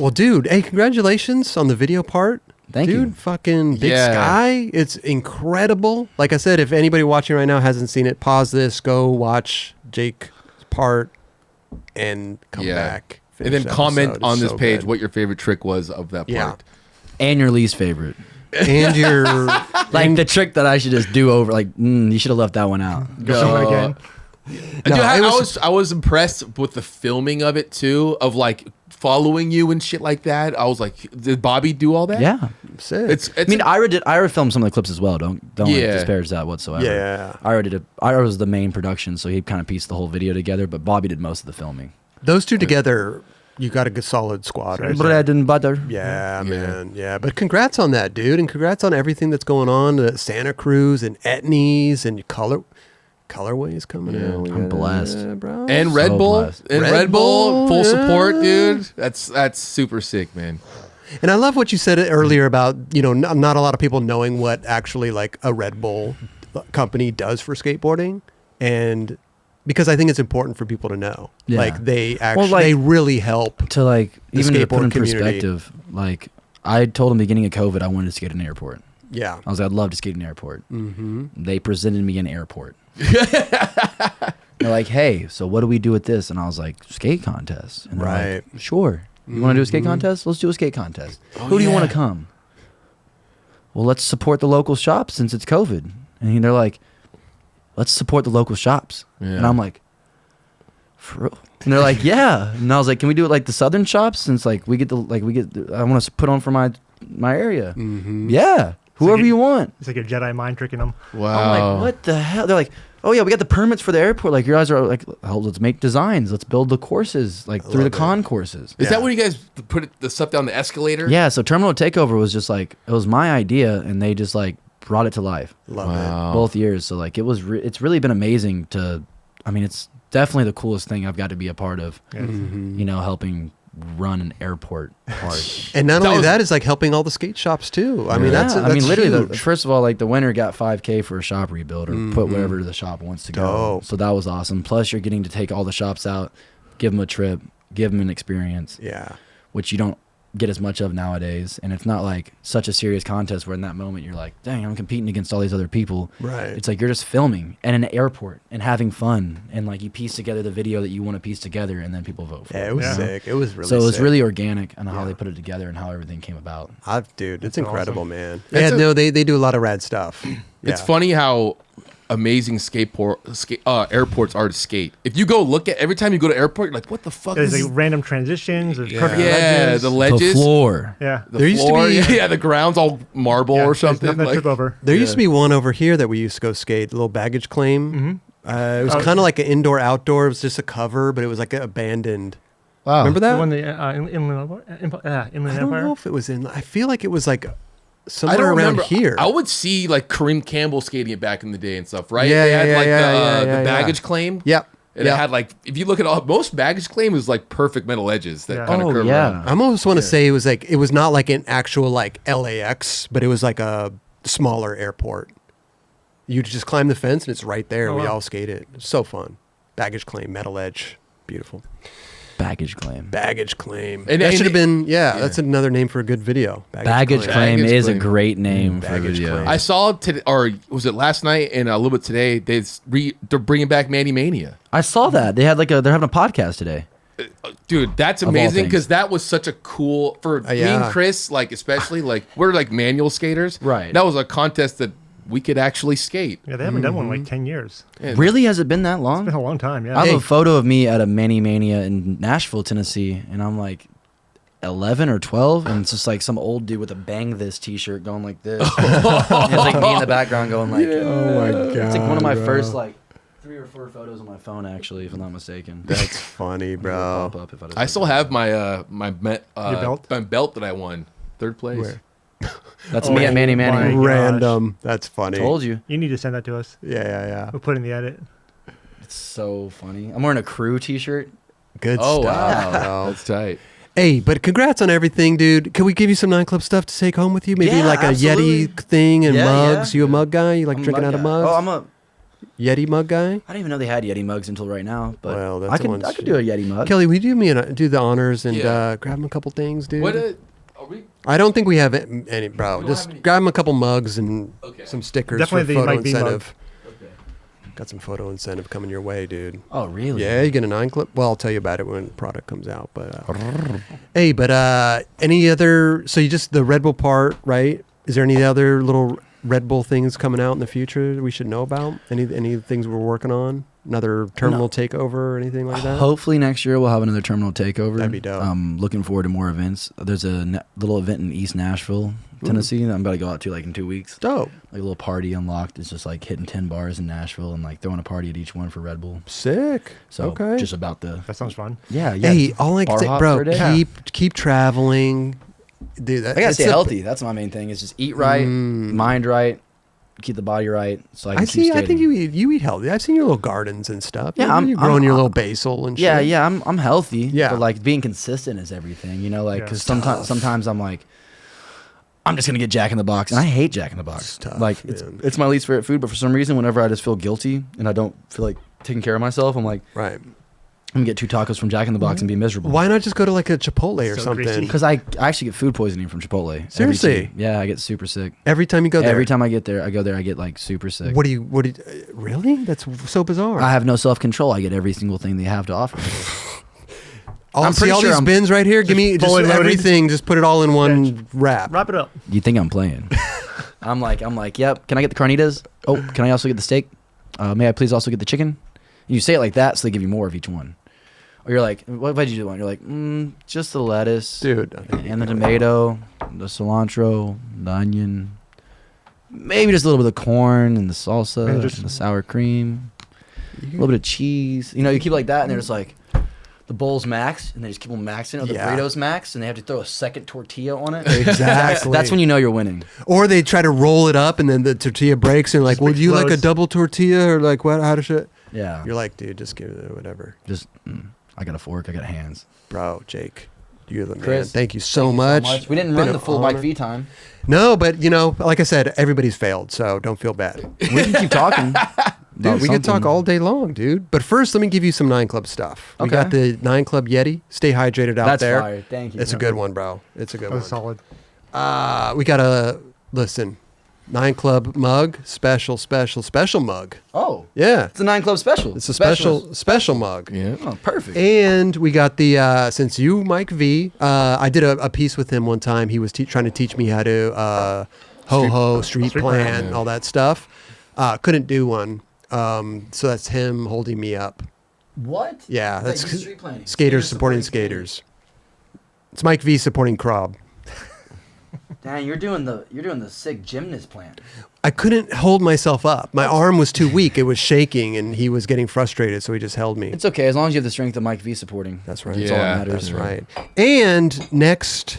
Well, dude, hey, congratulations on the video part. Thank dude, you. fucking Big Yeah. Sky. It's incredible. Like I said, if anybody watching right now hasn't seen it, pause this, go watch Jake's part, and come back. And then finish the comment episode. on It's this so page good. what your favorite trick was of that Yeah. part. and your least favorite. And your Like the trick that I should just do over. Like you should have left that one out. Go through it again. No, Dude, I was impressed with the filming of it too, of like following you and shit like that. I was like, did Bobby do all that? Yeah. sick. It's I mean, Ira filmed some of the clips as well. Don't like, Yeah. disparage that whatsoever. Yeah. Ira was the main production, so he kind of pieced the whole video together. But Bobby did most of the filming. Those two together, you got a good solid squad right there. Bread and butter. Yeah, man. Yeah. But congrats on that, dude. And congrats on everything that's going on. Santa Cruz and Etnies and Colorways coming out. I'm blessed. Yeah, bro. and Red So Bull blessed. and Red Red Bull Bull, full support, yeah. dude. That's super sick, man. And I love what you said earlier about, not a lot of people knowing what actually like a Red Bull company does for skateboarding. And because I think it's important for people to know. Yeah. Like they actually, like- they really help. To like The even to put skateboard in community. perspective, like I told him beginning of COVID, I wanted to skate in an airport. Yeah. I was like, I'd love to skate in an airport. Mm-hmm. They presented me an airport. They're like, hey, so what do we do with this? And I was like, skate contest. And they're Right. like, sure. You want to do a skate contest? Let's do a skate contest. Who do you want to come? Well, let's support the local shops since it's COVID. And they're like, let's support the local shops. Yeah. And I'm like, for real? And they're like, yeah. And I was like, can we do it like the southern shops since like I want to put on for my area. Yeah. Whoever you want. It's like a Jedi mind tricking them. Wow. I'm like, what the hell? They're like, oh yeah, we got the permits for the airport. Like, you guys are like, oh, let's make designs. Let's build the courses, like through the love it. concourses. Is Yeah. that when you guys put the stuff down the escalator? Yeah. So Terminal Takeover was just like, it was my idea, and they just like brought it to life Love Wow. both years. So like, it's really been amazing to. I mean, it's definitely the coolest thing I've got to be a part of. Helping run an airport part. it. And not That only was- that is like helping all the skate shops too. I mean, that's literally, huge. first of all, like the winner got $5,000 for a shop rebuild or put whatever the shop wants to go. Dope. So that was awesome. Plus, you're getting to take all the shops out, give them a trip, give them an experience. Yeah. which you don't get as much of nowadays. And it's not like such a serious contest where in that moment you're like, dang, I'm competing against all these other people. Right. It's like you're just filming and in an airport and having fun, and like you piece together the video that you want to piece together, and then people vote for it. Yeah, it was Yeah. sick. It was really So it was sick. really organic on how Yeah. they put it together and how everything came about. Dude, it's That's incredible, awesome. man. It's Yeah, no, they do a lot of rad stuff. It's Yeah. funny how amazing airports are to skate. If you go look at every time you go to airport, you're like, what the fuck There's is like random transitions, there's perfect yeah, ledges. the ledges, The floor. Yeah. the There used to floor, be- yeah, the ground's all marble Yeah, or there's something. nothing to Like, trip over. There used to be one over here that we used to go skate, a little baggage claim. It was Oh. kind of like an indoor-outdoor. It was just a cover, but it was like abandoned. Wow. Remember that? The one the Inland I don't Empire. know if it was in. I feel like it was like I somewhere don't around remember. here. I would see like Kareem Campbell skating it back in the day and stuff, right? Yeah, they yeah, had yeah, like yeah, the yeah, baggage claim. Yep. And it had like, if you look at all, most baggage claim is like perfect metal edges that Yeah. kind of Oh, curve yeah. around. I almost want to say it was like it was not like an actual like LAX, but it was like a smaller airport. You just climb the fence and it's right there. Oh, We wow. all skate it. It's so fun. Baggage claim, metal edge, beautiful. Baggage claim. Baggage claim. And- that and should have it- been yeah. That's another name for a good video. Baggage claim Baggage is claim. a great name for a Baggage video. claim. I saw today, or was it last night and a little bit today, they're bringing back Manny Mania. I saw that. They had they're having a podcast today. Dude, that's Of all amazing things. because that was such a cool, for me yeah. and Chris, like especially, like we're like manual skaters. Right. That was a contest that we could actually skate. Yeah, they haven't done one in like 10 years. And Really? Has it been that It's long? been a long time, yeah. I have Hey. a photo of me at a Manny Mania in Nashville, Tennessee, and I'm like 11 or 12, and it's just like some old dude with a Bang This t-shirt going like this. And it's like me in the background going like, Oh my god. it's like one of my first like 3 or 4 photos on my phone, actually, if I'm not mistaken. That's funny, It'll bro. pop up if I still have my belt? my belt that I won 3rd place. Where? That's Oh me at Manny my Manny. gosh. Random. That's funny. Told you. You need to send that to us. Yeah, yeah, We'll put in the edit. It's so funny. I'm wearing a crew t-shirt. yeah. Good Oh stuff, wow, bro. that's tight. Hey, but congrats on everything, dude. Can we give you some nightclub stuff to take home with you? Maybe Yeah, like a absolutely. Yeti thing and Yeah, mugs. yeah. You a mug guy? You like I'm a drinking mug out of guy. mugs? Oh, I'm a. Yeti mug guy? I didn't even know they had Yeti mugs until right now. But Well, that's I the could ones- I could do a Yeti mug. Kelly, will you do the honors and Yeah. grab him a couple things, dude? What are we? I don't think we have any, bro. We don't Just have any. grab him a couple mugs and Okay. some stickers Definitely for the photo Mike V mug. incentive. Okay. Got some photo incentive coming your way, dude. Oh, really? Yeah, you get a 9 clip. Well, I'll tell you about it when the product comes out. But hey, but any other? So you just the Red Bull part, right? Is there any other little Red Bull things coming out in the future we should know about? Any things we're working on? Another terminal takeover or anything like that? Hopefully next year we'll have another terminal takeover. That'd be dope. I'm looking forward to more events. There's a little event in East Nashville, Tennessee, that I'm about to go out to like in 2 weeks. Dope. Like a little party unlocked. It's just like hitting 10 bars in Nashville and like throwing a party at each one for Red Bull. Sick. So okay. just about the That sounds fun. yeah. Hey, all I can bar say, hop bro, for a day. keep traveling, dude. I gotta stay healthy. That's my main thing. Is just eat right, mind right, keep the body right, so I can I keep see. skating. I think you eat healthy. I've seen your little gardens and stuff. Yeah, you're growing your little basil and shit. Yeah, I'm healthy. Yeah. but like being consistent is everything. You know, like Yeah. because sometimes I'm like, I'm just gonna get Jack in the Box, and I hate Jack in the Box. It's tough, like man. it's my least favorite food, but for some reason, whenever I just feel guilty and I don't feel like taking care of myself, I'm like, Right. I'm gonna get 2 tacos from Jack in the Box and be miserable. Why not just go to like a Chipotle or So something? greasy. Because I actually get food poisoning from Chipotle. every Seriously? time. Yeah, I get super sick. Every time you go there. Every time I go there, I get like super sick. What do you? Really? That's so bizarre. I have no self control. I get every single thing they have to offer. I'll I'm see pretty all sure these I'm- bins right here. Give me just fully loaded. everything. Just put it all in one wrap. Wrap it up. You think I'm playing? I'm like, yep. Can I get the carnitas? Oh, can I also get the steak? May I please also get the chicken? And you say it like that, so they give you more of each one. Or you're like, what veggie do you want? You're like, just the lettuce, Dude, I think and the tomato, the cilantro, the onion, maybe just a little bit of corn and the salsa, And and just- the sour cream, a little bit of cheese. You know, you keep it like that, and they're just like, the bowl's maxed, and they just keep them maxing, or the Yeah. burrito's maxed, and they have to throw a second tortilla on it. Exactly. That's when you know you're winning. Or they try to roll it up and then the tortilla breaks and like, Just well, do you like a explodes. double tortilla or like what? How does it? Yeah. You're like, dude, just give it whatever, Just, I got a fork, I got hands. bro. Jake, you're the man. Chris, Thank you so Thank you much. We didn't Been run an the full Mike honor. V time. No, but you know, like I said, everybody's failed, so don't feel bad. We can keep talking. Dude, we could talk all day long, dude. But first, let me give you some 9 Club stuff. We Okay. got the 9 Club Yeti. Stay hydrated out That's there. fire. Thank you. It's a good one, bro. It's a good That one. was solid. We got a, listen, 9 Club mug. Special mug. Oh, Yeah. it's a 9 Club special. It's a special mug. Yeah. Oh, perfect. And we got the, since you, Mike V, I did a piece with him one time. He was trying to teach me how to street plan, plan. all that stuff. Couldn't do one. So that's him holding me up. What? Yeah, Is that's that you street planning? skaters supporting skaters. It's Mike V supporting Krob. Dang, you're doing the sick gymnast plan. I couldn't hold myself up. My arm was too weak. It was shaking, and he was getting frustrated, so he just held me. It's okay as long as you have the strength of Mike V supporting. That's right. That's all Yeah, that matters. That's right. And next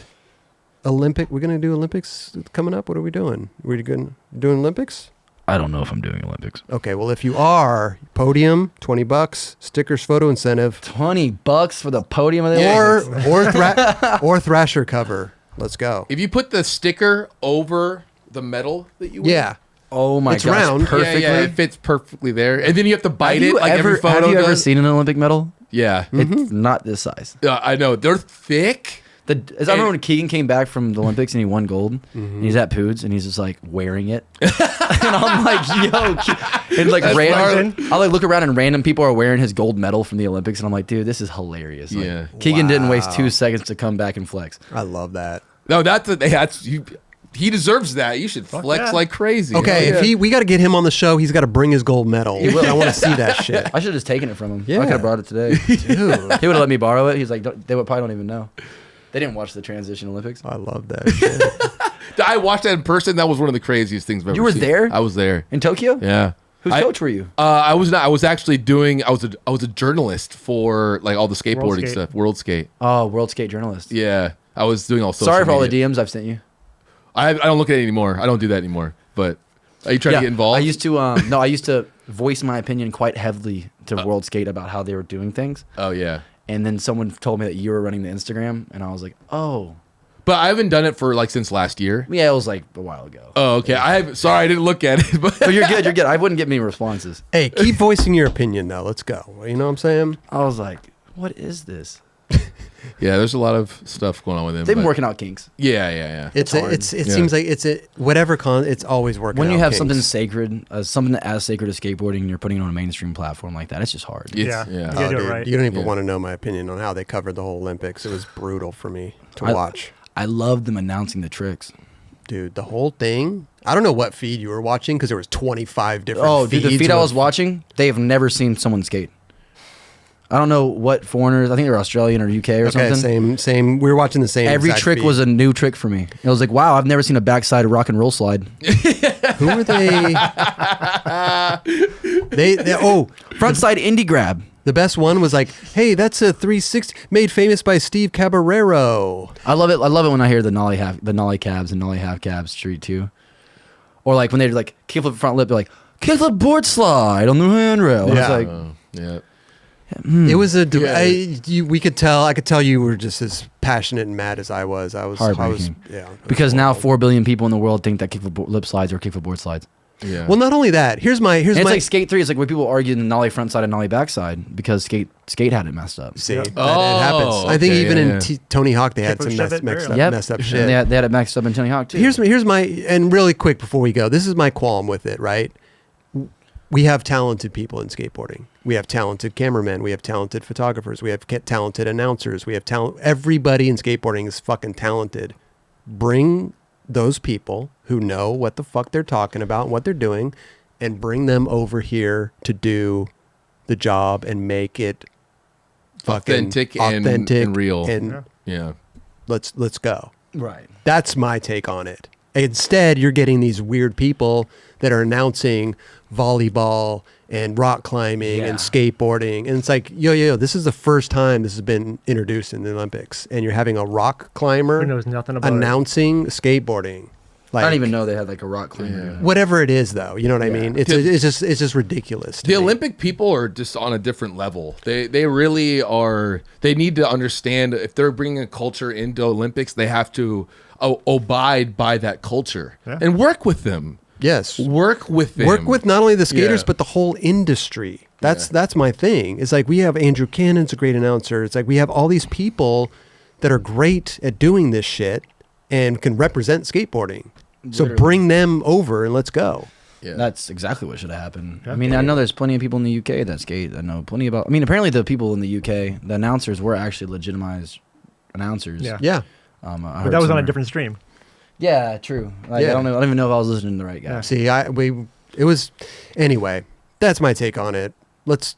Olympic, we're gonna do Olympics coming up. What are we doing? We're doing Olympics? I don't know if I'm doing Olympics. Okay. Well, if you are, podium, $20, stickers, photo incentive, $20 for the podium of the Yeah. or Thrasher cover. Let's go. If you put the sticker over the medal that you win, Yeah. Oh my It's gosh, round. perfectly. Yeah, it fits perfectly there. And then you have to bite it like every photo Have you ever does. seen an Olympic medal? Yeah. It's not this size. I know. They're thick. I remember when Keegan came back from the Olympics and he won gold. And he's at Poods and he's just like wearing it, and I'm like, yo, and like I like look around and random people are wearing his gold medal from the Olympics, and I'm like, dude, this is hilarious. Like, Yeah. Keegan didn't waste Wow. 2 seconds to come back and flex. I love that. No, he deserves that. You should flex yeah. like crazy. Okay, Oh, yeah. we got to get him on the show. He's got to bring his gold medal. I want to see that shit. I should have just taken it from him. Yeah. I could have brought it today. Dude, He would have let me borrow it. He's like, they would probably don't even know. They didn't watch the transition Olympics. I love that shit. I watched that in person. That was one of the craziest things I've ever You were seen. there? I was there. In Tokyo? Yeah. Whose coach were you? I was not. I was actually doing. I was a journalist for like all the skateboarding Skate. stuff. World Skate. Oh, World Skate Journalist. Yeah, I was doing all. Social Sorry for all the media. DMs I've sent you. I don't look at it anymore. I don't do that anymore. But are you trying to get involved? I used to I used to voice my opinion quite heavily to World Skate about how they were doing things. Oh yeah. And then someone told me that you were running the Instagram, and I was like, oh. But I haven't done it for like since last year. Yeah, it was like a while ago. Oh, okay. Sorry, I didn't look at it. But But you're good, you're good. I wouldn't get many responses. Hey, keep voicing your opinion though. Let's go. You know what I'm saying? I was like, what is this? yeah, there's a lot of stuff going on with him. They've been but- working out kinks. Yeah. It hard. seems like it's always working. When you out have kinks. something sacred, something as sacred as skateboarding, and you're putting it on a mainstream platform like that, it's just hard. It's- Yeah. yeah. You gotta do it Dude, right. you don't even Yeah. want to know my opinion on how they covered the whole Olympics. It was brutal for me to I- watch. I love them announcing the tricks. Dude, the whole thing. I don't know what feed you were watching because there was 25 different Oh, dude, the feeds feed I with- was watching, they have never seen someone skate. I don't know what foreigners. I think they're Australian or UK or Okay, something. same. We were watching the same. Every exact trick feed. was a new trick for me. It was like, wow, I've never seen a backside rock and roll slide. Who were they? Oh, Frontside indie grab. the best one was like, hey, that's a 360 made famous by Steve Caballero. I love it. I love it when I hear the nollie cabs and nollie half cabs street too, or like when they're like kickflip front lip, they're like kickflip board slide on the handrail. Yeah. It's like, Oh, yeah. It was a. Yeah. We could tell. I could tell you were just as passionate and mad as I was. I was. Heartbreaking. Yeah. it was because now horrible. 4 billion people in the world think that kickflip lip slides or kickflip board slides. Yeah. Well, not only that. Here's my. And it's like skate 3. It's like when people argue the nollie front side and nollie backside because skate had it messed up. See, Yeah. it happens. I think okay, even yeah, in yeah. Tony Hawk they had Kickflip some shove it, messed yeah. up And shit. they had it messed up in Tony Hawk too. Here's my and really quick before we go. This is my qualm with it. Right. We have talented people in skateboarding. We have talented cameramen. We have talented photographers. We have talented announcers. We have talent. Everybody in skateboarding is fucking talented. Bring those people who know what the fuck they're talking about and what they're doing, and bring them over here to do the job and make it fucking Authentic and real. And Yeah. Yeah. let's go. right. That's my take on it. Instead, you're getting these weird people that are announcing volleyball and rock climbing Yeah. and skateboarding. And it's like, yo, this is the first time this has been introduced in the Olympics. And you're having a rock climber Who knows nothing about it. announcing skateboarding. Like, I don't even know they had like a rock climber. whatever it is, though. You know what I mean? It's just ridiculous. to The me. Olympic people are just on a different level. They really are. They need to understand if they're bringing a culture into Olympics, they have to abide by that culture Yeah. and work with them. Yes. Work with them. Work with not only the skaters Yeah. but the whole industry. That's my thing. It's like we have Andrew Cannon's a great announcer. It's like we have all these people that are great at doing this shit and can represent skateboarding. So Literally. bring them over and let's go. Yeah. That's exactly what should have happened. Yeah. I mean, I know there's plenty of people in the UK that skate. I know plenty about. I mean, apparently the people in the UK, the announcers were actually legitimized announcers. Yeah. Yeah. I But heard that was on a somewhere. different stream. Yeah, true. Like, Yeah. I don't know. I don't even know if I was listening to the right guy. Yeah. See, it was anyway. That's my take on it. Let's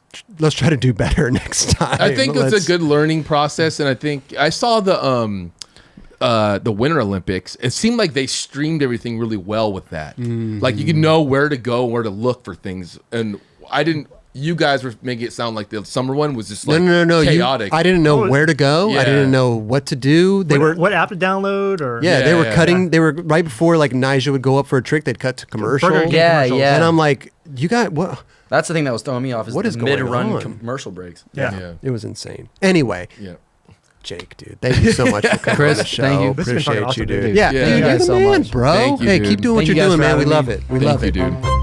try to do better next time. I think it's a good learning process, and I think I saw the Winter Olympics. It seemed like they streamed everything really well with that. Like you could know where to go, where to look for things, and I didn't. You guys were making it sound like the summer one was just like no. chaotic. I didn't know Oh, where to go. I yeah. didn't know what to do. They were What app to download or yeah, they were Yeah. cutting. They were right before like Nigel would go up for a trick. They'd cut to commercial. Burger King Yeah, commercials. yeah. And I'm like, you got what? That's the thing that was throwing me off. Is What the is going mid-run on? commercial breaks. Yeah. yeah, It was insane. Anyway, yeah. Jake, dude, thank you so much for coming Chris, on the show. thank you. This has been fucking Appreciate you, awesome, dude. dude. Yeah, Yeah. dude, Thank you you're guys the so man, much. bro. Thank you, Hey, dude. keep doing what Thank you're you guys doing, for man. We having love me. it. We Thank love you, it. dude.